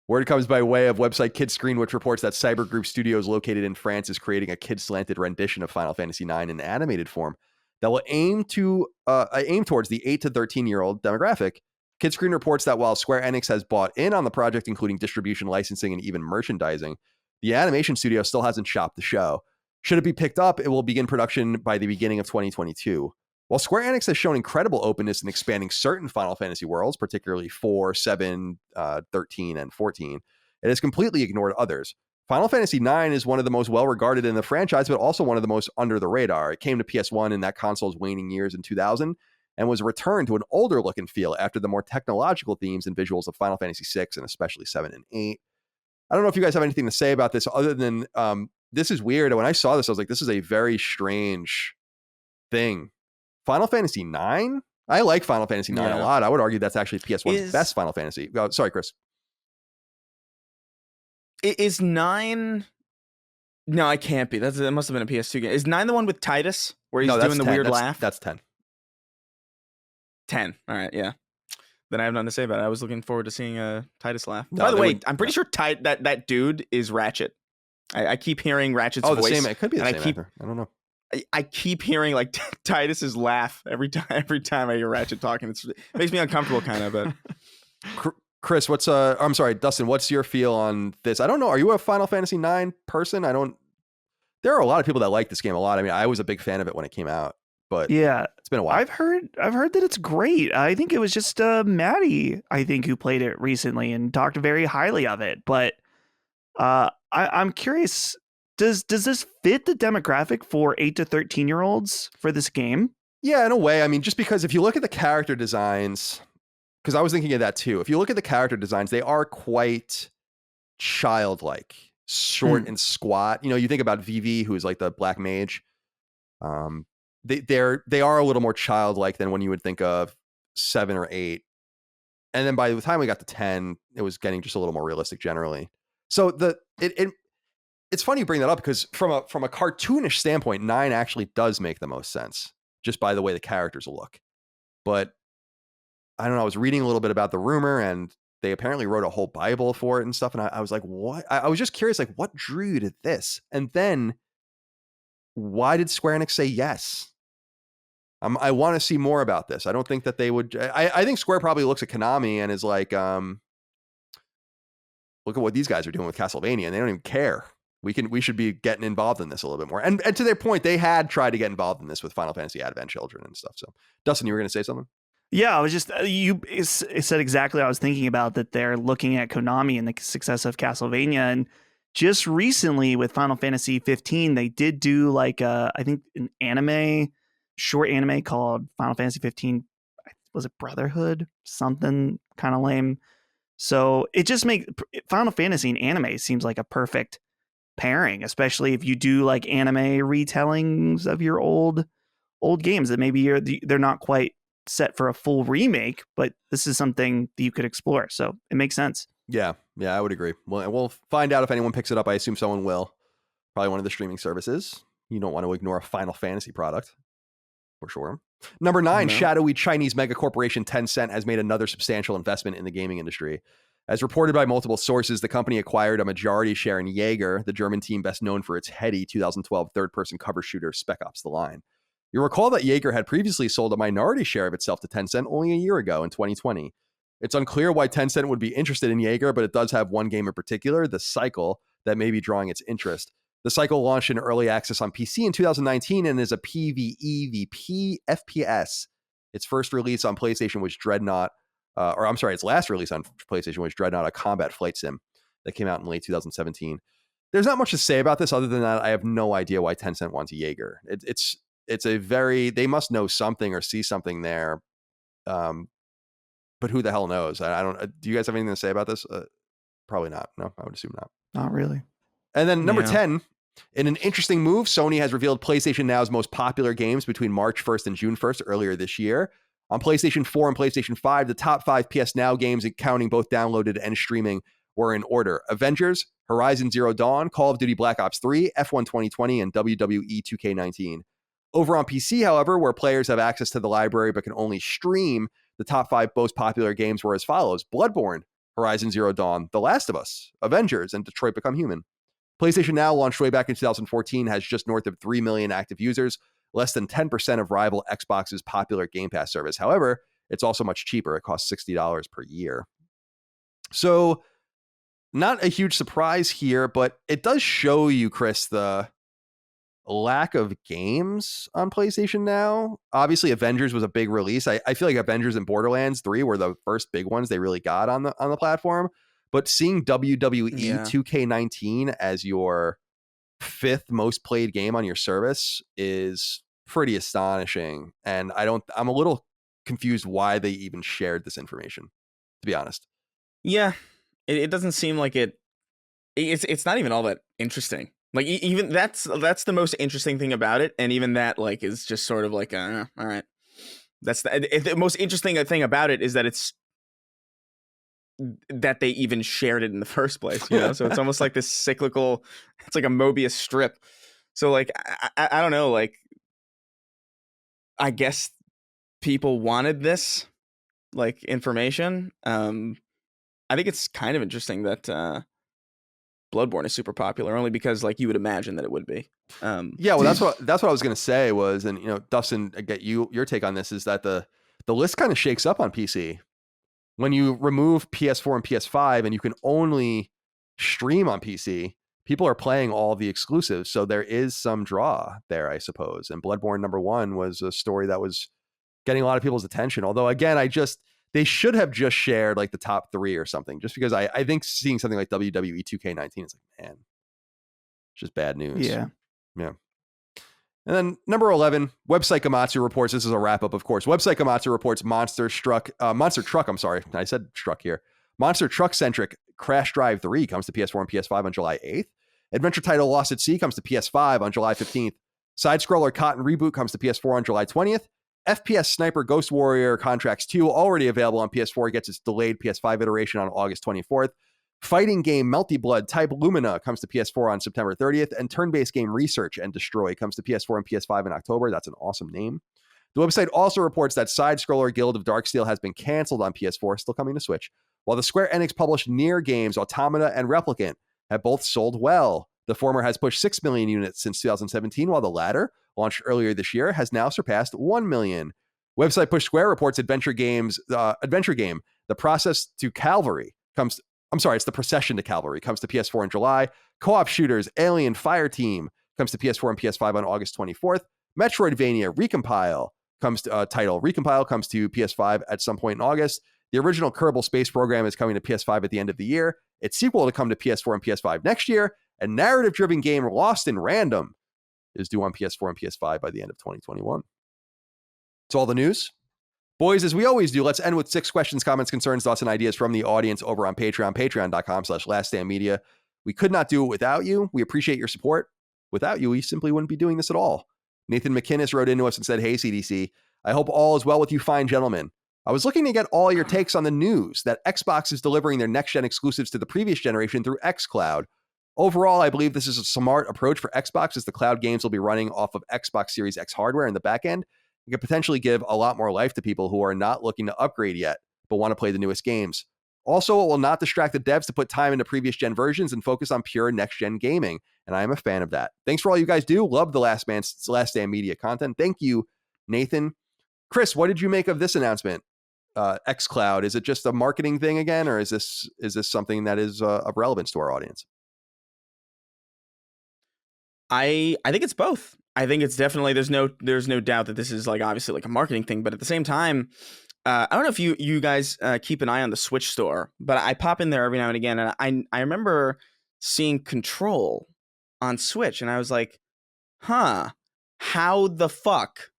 Word comes by way of website Kidscreen, which reports that Cyber Group Studios located in France is creating a kid-slanted rendition of Final Fantasy IX in animated form that will aim towards the 8 to 13-year-old demographic. Kidscreen reports that while Square Enix has bought in on the project, including distribution, licensing, and even merchandising, the animation studio still hasn't shopped the show. Should it be picked up, it will begin production by the beginning of 2022. While Square Enix has shown incredible openness in expanding certain Final Fantasy worlds, particularly 4, 7, 13, and 14, it has completely ignored others. Final Fantasy IX is one of the most well-regarded in the franchise, but also one of the most under the radar. It came to PS1 in that console's waning years in 2000 and was returned to an older look and feel after the more technological themes and visuals of Final Fantasy VI and especially 7 and 8. I don't know if you guys have anything to say about this other than this is weird. When I saw this, I was like, this is a very strange thing. Final Fantasy IX? I like Final Fantasy IX a lot. I would argue that's actually PS1's best Final Fantasy. Oh, sorry, Chris. Is 9... No, it can't be. That must have been a PS2 game. Is 9 the one with Titus? Where he's doing the 10. weird laugh? That's 10. 10. All right, yeah. Then I have nothing to say about it. I was looking forward to seeing Titus laugh. By the way, I'm pretty sure that dude is Ratchet. I keep hearing Ratchet's voice. The same. It could be the same actor. I don't know. I keep hearing like Titus's laugh every time I hear Ratchet talking. It makes me uncomfortable, kind of. But Chris, I'm sorry, Dustin, what's your feel on this? I don't know. Are you a Final Fantasy IX person? There are a lot of people that like this game a lot. I mean, I was a big fan of it when it came out, but Yeah, it's been a while. I've heard that it's great. I think it was just Maddie, I think, who played it recently and talked very highly of it. But I'm curious, does this fit the demographic for 8 to 13-year-olds for this game? Yeah, in a way. I mean, just because if you look at the character designs, because I was thinking of that too. If you look at the character designs, they are quite childlike, short and squat. You know, you think about Vivi, who's like the black mage. They are a little more childlike than when you would think of 7 or 8. And then by the time we got to 10, it was getting just a little more realistic generally. So it's funny you bring that up because from a cartoonish standpoint, 9 actually does make the most sense just by the way the characters look. But I don't know. I was reading a little bit about the rumor, and they apparently wrote a whole Bible for it and stuff. And I was like, what? I was just curious, like, what drew you to this? And then why did Square Enix say yes? I want to see more about this. I don't think that they would. I think Square probably looks at Konami and is like, look at what these guys are doing with Castlevania, and they don't even care. We should be getting involved in this a little bit more. And to their point, they had tried to get involved in this with Final Fantasy Advent Children and stuff. So, Dustin, you were going to say something? Yeah, I was just you said exactly what I was thinking about, that they're looking at Konami and the success of Castlevania, and just recently with Final Fantasy 15, they did do like I think an short anime called Final Fantasy 15. Was it Brotherhood? Something kind of lame. So it just makes Final Fantasy and anime seems like a perfect pairing, especially if you do like anime retellings of your old games that maybe they're not quite set for a full remake, but this is something that you could explore. So it makes sense. Yeah, I would agree. Well, we'll find out if anyone picks it up. I assume someone will. Probably one of the streaming services. You don't want to ignore a Final Fantasy product, for sure. Number 9, shadowy Chinese mega corporation Tencent has made another substantial investment in the gaming industry. As reported by multiple sources, the company acquired a majority share in Jaeger, the German team best known for its heady 2012 third-person cover shooter Spec Ops: The Line. You'll recall that Jaeger had previously sold a minority share of itself to Tencent only a year ago in 2020. It's unclear why Tencent would be interested in Jaeger, but it does have one game in particular, The Cycle, that may be drawing its interest. The Cycle launched in early access on PC in 2019 and is a PvE FPS. Its first release on PlayStation was Dreadnought, its last release on PlayStation was Dreadnought, a combat flight sim that came out in late 2017. There's not much to say about this other than that I have no idea why Tencent wants Jaeger. It's a they must know something or see something there. But who the hell knows? I don't, do you guys have anything to say about this? Probably not. No, I would assume not. Not really. And then number 10, in an interesting move, Sony has revealed PlayStation Now's most popular games between March 1st and June 1st earlier this year. On PlayStation 4 and PlayStation 5, the top 5 PS Now games, counting both downloaded and streaming, were in order: Avengers, Horizon Zero Dawn, Call of Duty Black Ops 3, F1 2020, and WWE 2K19. Over on PC, however, where players have access to the library but can only stream, the top 5 most popular games were as follows: Bloodborne, Horizon Zero Dawn, The Last of Us, Avengers, and Detroit Become Human. PlayStation Now, launched way back in 2014, has just north of 3 million active users, less than 10% of rival Xbox's popular Game Pass service. However, it's also much cheaper. It costs $60 per year. So, not a huge surprise here, but it does show you, Chris, the lack of games on PlayStation Now. Obviously, Avengers was a big release. I feel like Avengers and Borderlands 3 were the first big ones they really got on the platform. But seeing WWE 2K19 as your 5th most played game on your service is pretty astonishing. And I'm a little confused why they even shared this information, to be honest. Yeah, it doesn't seem like it's not even all that interesting. Like even that's the most interesting thing about it, and even that like is just sort of like all right. That's the most interesting thing about it is that they even shared it in the first place, you know. So it's almost like this cyclical. It's like a Mobius strip. So like I don't know, like I guess people wanted this like information. I think it's kind of interesting that Bloodborne is super popular, only because like you would imagine that it would be. Yeah, well, that's what I was gonna say was, and you know, Dustin, I get your take on this is that the list kind of shakes up on PC. when you remove PS4 and PS5 and you can only stream on PC, people are playing all the exclusives. So there is some draw there, I suppose. And Bloodborne #1 was a story that was getting a lot of people's attention. Although, again, they should have just shared like the top 3 or something, just because I think seeing something like WWE 2K19 is like, man, it's just bad news. Yeah. And then number 11, website Gamatsu reports, this is a wrap up, of course. Website Gamatsu reports Monster Truck, I'm sorry. I said struck here. Monster Truck centric Crash Drive 3 comes to PS4 and PS5 on July 8th. Adventure title Lost at Sea comes to PS5 on July 15th. Side scroller Cotton Reboot comes to PS4 on July 20th. FPS Sniper Ghost Warrior Contracts 2, already available on PS4, gets its delayed PS5 iteration on August 24th. Fighting game Melty Blood Type Lumina comes to PS4 on September 30th, and turn-based game Research and Destroy comes to PS4 and PS5 in October. That's an awesome name. The website also reports that side-scroller Guild of Darksteel has been canceled on PS4, still coming to Switch, while the Square Enix-published Nier games Automata and Replicant have both sold well. The former has pushed 6 million units since 2017, while the latter, launched earlier this year, has now surpassed 1 million. Website Push Square reports Adventure Game, The Process to Calvary comes... it's The Procession to Calvary comes to PS4 in July. Co-op shooters Alien Fireteam comes to PS4 and PS5 on August 24th. Metroidvania Recompile comes to Recompile comes to PS5 at some point in August. The original Kerbal Space Program is coming to PS5 at the end of the year. Its sequel to come to PS4 and PS5 next year. A narrative-driven game Lost in Random is due on PS4 and PS5 by the end of 2021. It's all the news. Boys, as we always do, let's end with 6 questions, comments, concerns, thoughts, and ideas from the audience over on Patreon, patreon.com/laststandmedia. We could not do it without you. We appreciate your support. Without you, we simply wouldn't be doing this at all. Nathan McInnes wrote into us and said, "Hey, CDC, I hope all is well with you fine gentlemen. I was looking to get all your takes on the news that Xbox is delivering their next-gen exclusives to the previous generation through xCloud. Overall, I believe this is a smart approach for Xbox, as the cloud games will be running off of Xbox Series X hardware in the back end. It could potentially give a lot more life to people who are not looking to upgrade yet, but want to play the newest games. Also, it will not distract the devs to put time into previous gen versions and focus on pure next-gen gaming, and I am a fan of that. Thanks for all you guys do. Love the Last Stand Media content. Thank you, Nathan. Chris, what did you make of this announcement? xCloud, is it just a marketing thing again, or is this something that is of relevance to our audience? I think it's both. I think it's definitely, there's no doubt that this is like obviously like a marketing thing, but at the same time, I don't know if you guys keep an eye on the Switch store, but I pop in there every now and again, and I remember seeing Control on Switch, and I was like, how the fuck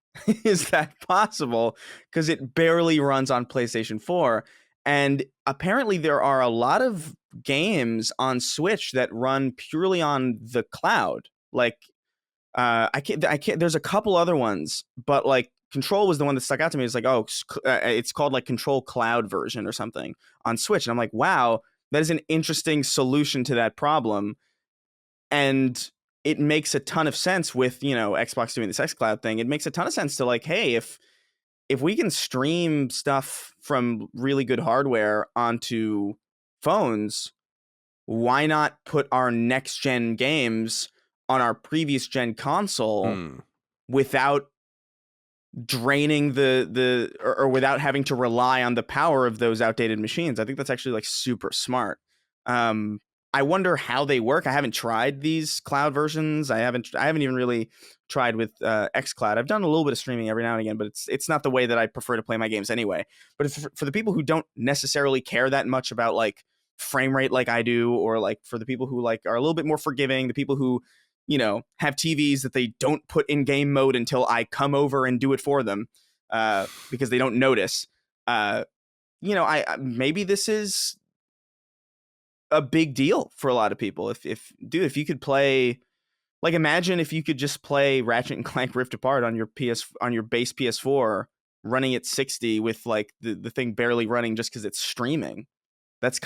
is that possible? Because it barely runs on PlayStation 4, and apparently there are a lot of games on Switch that run purely on the cloud, like. I can't. There's a couple other ones, but like Control was the one that stuck out to me. It's like, it's called like Control Cloud version or something on Switch, and I'm like, wow, that is an interesting solution to that problem, and it makes a ton of sense with Xbox doing this xCloud thing. It makes a ton of sense to like, hey, if we can stream stuff from really good hardware onto phones, why not put our next gen games on our previous gen console without draining or without having to rely on the power of those outdated machines? I think that's actually like super smart. I wonder how they work. I haven't tried these cloud versions. I haven't even really tried with xCloud. I've done a little bit of streaming every now and again, but it's not the way that I prefer to play my games anyway. But for the people who don't necessarily care that much about like frame rate like I do, or like for the people who like are a little bit more forgiving, the people who have TVs that they don't put in game mode until I come over and do it for them, because they don't notice. Maybe this is a big deal for a lot of people. If you could play, like, imagine if you could just play Ratchet and Clank Rift Apart on your base PS4, running at 60 with like the thing barely running just because it's streaming. That's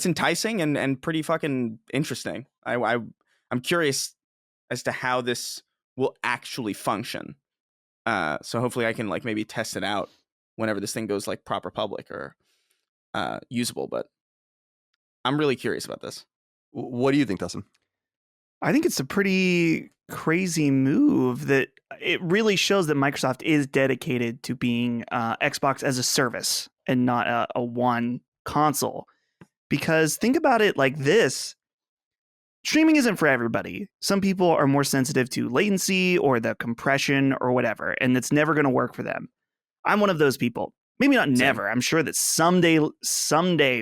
enticing and pretty fucking interesting. I'm curious as to how this will actually function. So hopefully I can like maybe test it out whenever this thing goes like proper public or usable. But I'm really curious about this. What do you think, Dustin? I think it's a pretty crazy move that it really shows that Microsoft is dedicated to being Xbox as a service and not a one console. Because think about it like this. Streaming isn't for everybody. Some people are more sensitive to latency or the compression or whatever, and it's never going to work for them. I'm one of those people. Maybe not never. I'm sure that someday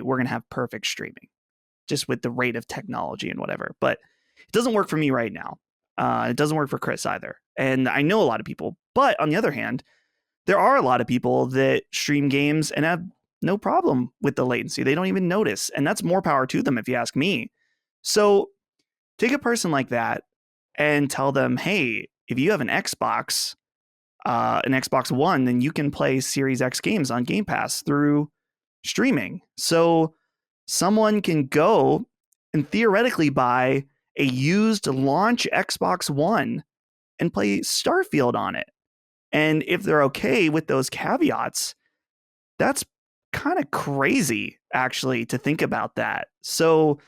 we're going to have perfect streaming, just with the rate of technology and whatever. But it doesn't work for me right now. It doesn't work for Chris either. And I know a lot of people. But on the other hand, there are a lot of people that stream games and have no problem with the latency. They don't even notice. And that's more power to them, if you ask me. So take a person like that and tell them, hey, if you have an Xbox One, then you can play Series X games on Game Pass through streaming. So someone can go and theoretically buy a used launch Xbox One and play Starfield on it. And if they're okay with those caveats, that's kind of crazy, actually, to think about that. So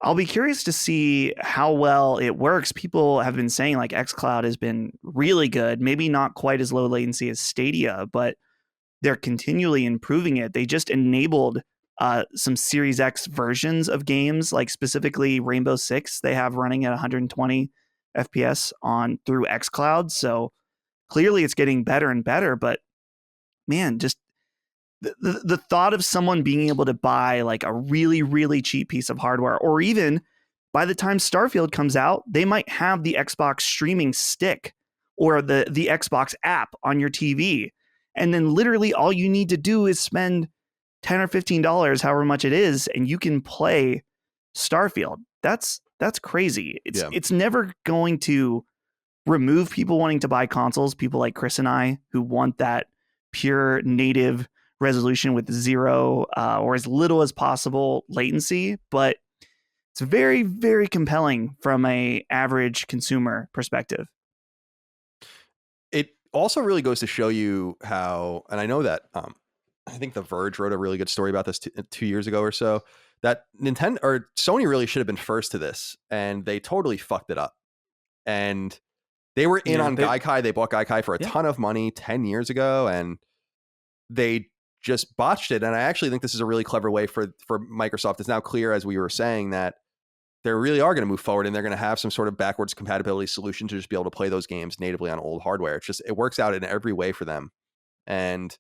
I'll be curious to see how well it works. People have been saying like xCloud has been really good, maybe not quite as low latency as Stadia, but they're continually improving it. They just enabled some Series X versions of games, like specifically Rainbow Six, they have running at 120 FPS through xCloud. So clearly it's getting better and better, but man, just the thought of someone being able to buy like a really, really cheap piece of hardware, or even by the time Starfield comes out, they might have the Xbox streaming stick or the Xbox app on your TV. And then literally all you need to do is spend $10 or $15, however much it is, and you can play Starfield. That's crazy. It's never going to remove people wanting to buy consoles, people like Chris and I who want that pure native resolution with zero or as little as possible latency, but it's very, very compelling from a average consumer perspective. It also really goes to show you how, and I know that I think The Verge wrote a really good story about this 2 years ago or so, that Nintendo or Sony really should have been first to this, and they totally fucked it up. And they were in on Gaikai. They bought Gaikai for a ton of money 10 years ago, and they just botched it. And I actually think this is a really clever way for Microsoft. It's now clear, as we were saying, that they really are going to move forward and they're going to have some sort of backwards compatibility solution to just be able to play those games natively on old hardware. It works out in every way for them. And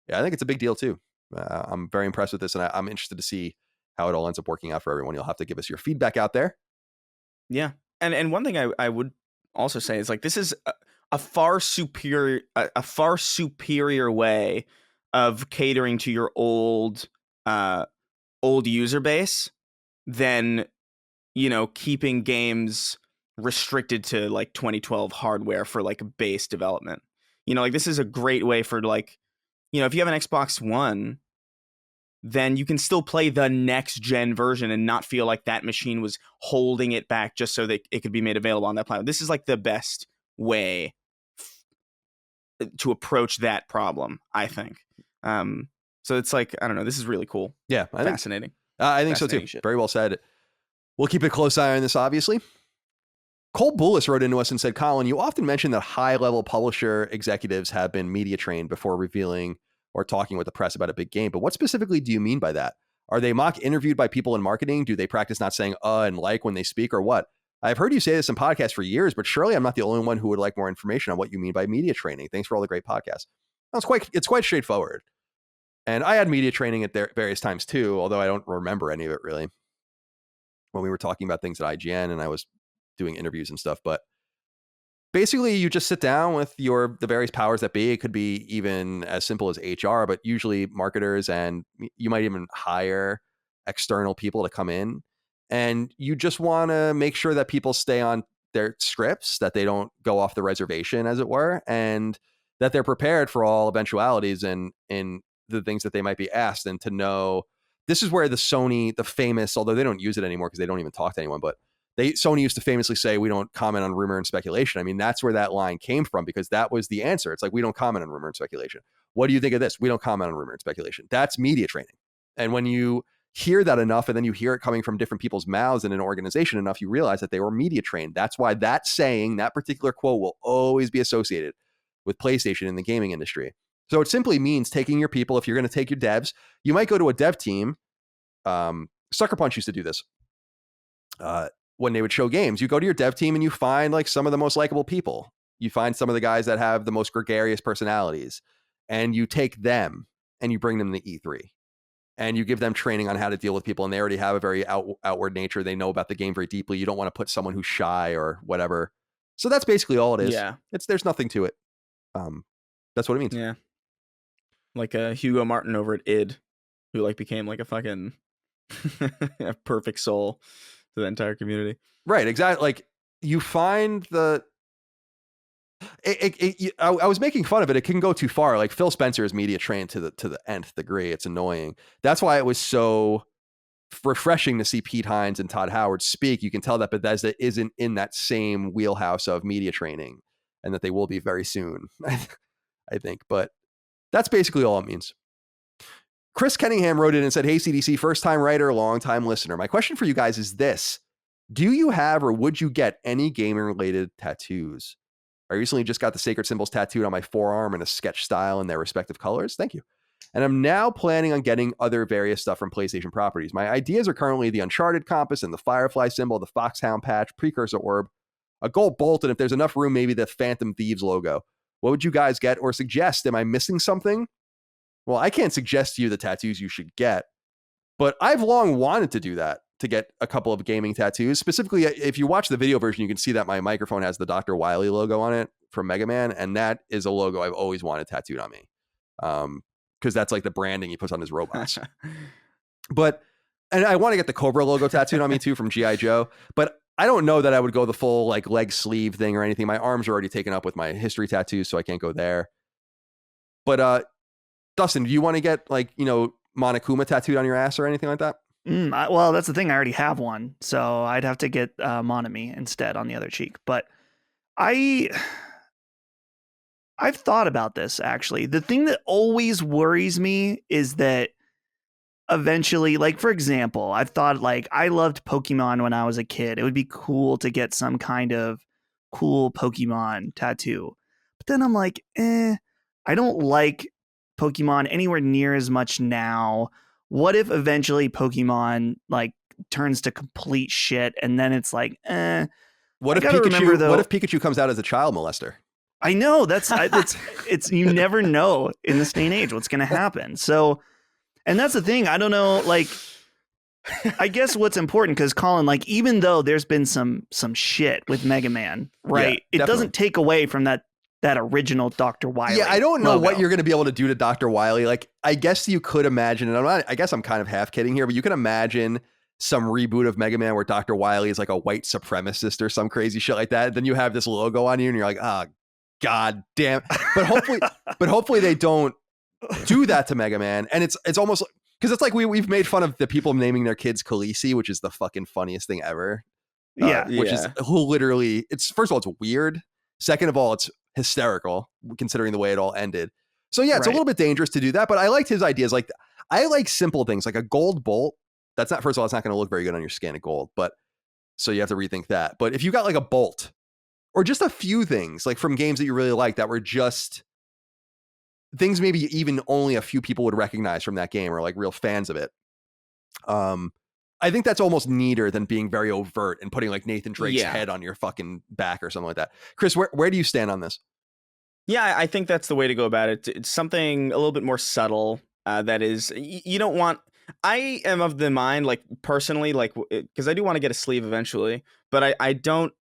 yeah, I think it's a big deal too. I'm very impressed with this, and I'm interested to see how it all ends up working out for everyone. You'll have to give us your feedback out there. Yeah. And one thing I would also say is like, this is a far superior way of catering to your old user base than, keeping games restricted to like 2012 hardware for like base development. Like this is a great way for like, if you have an Xbox One, then you can still play the next gen version and not feel like that machine was holding it back just so that it could be made available on that platform. This is like the best way to approach that problem, I think. So it's like, I don't know, this is really cool. Yeah. Fascinating. I think so too. Shit. Very well said. We'll keep a close eye on this, obviously. Cole Bullis wrote into us and said, Colin, you often mention that high-level publisher executives have been media trained before revealing or talking with the press about a big game. But what specifically do you mean by that? Are they mock interviewed by people in marketing? Do they practice not saying and like when they speak, or what? I've heard you say this in podcasts for years, but surely I'm not the only one who would like more information on what you mean by media training. Thanks for all the great podcasts. It's quite straightforward. And I had media training at various times too, although I don't remember any of it really, when we were talking about things at IGN and I was doing interviews and stuff. But basically you just sit down with the various powers that be. It could be even as simple as HR, but usually marketers, and you might even hire external people to come in, and you just want to make sure that people stay on their scripts, that they don't go off the reservation, as it were, and that they're prepared for all eventualities and in the things that they might be asked. And to know, this is where the famous, although they don't use it anymore because they don't even talk to anyone, but Sony used to famously say, we don't comment on rumor and speculation. I mean, that's where that line came from, because that was the answer. It's like, we don't comment on rumor and speculation. What do you think of this? We don't comment on rumor and speculation. That's media training. And when you hear that enough, and then you hear it coming from different people's mouths in an organization enough, you realize that they were media trained. That's why that saying, that particular quote, will always be associated with PlayStation in the gaming industry. So it simply means taking your people. If you're going to take your devs, you might go to a dev team. Sucker Punch used to do this. When they would show games, you go to your dev team and you find like some of the most likable people. You find some of the guys that have the most gregarious personalities, and you take them and you bring them to E3, and you give them training on how to deal with people. And they already have a very outward nature. They know about the game very deeply. You don't want to put someone who's shy or whatever. So that's basically all it is. Yeah. There's nothing to it. That's what it means. Yeah. Like Hugo Martin over at id, who like became like a fucking a perfect soul to the entire community. Right, exactly. Like you find the I was making fun of it. It can go too far. Like Phil Spencer is media trained to the nth degree. It's annoying. That's why it was so refreshing to see Pete Hines and Todd Howard speak. You can tell that Bethesda isn't in that same wheelhouse of media training, and that they will be very soon, I think. But that's basically all it means. Chris Kenningham wrote in and said, "Hey, CDC, first time writer, long time listener. My question for you guys is this. Do you have or would you get any gaming related tattoos? I recently just got the sacred symbols tattooed on my forearm in a sketch style in their respective colors. Thank you. And I'm now planning on getting other various stuff from PlayStation properties. My ideas are currently the Uncharted compass and the Firefly symbol, the Foxhound patch, precursor orb, a gold bolt, and if there's enough room, maybe the Phantom Thieves logo. What would you guys get or suggest? Am I missing something?" Well, I can't suggest to you the tattoos you should get, but I've long wanted to do that, to get a couple of gaming tattoos. Specifically, if you watch the video version, you can see that my microphone has the Dr. Wily logo on it from Mega Man, and that is a logo I've always wanted tattooed on me, because that's like the branding he puts on his robots. And I want to get the Cobra logo tattooed on me too from G.I. Joe, but I don't know that I would go the full like leg sleeve thing or anything. My arms are already taken up with my history tattoos, so I can't go there. But Dustin, do you want to get like, Monokuma tattooed on your ass or anything like that? Well, that's the thing. I already have one, so I'd have to get Monami instead on the other cheek. But I've thought about this, actually. The thing that always worries me is that eventually, like, for example, I've thought, like, I loved Pokemon when I was a kid. It would be cool to get some kind of cool Pokemon tattoo. But then I'm like, I don't like Pokemon anywhere near as much now. What if eventually Pokemon like turns to complete shit, and then it's like, What if Pikachu comes out as a child molester? I know it's you never know in this day and age what's going to happen. So, and that's the thing. I don't know. Like, I guess what's important, because Colin, like, even though there's been some shit with Mega Man, right? Yeah, it doesn't take away from that original Dr. Wily. Yeah, I don't know logo. what you're going to be able to do to Dr. Wily. Like, I guess you could imagine, and I guess I'm kind of half kidding here, but you can imagine some reboot of Mega Man where Dr. Wily is like a white supremacist or some crazy shit like that. Then you have this logo on you and you're like, oh, God damn. But hopefully they don't do that to Mega Man. And it's almost because it's like we've made fun of the people naming their kids Khaleesi, which is the fucking funniest thing ever. Which is who literally, first of all, it's weird. Second of all, it's hysterical considering the way it all ended. So yeah, it's a little bit dangerous to do that, but I liked his ideas. Like, I like simple things like a gold bolt. That's not, first of all, it's not going to look very good on your skin of gold, but so you have to rethink that. But if you got like a bolt or just a few things like from games that you really like that were just things maybe even only a few people would recognize from that game or like real fans of it. I think that's almost neater than being very overt and putting like Nathan Drake's head on your fucking back or something like that. Chris, where do you stand on this? Yeah, I think that's the way to go about it. It's something a little bit more subtle. That is, you don't want. I am of the mind, like personally, like because I do want to get a sleeve eventually, but I don't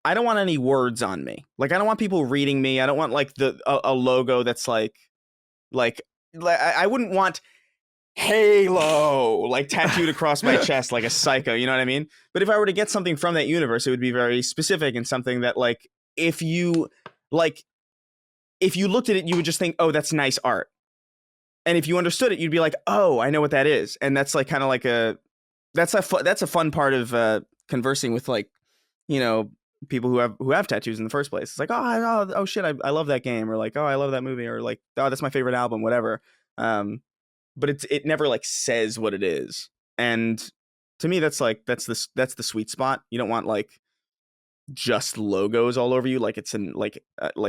want any words on me. Like, I don't want people reading me. I don't want like a logo that's like I wouldn't want Halo like tattooed across my chest like a psycho, you know what I mean? But if I were to get something from that universe, it would be very specific and something that like if you looked at it, you would just think, oh, that's nice art. And if you understood it, you'd be like, oh, I know what that is. And that's like kind of like that's a fun part of conversing with like, people who have tattoos in the first place. It's like, oh shit, I love that game, or like, oh, I love that movie, or like, oh, that's my favorite album, whatever. But it never like says what it is. And to me, that's the sweet spot. You don't want like just logos all over you, like it's in like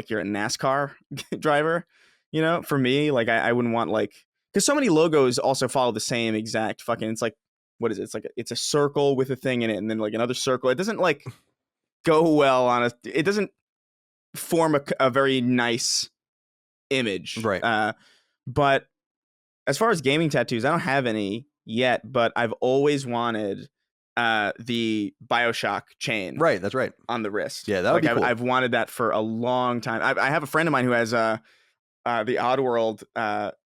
you're a NASCAR driver. You know, for me, like I wouldn't want like, because so many logos also follow the same exact fucking. It's like, what is it? It's like it's a circle with a thing in it, and then like another circle. It doesn't like go well on a. It doesn't form a very nice image, right? But as far as gaming tattoos, I don't have any yet, but I've always wanted the BioShock chain. Right, that's right. On the wrist. Yeah, that would be cool. I've wanted that for a long time. I have a friend of mine who has the Oddworld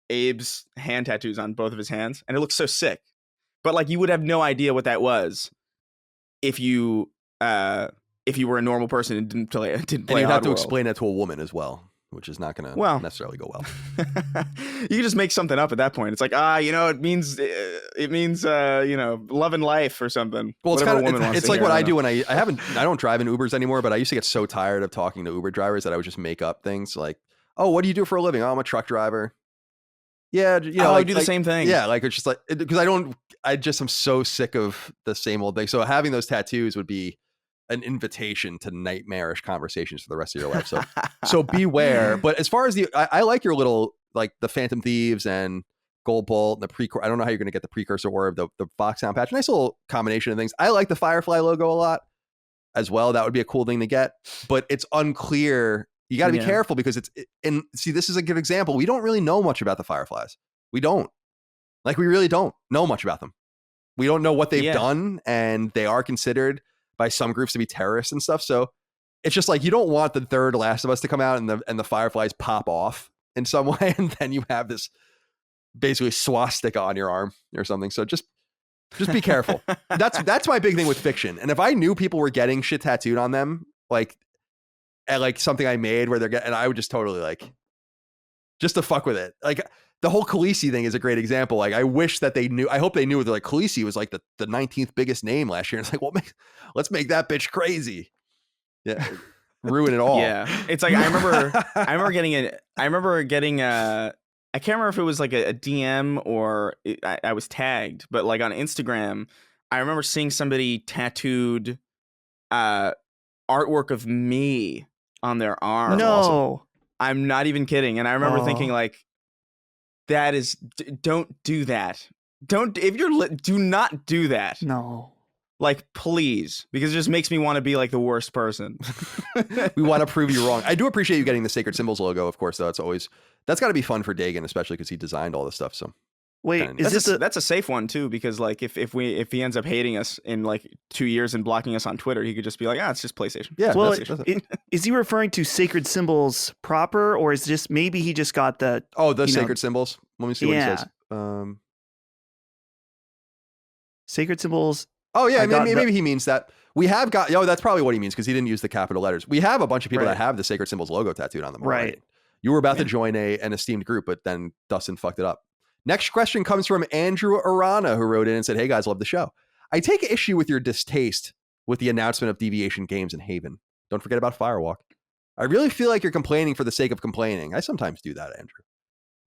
Abe's hand tattoos on both of his hands, and it looks so sick. But like, you would have no idea what that was if you were a normal person and didn't play and you'd have to Oddworld. explain that to a woman as well, which is not going to necessarily go well. You can just make something up at that point. It's like, it means love and life or something. Well, it's like what I do when I don't drive in Ubers anymore, but I used to get so tired of talking to Uber drivers that I would just make up things like, oh, what do you do for a living? Oh, I'm a truck driver. Yeah, I do the same thing. Yeah, like it's just like, because I'm so sick of the same old thing. So having those tattoos would be an invitation to nightmarish conversations for the rest of your life. So beware. But as far as I like your little, like the Phantom Thieves and Gold Bolt, and the I don't know how you're going to get the precursor orb, the box sound patch. Nice little combination of things. I like the Firefly logo a lot as well. That would be a cool thing to get, but it's unclear. You got to be careful because this is a good example. We don't really know much about the Fireflies. We really don't know much about them. We don't know what they've done, and they are considered by some groups to be terrorists and stuff. So it's just like, you don't want the third Last of Us to come out and the Fireflies pop off in some way, and then you have this basically swastika on your arm or something. So just be careful. That's my big thing with fiction. And if I knew people were getting shit tattooed on them, like at like something I made where and I would just totally like, just to fuck with it. Like the whole Khaleesi thing is a great example. Like I wish that they knew, I hope they knew that like Khaleesi was like the 19th biggest name last year. And it's like, well, let's make that bitch crazy. Yeah. Ruin it all. Yeah. It's like, I remember getting I can't remember if it was like a DM or I was tagged, but like on Instagram, I remember seeing somebody tattooed artwork of me on their arm. No. Also. I'm not even kidding. And I remember thinking like, don't do that. Do not do that. No. Like, please, because it just makes me want to be like the worst person. We want to prove you wrong. I do appreciate you getting the Sacred Symbols logo, of course, though. That's got to be fun for Dagan, especially because he designed all this stuff. So wait, that's a safe one too, because like if he ends up hating us in like 2 years and blocking us on Twitter, he could just be like, it's just PlayStation. Yeah. Well, is he referring to Sacred Symbols proper, or is just maybe he just got the Sacred Symbols? Let me see what he says. Sacred Symbols. Oh yeah, maybe he means that. We have got. That's probably what he means, because he didn't use the capital letters. We have a bunch of people that have the Sacred Symbols logo tattooed on them. Right. You were about to join an esteemed group, but then Dustin fucked it up. Next question comes from Andrew Arana, who wrote in and said, "Hey guys, love the show. I take issue with your distaste with the announcement of Deviation Games in Haven. Don't forget about Firewalk. I really feel like you're complaining for the sake of complaining. I sometimes do that, Andrew.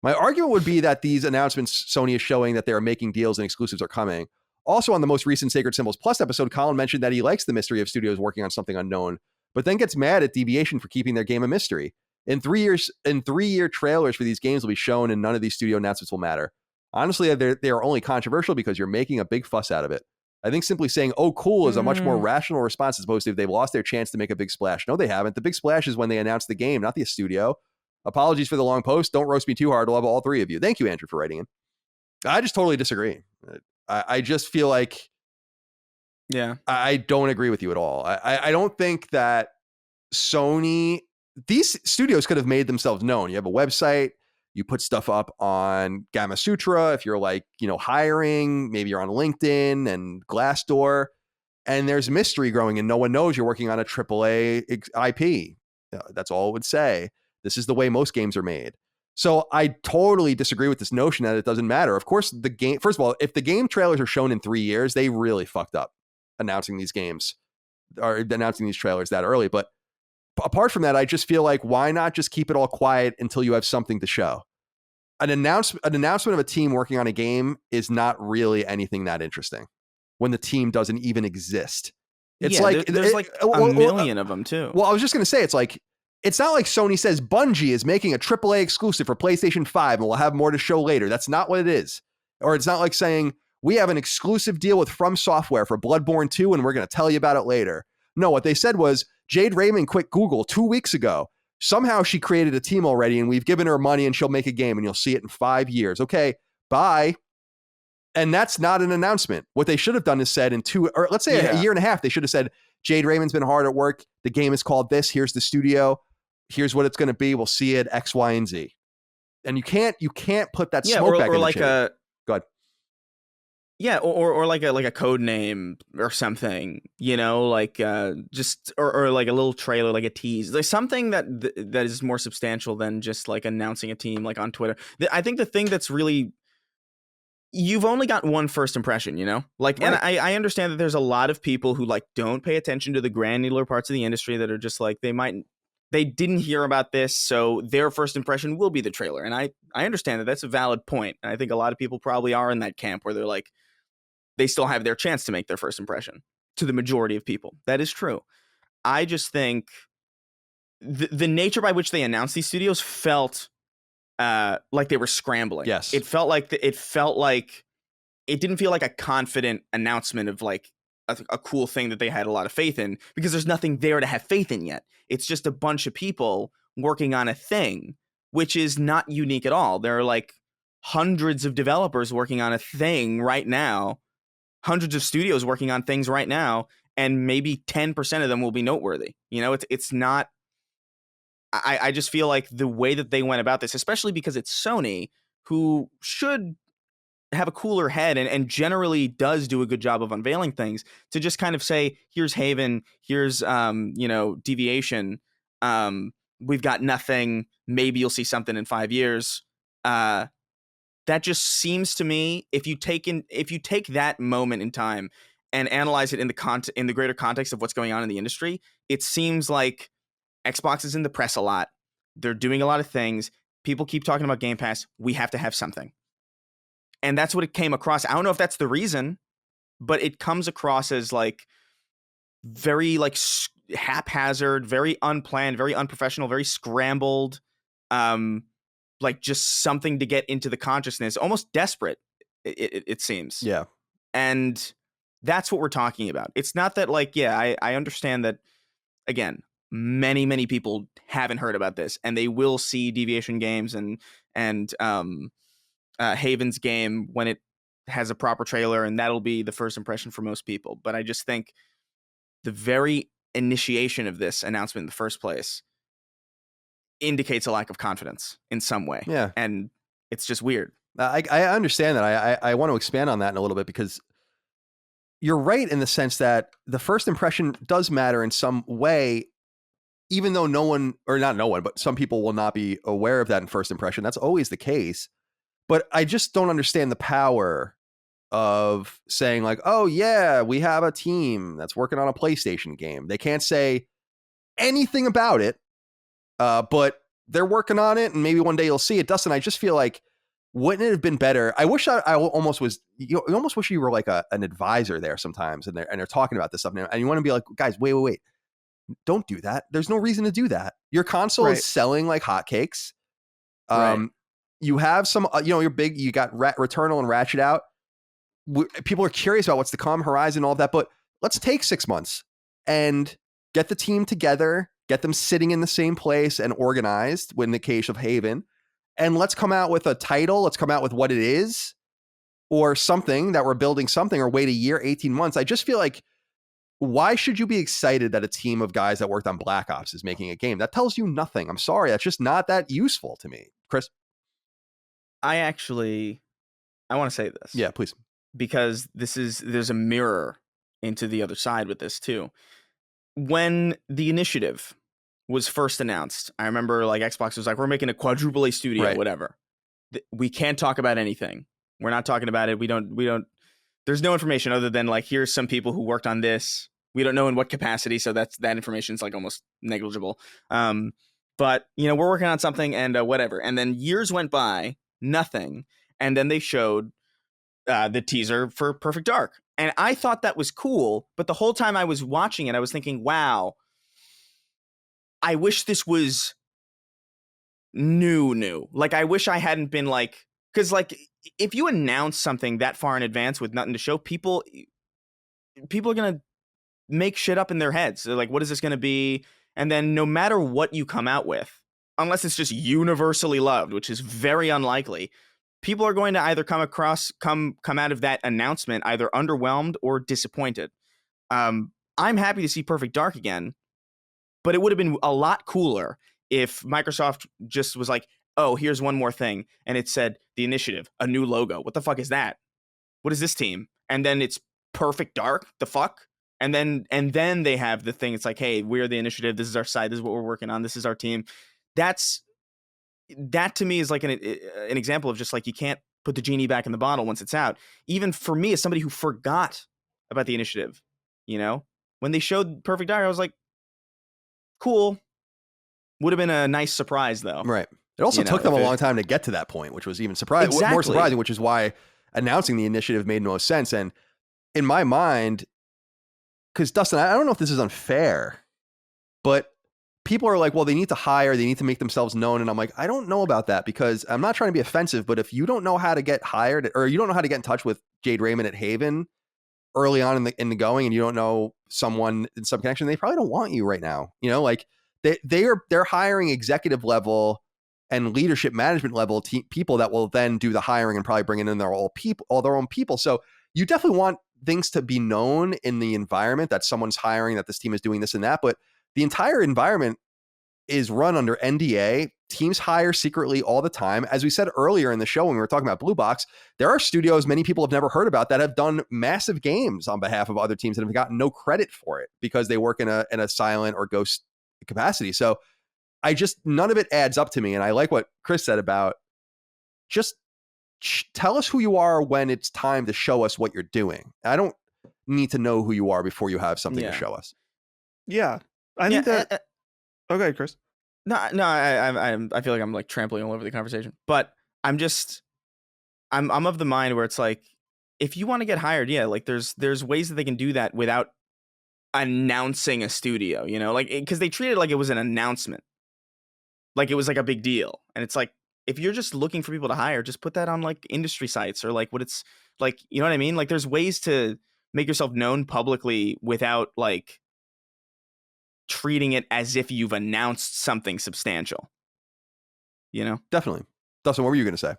My argument would be that these announcements Sony is showing that they are making deals and exclusives are coming. Also, on the most recent Sacred Symbols Plus episode, Colin mentioned that he likes the mystery of studios working on something unknown, but then gets mad at Deviation for keeping their game a mystery. In 3-year trailers for these games will be shown, and none of these studio announcements will matter. Honestly, they are only controversial because you're making a big fuss out of it. I think simply saying, oh, cool, is a much more rational response as opposed to if they've lost their chance to make a big splash. No, they haven't. The big splash is when they announce the game, not the studio. Apologies for the long post. Don't roast me too hard. Love all three of you. Thank you, Andrew, for writing in. I just totally disagree. I just feel like I don't agree with you at all. I don't think that Sony, these studios could have made themselves known. You have a website, you put stuff up on Gamma Sutra. If you're like, hiring, maybe you're on LinkedIn and Glassdoor, and there's mystery growing and no one knows you're working on a AAA IP. That's all it would say. This is the way most games are made. So I totally disagree with this notion that it doesn't matter. Of course, the game, first of all, if the game trailers are shown in 3 years, they really fucked up announcing these games or announcing these trailers that early. But apart from that, I just feel like, why not just keep it all quiet until you have something to show? an announcement of a team working on a game is not really anything that interesting when the team doesn't even exist. It's like there's like a million of them too. Well, I was just going to say, it's not like Sony says Bungie is making a AAA exclusive for PlayStation 5 and we'll have more to show later. That's not what it is. Or it's not like saying we have an exclusive deal with From Software for Bloodborne 2 and we're going to tell you about it later. No, what they said was Jade Raymond quit Google 2 weeks ago. Somehow she created a team already and we've given her money and she'll make a game and you'll see it in 5 years. Okay, bye. And that's not an announcement. What they should have done is said in 2, or let's say a year and a half, they should have said, Jade Raymond's been hard at work. The game is called this. Here's the studio. Here's what it's going to be. We'll see it X, Y, and Z. And you can't put that smoke back in the chain. Go ahead. Yeah, or like a code name or something, like just or like a little trailer, like a tease. There's something that is more substantial than just like announcing a team like on Twitter. I think the thing that's really, you've only got one first impression, like, right. And I understand that there's a lot of people who like don't pay attention to the granular parts of the industry that are just like, they didn't hear about this, so their first impression will be the trailer. And I understand that that's a valid point. And I think a lot of people probably are in that camp where they're like, they still have their chance to make their first impression to the majority of people. That is true. I just think the nature by which they announced these studios felt like they were scrambling. Yes. It felt like it didn't feel like a confident announcement of like a cool thing that they had a lot of faith in, because there's nothing there to have faith in yet. It's just a bunch of people working on a thing, which is not unique at all. There are like hundreds of developers working on a thing right now, hundreds of studios working on things right now, and maybe 10% of them will be noteworthy. It's not, I just feel like the way that they went about this, especially because it's Sony, who should have a cooler head and generally does do a good job of unveiling things, to just kind of say, here's Haven, here's Deviation, we've got nothing, maybe you'll see something in 5 years. That just seems to me, if you take that moment in time and analyze it in the greater context of what's going on in the industry, it seems like Xbox is in the press a lot. They're doing a lot of things. People keep talking about Game Pass. We have to have something. And that's what it came across. I don't know if that's the reason, but it comes across as like very like haphazard, very unplanned, very unprofessional, very scrambled, like just something to get into the consciousness, almost desperate, it seems. Yeah. And that's what we're talking about. It's not that like, I understand that, again, many people haven't heard about this, and they will see Deviation Games and Haven's game when it has a proper trailer, and that'll be the first impression for most people. But I just think the very initiation of this announcement in the first place indicates a lack of confidence in some way. Yeah. And it's just weird. I understand that. I want to expand on that in a little bit, because you're right in the sense that the first impression does matter in some way, even though but some people will not be aware of that in first impression. That's always the case. But I just don't understand the power of saying like, oh yeah, we have a team that's working on a PlayStation game. They can't say anything about it, but they're working on it, and maybe one day you'll see it. Dustin, I just feel like, wouldn't it have been better? I wish I almost was. You almost wish you were like an advisor there sometimes, and they're talking about this stuff, and you want to be like, guys, wait, don't do that. There's no reason to do that. Your console is selling like hotcakes. Right. You have some, you're big. You got Returnal and Ratchet out. People are curious about what's to come, Horizon, all of that. But let's take 6 months and get the team together, get them sitting in the same place and organized. In the case of Haven, and let's come out with a title. Let's come out with what it is, or something that we're building something, or wait a year, 18 months. I just feel like, why should you be excited that a team of guys that worked on Black Ops is making a game? That tells you nothing. I'm sorry. That's just not that useful to me. Chris? I want to say this. Yeah, please. Because there's a mirror into the other side with this too. When the initiative was first announced, I remember like Xbox was like, we're making a quadruple A studio, right, whatever. We can't talk about anything. We're not talking about it. We don't, there's no information other than like, here's some people who worked on this. We don't know in what capacity. So that information is like almost negligible. But we're working on something and whatever. And then years went by nothing. And then they showed the teaser for Perfect Dark. And I thought that was cool, but the whole time I was watching it, I was thinking, wow, I wish this was new. Like, I wish I hadn't been like, because like, if you announce something that far in advance with nothing to show, people are going to make shit up in their heads. They're like, what is this going to be? And then no matter what you come out with, unless it's just universally loved, which is very unlikely, people are going to either come out of that announcement either underwhelmed or disappointed. I'm happy to see Perfect Dark again, but it would have been a lot cooler if Microsoft just was like, oh, here's one more thing. And it said The Initiative, a new logo. What the fuck is that? What is this team? And then it's Perfect Dark. The fuck? And then they have the thing. It's like, hey, we're The Initiative. This is our side. This is what we're working on. This is our team. That to me is like an example of just like, you can't put the genie back in the bottle once it's out. Even for me, as somebody who forgot about The Initiative, you know, when they showed Perfect Dark, I was like, cool. Would have been a nice surprise though. Right. It also took them a long time to get to that point, which was even more surprising, which is why announcing The Initiative made no sense. And in my mind, because Dustin, I don't know if this is unfair, but people are like, well, they need to make themselves known. And I'm like, I don't know about that, because I'm not trying to be offensive, but if you don't know how to get hired, or you don't know how to get in touch with Jade Raymond at Haven early on in the going, and you don't know someone in some connection, they probably don't want you right now. You know, like they're hiring executive level and leadership management level people that will then do the hiring and probably bring in all their own people. So you definitely want things to be known in the environment that someone's hiring, that this team is doing this and that. But the entire environment is run under NDA. Teams hire secretly all the time. As we said earlier in the show when we were talking about Blue Box, there are studios many people have never heard about that have done massive games on behalf of other teams that have gotten no credit for it because they work in a silent or ghost capacity. So none of it adds up to me. And I like what Chris said about just tell us who you are when it's time to show us what you're doing. I don't need to know who you are before you have something to show us. Yeah. I think that. Okay, Chris. No, I feel like I'm like trampling all over the conversation, but I'm of the mind where it's like, if you want to get hired, like there's ways that they can do that without announcing a studio, you know, like, because they treat it like it was an announcement, like it was like a big deal. And it's like, if you're just looking for people to hire, just put that on like industry sites or like what it's like, you know what I mean? Like there's ways to make yourself known publicly without like treating it as if you've announced something substantial, you know? Definitely. Dustin, what were you going to say?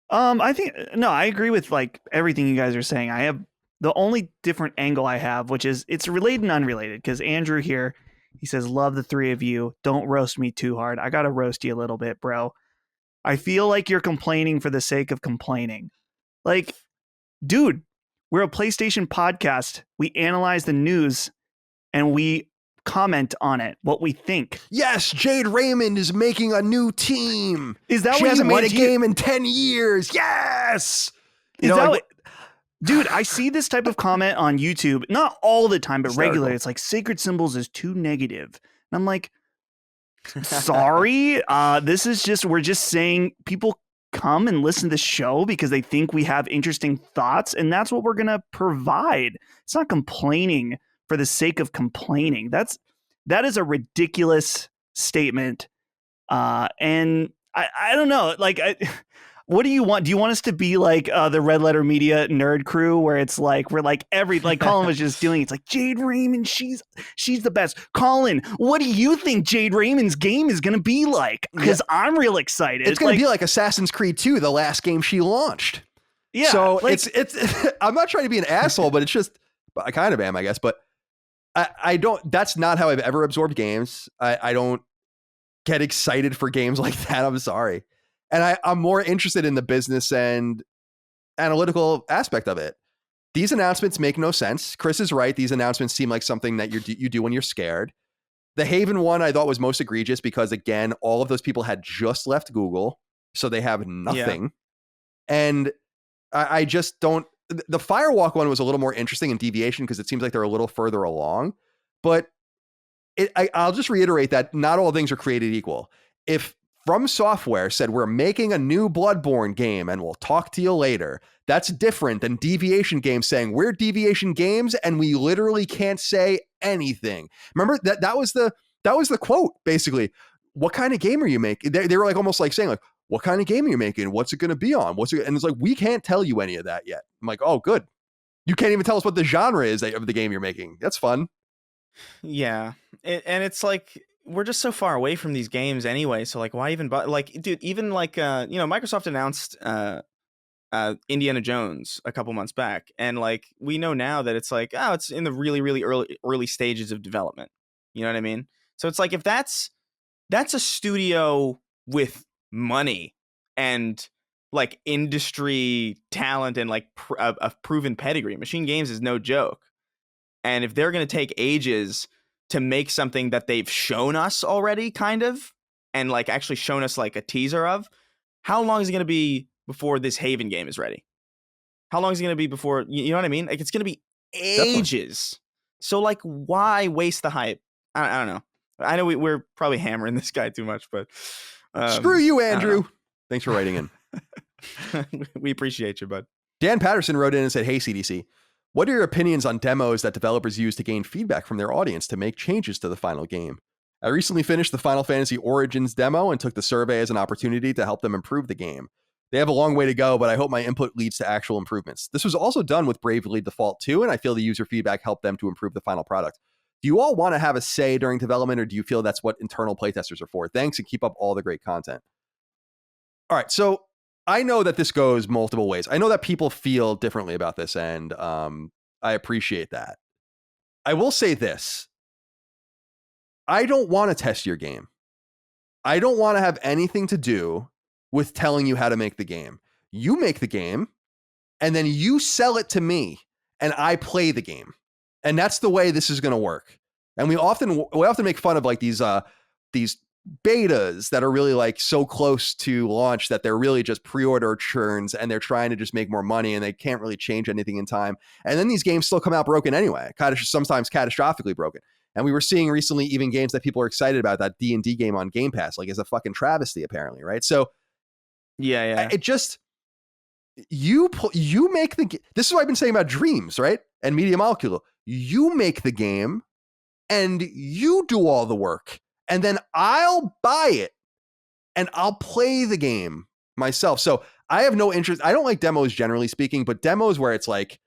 I agree with like everything you guys are saying. I have the only different angle I have, which is it's related and unrelated, because Andrew here, he says, love the three of you. Don't roast me too hard. I got to roast you a little bit, bro. I feel like you're complaining for the sake of complaining. Like, dude, we're a PlayStation podcast. We analyze the news and we comment on it, what we think. Yes, Jade Raymond is making a new team. Is that she what hasn't you made a game in 10 years? Yes. Dude, I see this type of comment on YouTube, not all the time, but regularly. It's like sacred symbols is too negative. And I'm like, sorry, this is just, we're just saying people come and listen to the show because they think we have interesting thoughts, and that's what we're going to provide. It's not complaining for the sake of complaining. That is a ridiculous statement. And I don't know, like, what do you want? Do you want us to be like the Red Letter Media nerd crew, where it's like we're like like Colin was just doing? It's like Jade Raymond, she's the best. Colin, what do you think Jade Raymond's game is going to be like? Because I'm real excited. It's going to be like Assassin's Creed 2, the last game she launched. Yeah. So it's I'm not trying to be an asshole, but it's just, I kind of am, I guess. But I don't. That's not how I've ever absorbed games. I don't get excited for games like that. I'm sorry. And I'm more interested in the business and analytical aspect of it. These announcements make no sense. Chris is right. These announcements seem like something that you do when you're scared. The Haven one I thought was most egregious because, again, all of those people had just left Google, so they have nothing. Yeah. And I just don't. The Firewalk one was a little more interesting in deviation because it seems like they're a little further along. But I'll just reiterate that not all things are created equal. If From Software said, we're making a new Bloodborne game and we'll talk to you later. That's different than Deviation Games saying, we're Deviation Games and we literally can't say anything. Remember that was the quote, basically. What kind of game are you making? They were like almost like saying, like, what kind of game are you making? What's it going to be on? And it's like, we can't tell you any of that yet. I'm like, oh, good. You can't even tell us what the genre is of the game you're making. That's fun. Yeah. And it's like, we're just so far away from these games anyway. So like, why even, like, dude, even like, Microsoft announced Indiana Jones a couple months back. And like, we know now that it's like, oh, it's in the really, really early stages of development. You know what I mean? So it's like, if that's a studio with money and like industry talent and like a proven pedigree. Machine Games is no joke. And if they're going to take ages to make something that they've shown us already, kind of, and like actually shown us like a teaser of, how long is it going to be before this Haven game is ready? How long is it going to be before, you know what I mean? Like, it's going to be ages. Definitely. So like, why waste the hype? I don't know. I know we're probably hammering this guy too much, but screw you, Andrew. Thanks for writing in. We appreciate you, bud. Dan Patterson wrote in and said, hey, CDC, what are your opinions on demos that developers use to gain feedback from their audience to make changes to the final game? I recently finished the Final Fantasy Origins demo and took the survey as an opportunity to help them improve the game. They have a long way to go, but I hope my input leads to actual improvements. This was also done with Bravely Default 2, and I feel the user feedback helped them to improve the final product. Do you all want to have a say during development, or do you feel that's what internal playtesters are for? Thanks, and keep up all the great content. All right, so I know that this goes multiple ways. I know that people feel differently about this, and I appreciate that. I will say this. I don't want to test your game. I don't want to have anything to do with telling you how to make the game. You make the game, and then you sell it to me, and I play the game. And that's the way this is going to work. And we often make fun of like these betas that are really like so close to launch that they're really just pre-order churns and they're trying to just make more money and they can't really change anything in time. And then these games still come out broken anyway, sometimes catastrophically broken. And we were seeing recently even games that people are excited about, that D&D game on Game Pass, like is a fucking travesty apparently, right? So yeah, it just, you make the game. This is what I've been saying about Dreams, right? And Media Molecule. You make the game and you do all the work, and then I'll buy it and I'll play the game myself. So I have no interest. I don't like demos generally speaking, but demos where it's like,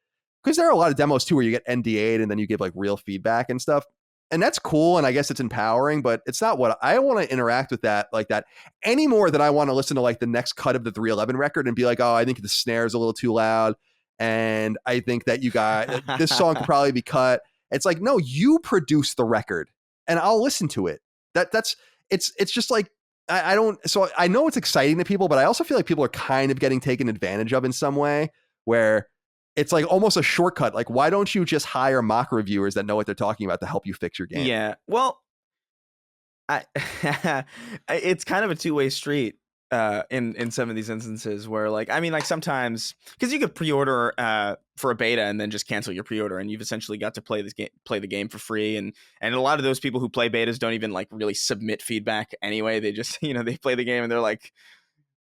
because there are a lot of demos too where you get NDA'd and then you give like real feedback and stuff. And that's cool. And I guess it's empowering, but it's not what I want to interact with that like that any more than I want to listen to like the next cut of the 311 record and be like, oh, I think the snare is a little too loud. And I think that you got this song could probably be cut. It's like, no, you produce the record and I'll listen to it. It's just like, I don't, so I know it's exciting to people, but I also feel like people are kind of getting taken advantage of in some way where it's like almost a shortcut. Like, why don't you just hire mock reviewers that know what they're talking about to help you fix your game? Yeah. Well, it's kind of a two-way street. In some of these instances where like, I mean, like sometimes because you could pre-order for a beta and then just cancel your pre-order and you've essentially got to play the game for free. And a lot of those people who play betas don't even like really submit feedback anyway. They just, they play the game and they're like,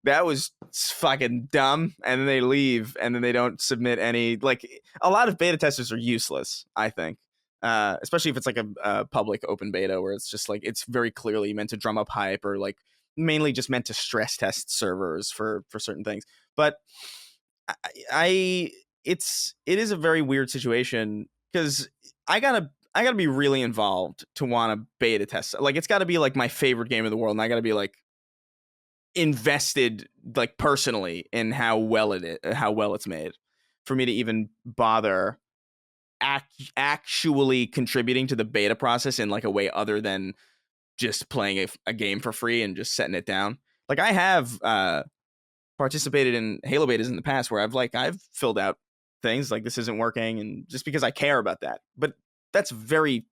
that was fucking dumb. And then they leave and then they don't submit any, like a lot of beta testers are useless, I think. Especially if it's like a public open beta where it's just like, it's very clearly meant to drum up hype or like, mainly just meant to stress test servers for certain things. But it is a very weird situation because I gotta be really involved to want to beta test. Like it's gotta be like my favorite game in the world, and I gotta be like invested like personally in how well it's made for me to even bother actually contributing to the beta process in like a way other than just playing a game for free and just setting it down. Like I have participated in Halo betas in the past where I've filled out things like this isn't working and just because I care about that. But that's very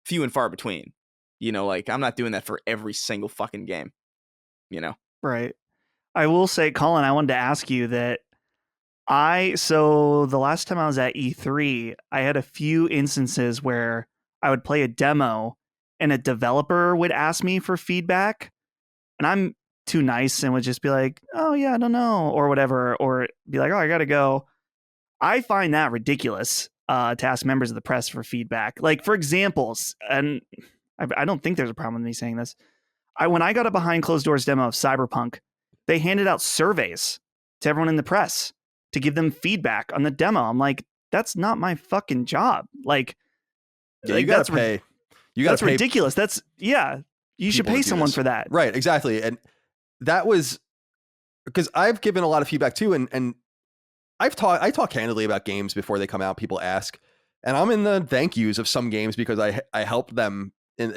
few and far between. Like I'm not doing that for every single fucking game. Right. I will say, Colin, I wanted to ask you that so the last time I was at E3, I had a few instances where I would play a demo and a developer would ask me for feedback. And I'm too nice and would just be like, oh yeah, I don't know, or whatever, or be like, oh, I gotta go. I find that ridiculous to ask members of the press for feedback. Like, for examples, and I don't think there's a problem with me saying this. When I got a behind closed doors demo of Cyberpunk, they handed out surveys to everyone in the press to give them feedback on the demo. I'm like, that's not my fucking job. Like, yeah, you gotta pay. That's ridiculous. You should pay someone for that. Right, exactly. And that was because I've given a lot of feedback too, and I talk candidly about games before they come out. People ask, and I'm in the thank yous of some games because I help them. And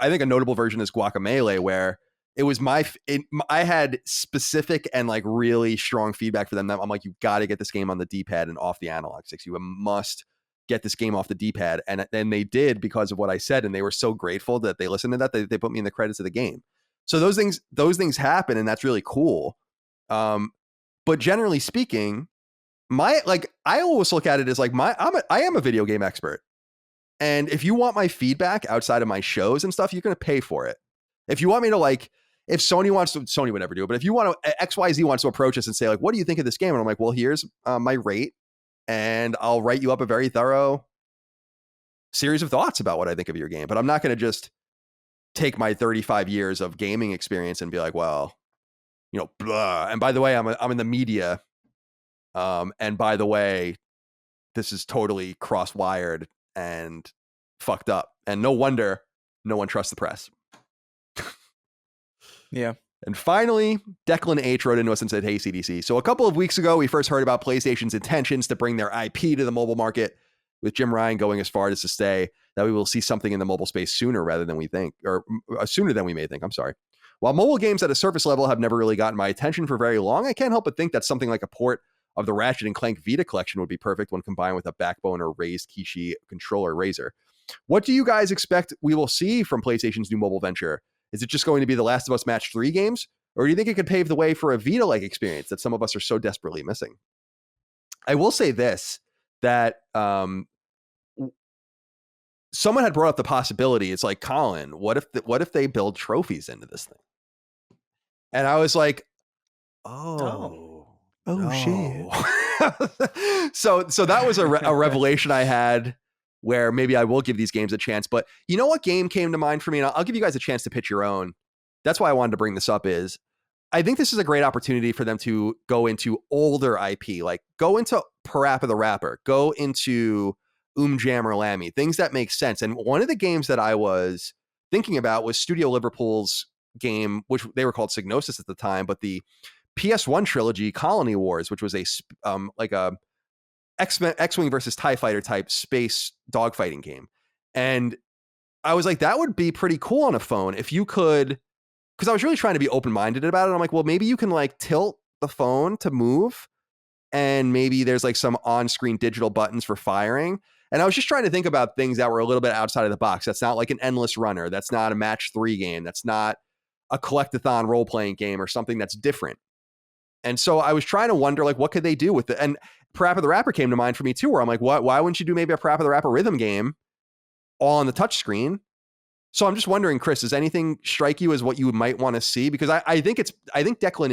I think a notable version is Guacamelee, where it was I had specific and like really strong feedback for them. I'm like, you got to get this game on the D-pad and off the analog sticks. You must get this game off the D-pad. And then they did because of what I said. And they were so grateful that they listened to that. They put me in the credits of the game. So those things happen, and that's really cool. But generally speaking, I always look at it as like I am a video game expert. And if you want my feedback outside of my shows and stuff, you're going to pay for it. If you want me to if Sony would never do it. But if you want to, XYZ wants to approach us and say like, what do you think of this game? And I'm like, well, here's my rate, and I'll write you up a very thorough series of thoughts about what I think of your game. But I'm not going to just take my 35 years of gaming experience and be like, well, blah. And by the way, I'm in the media. And by the way, this is totally cross-wired and fucked up. And no wonder no one trusts the press. Yeah. And finally, Declan H wrote into us and said, hey, CDC. So a couple of weeks ago, we first heard about PlayStation's intentions to bring their IP to the mobile market, with Jim Ryan going as far as to say that we will see something in the mobile space sooner than we may think. I'm sorry. While mobile games at a surface level have never really gotten my attention for very long, I can't help but think that something like a port of the Ratchet and Clank Vita collection would be perfect when combined with a backbone or raised Kishi controller Razer. What do you guys expect we will see from PlayStation's new mobile venture? Is it just going to be the Last of Us Match 3 games? Or do you think it could pave the way for a Vita-like experience that some of us are so desperately missing? I will say this, that someone had brought up the possibility. It's like, Colin, what if they build trophies into this thing? And I was like, oh no. Shit. So that was a revelation I had, where maybe I will give these games a chance. But you know what game came to mind for me? And I'll give you guys a chance to pitch your own. That's why I wanted to bring this up. Is I think this is a great opportunity for them to go into older IP, like go into Parappa the Rapper, go into Jammer Lammy, things that make sense. And one of the games that I was thinking about was Studio Liverpool's game, which they were called Psygnosis at the time, but the PS1 trilogy Colony Wars, which was a X-Wing versus TIE Fighter type space dogfighting game. And I was like, that would be pretty cool on a phone if you could, because I was really trying to be open-minded about it. I'm like, well, maybe you can like tilt the phone to move, and maybe there's like some on-screen digital buttons for firing. And I was just trying to think about things that were a little bit outside of the box. That's not like an endless runner. That's not a match 3 game. That's not a collectathon role-playing game or something that's different. And so I was trying to wonder, like, what could they do with it? And Parappa the Rapper came to mind for me too, where I'm like, why wouldn't you do maybe a Parappa the Rapper rhythm game all on the touchscreen? So I'm just wondering, Chris, does anything strike you as what you might want to see? Because I think Declan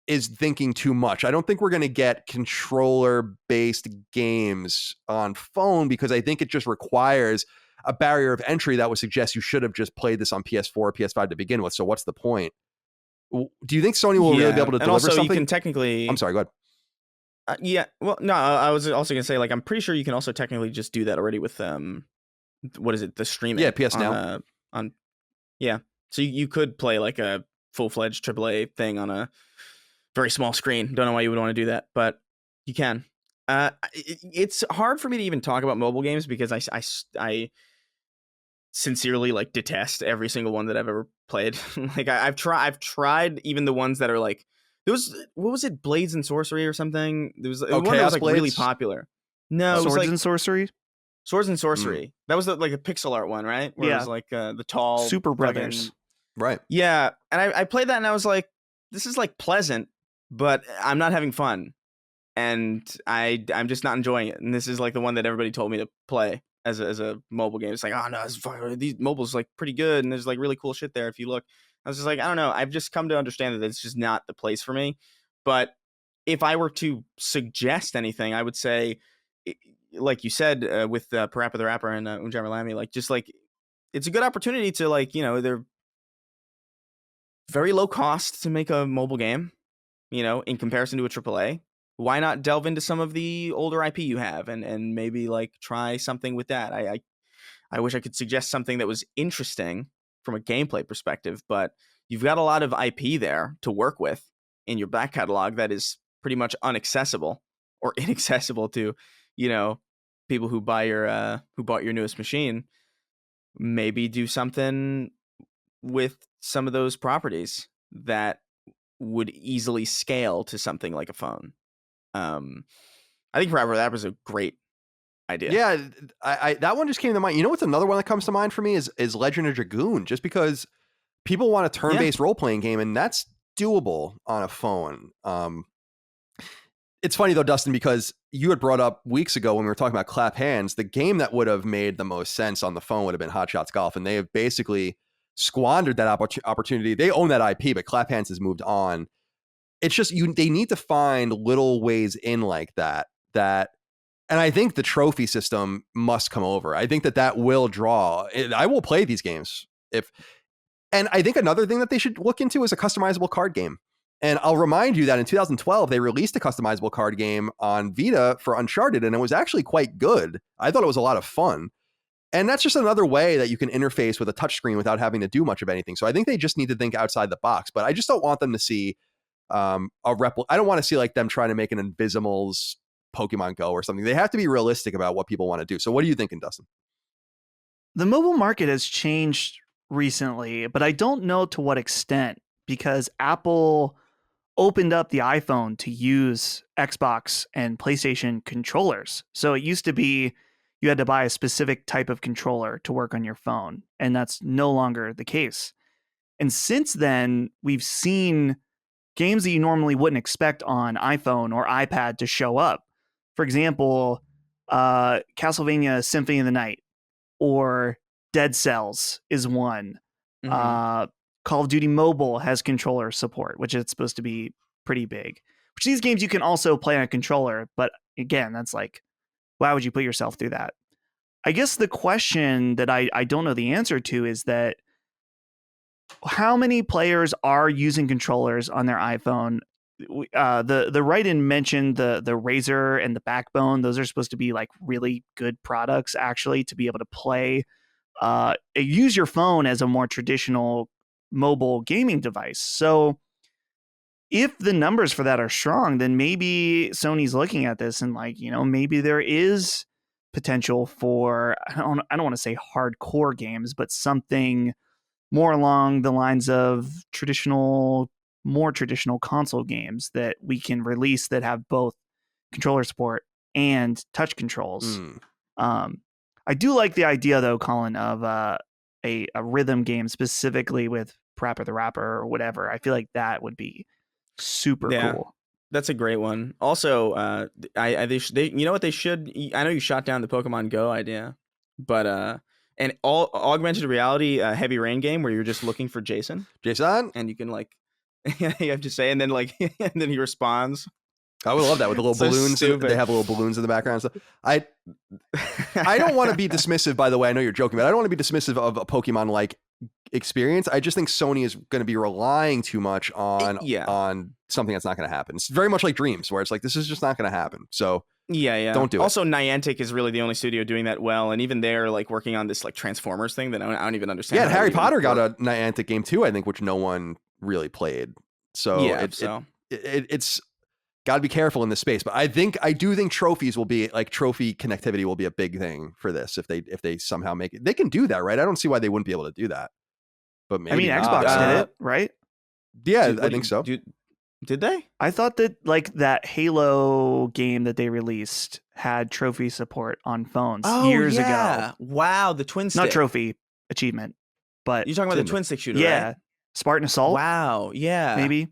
is thinking too much. I don't think we're going to get controller-based games on phone, because I think it just requires a barrier of entry that would suggest you should have just played this on PS4 or PS5 to begin with. So what's the point? Do you think Sony will really be able to deliver also, something? You can technically... I'm sorry, go ahead. Yeah, well, no, I was also going to say, like, I'm pretty sure you can also technically just do that already with, what is it, the streaming? Yeah, PS Now. Yeah, so you could play, like, a full-fledged AAA thing on a very small screen. Don't know why you would want to do that, but you can. It's hard for me to even talk about mobile games because I sincerely like detest every single one that I've ever played. Like I've tried even the ones that are like, there was, what was it, Blades and Sorcery or something? There was one that was like really popular. No, it was Swords and Sorcery. Swords and Sorcery. That was like a pixel art one, right? Where it was like the tall Super Brothers. Right. Yeah, and I played that and I was like, this is like pleasant, but I'm not having fun, and I'm just not enjoying it. And this is like the one that everybody told me to play as a mobile game. It's like, oh no, these mobiles like pretty good, and there's like really cool shit there if you look. I was just like, I don't know. I've just come to understand that it's just not the place for me. But if I were to suggest anything, I would say, like you said, with Parappa the Rapper and Unjammer Lamy, like just like it's a good opportunity to like, they're very low cost to make a mobile game, in comparison to a AAA. Why not delve into some of the older IP you have and maybe like try something with that? I wish I could suggest something that was interesting from a gameplay perspective, but you've got a lot of IP there to work with in your back catalog that is pretty much unaccessible or inaccessible to, people who bought your newest machine. Maybe do something with some of those properties that would easily scale to something like a phone. I think Forever that was a great idea. Yeah, I that one just came to mind. You know what's another one that comes to mind for me is Legend of Dragoon, just because people want a turn-based role-playing game, and that's doable on a phone. It's funny though, Dustin, because you had brought up weeks ago when we were talking about Clap Hands, the game that would have made the most sense on the phone would have been Hot Shots Golf, and they have basically squandered that opportunity. They own that IP, but Clap Hands has moved on. It's just they need to find little ways in like that, and I think the trophy system must come over. I think that will draw. I will play these games and I think another thing that they should look into is a customizable card game. And I'll remind you that in 2012, they released a customizable card game on Vita for Uncharted, and it was actually quite good. I thought it was a lot of fun. And that's just another way that you can interface with a touchscreen without having to do much of anything. So I think they just need to think outside the box, but I just don't want them to see I don't want to see like them trying to make an Invisimals Pokemon Go or something. They have to be realistic about what people want to do. So what are you thinking, Dustin? The mobile market has changed recently, but I don't know to what extent, because Apple opened up the iPhone to use Xbox and PlayStation controllers. So it used to be you had to buy a specific type of controller to work on your phone, and that's no longer the case. And since then, we've seen games that you normally wouldn't expect on iPhone or iPad to show up. For example, Castlevania Symphony of the Night or Dead Cells is one. Mm-hmm. Call of Duty Mobile has controller support, which is supposed to be pretty big. Which these games you can also play on a controller, but again, that's like, why would you put yourself through that? I guess the question that I don't know the answer to is that how many players are using controllers on their iPhone? The write-in mentioned the Razer and the Backbone. Those are supposed to be like really good products, actually, to be able to play. Use your phone as a more traditional mobile gaming device. So if the numbers for that are strong, then maybe Sony's looking at this and like, maybe there is potential for, I don't want to say hardcore games, but something more along the lines of more traditional console games that we can release that have both controller support and touch controls. I do like the idea, though, Colin, of a rhythm game specifically with Parappa the Rapper or whatever. I feel like that would be super cool. That's a great one. Also, you know what they should? I know you shot down the Pokemon Go idea, but an augmented reality Heavy Rain game where you're just looking for Jason, and you can like you have to say, and then like and then he responds. I would love that with the little balloons. Stupid. They have little balloons in the background and stuff. I don't want to be dismissive, by the way. I know you're joking, but I don't want to be dismissive of a Pokemon-like experience. I just think Sony is going to be relying too much on something that's not going to happen. It's very much like Dreams, where it's like, this is just not going to happen. So don't do it. Also, Niantic is really the only studio doing that well, and even they're like working on this like Transformers thing that I don't even understand. Yeah, Harry Potter got a Niantic game too, I think, which no one really played. So it's got to be careful in this space. But I do think trophies will be like trophy connectivity will be a big thing for this if they somehow make it. They can do that, right? I don't see why they wouldn't be able to do that. But maybe Xbox did it, right? Yeah, I think so. Did they? I thought that like that Halo game that they released had trophy support on phones years ago. Wow, the twin stick. Not trophy, achievement. But you're talking about the twin stick shooter, yeah. Right? Spartan Assault? Wow, yeah. Maybe.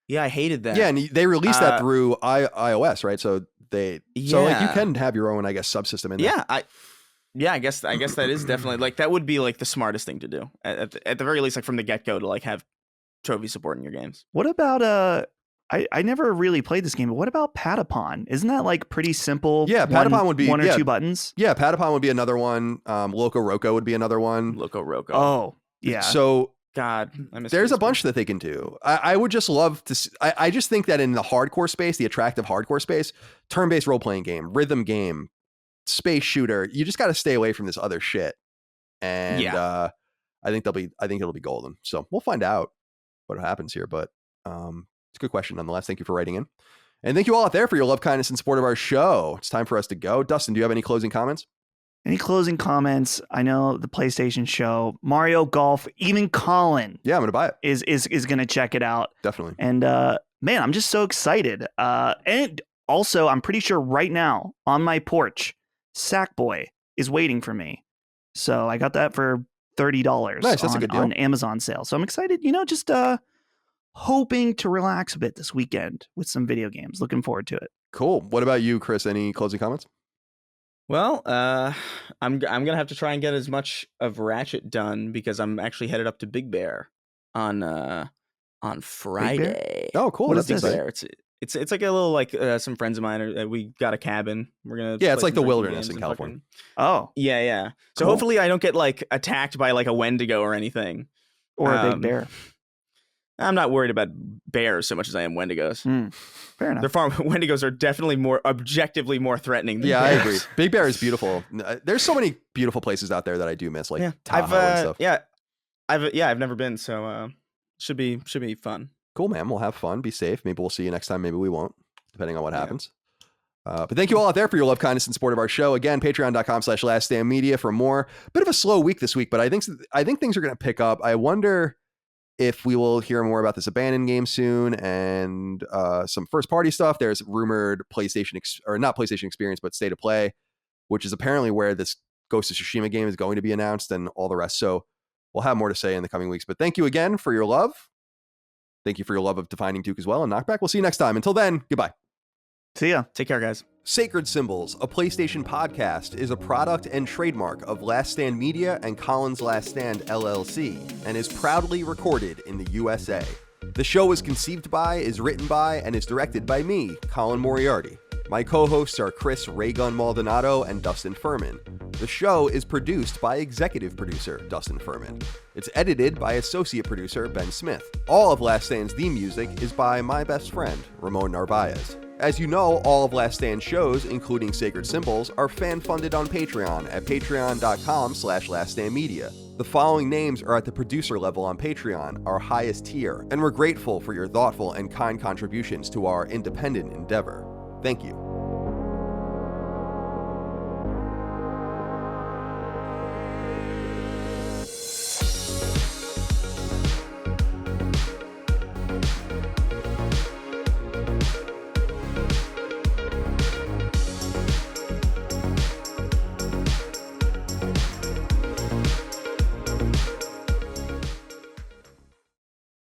Yeah, I hated that. Yeah, and they released that through iOS, right? So so like you can have your own, I guess, subsystem in there. Yeah, Yeah, I guess that is definitely like that would be like the smartest thing to do at the very least, like from the get go to like have trophy support in your games. What about I never really played this game, but what about Patapon? Isn't that like pretty simple? Yeah, Patapon would be one or two buttons. Yeah, Patapon would be another one. Loco Roco would be another one. Loco Roco. Oh, yeah. So God, I miss there's a Facebook. bunch that they can do. I would just love to. I just think that in the hardcore space, the attractive hardcore space, turn-based role-playing game, rhythm game, space shooter, you just got to stay away from this other shit. And I think it'll be golden. So we'll find out what happens here. But it's a good question nonetheless. Thank you for writing in. And thank you all out there for your love, kindness, and support of our show. It's time for us to go. Dustin, do you have any closing comments? Any closing comments? I know the PlayStation show, Mario Golf, even Colin. Yeah, I'm going to buy it. Is going to check it out. Definitely. And man, I'm just so excited. And also, I'm pretty sure right now on my porch, Sackboy is waiting for me. So I got that for $30. Nice, that's a good deal. On Amazon sale. So I'm excited, just hoping to relax a bit this weekend with some video games. Looking forward to it. Cool. What about you, Chris? Any closing comments? Well, I'm gonna have to try and get as much of Ratchet done because I'm actually headed up to Big Bear on Friday. Oh, cool. What That's is this? exciting. It's like a little like some friends of mine we got a cabin. We're gonna Yeah, it's play like the some drinking wilderness games in and California. Oh, Yeah. So Cool. hopefully I don't get like attacked by like a Wendigo or anything. or a big bear. I'm not worried about bears so much as I am Wendigos. Fair enough. Wendigos are definitely more objectively more threatening than Yeah, I bears. agree. Big Bear is beautiful. There's so many beautiful places out there that I do miss, like Tahoe and stuff. I've never been, so should be fun. Cool, man. We'll have fun. Be safe. Maybe we'll see you next time. Maybe we won't, depending on what happens. But thank you all out there for your love, kindness, and support of our show. Again, patreon.com/laststandmedia for more. Bit of a slow week this week, but I think things are going to pick up. I wonder if we will hear more about this abandoned game soon and some first party stuff. There's rumored not PlayStation Experience, but State of Play, which is apparently where this Ghost of Tsushima game is going to be announced and all the rest. So we'll have more to say in the coming weeks. But thank you again for your love. Thank you for your love of Defining Duke as well. And Knockback, we'll see you next time. Until then, goodbye. See ya. Take care, guys. Sacred Symbols, a PlayStation podcast, is a product and trademark of Last Stand Media and Collins Last Stand LLC, and is proudly recorded in the USA. The show is conceived by, is written by, and is directed by me, Colin Moriarty. My co-hosts are Chris Raygun Maldonado and Dustin Furman. The show is produced by executive producer Dustin Furman. It's edited by associate producer Ben Smith. All of Last Stand's theme music is by my best friend, Ramon Narvaez. As you know, all of Last Stand shows, including Sacred Symbols, are fan-funded on Patreon at patreon.com/laststandmedia. The following names are at the producer level on Patreon, our highest tier, and we're grateful for your thoughtful and kind contributions to our independent endeavor. Thank you.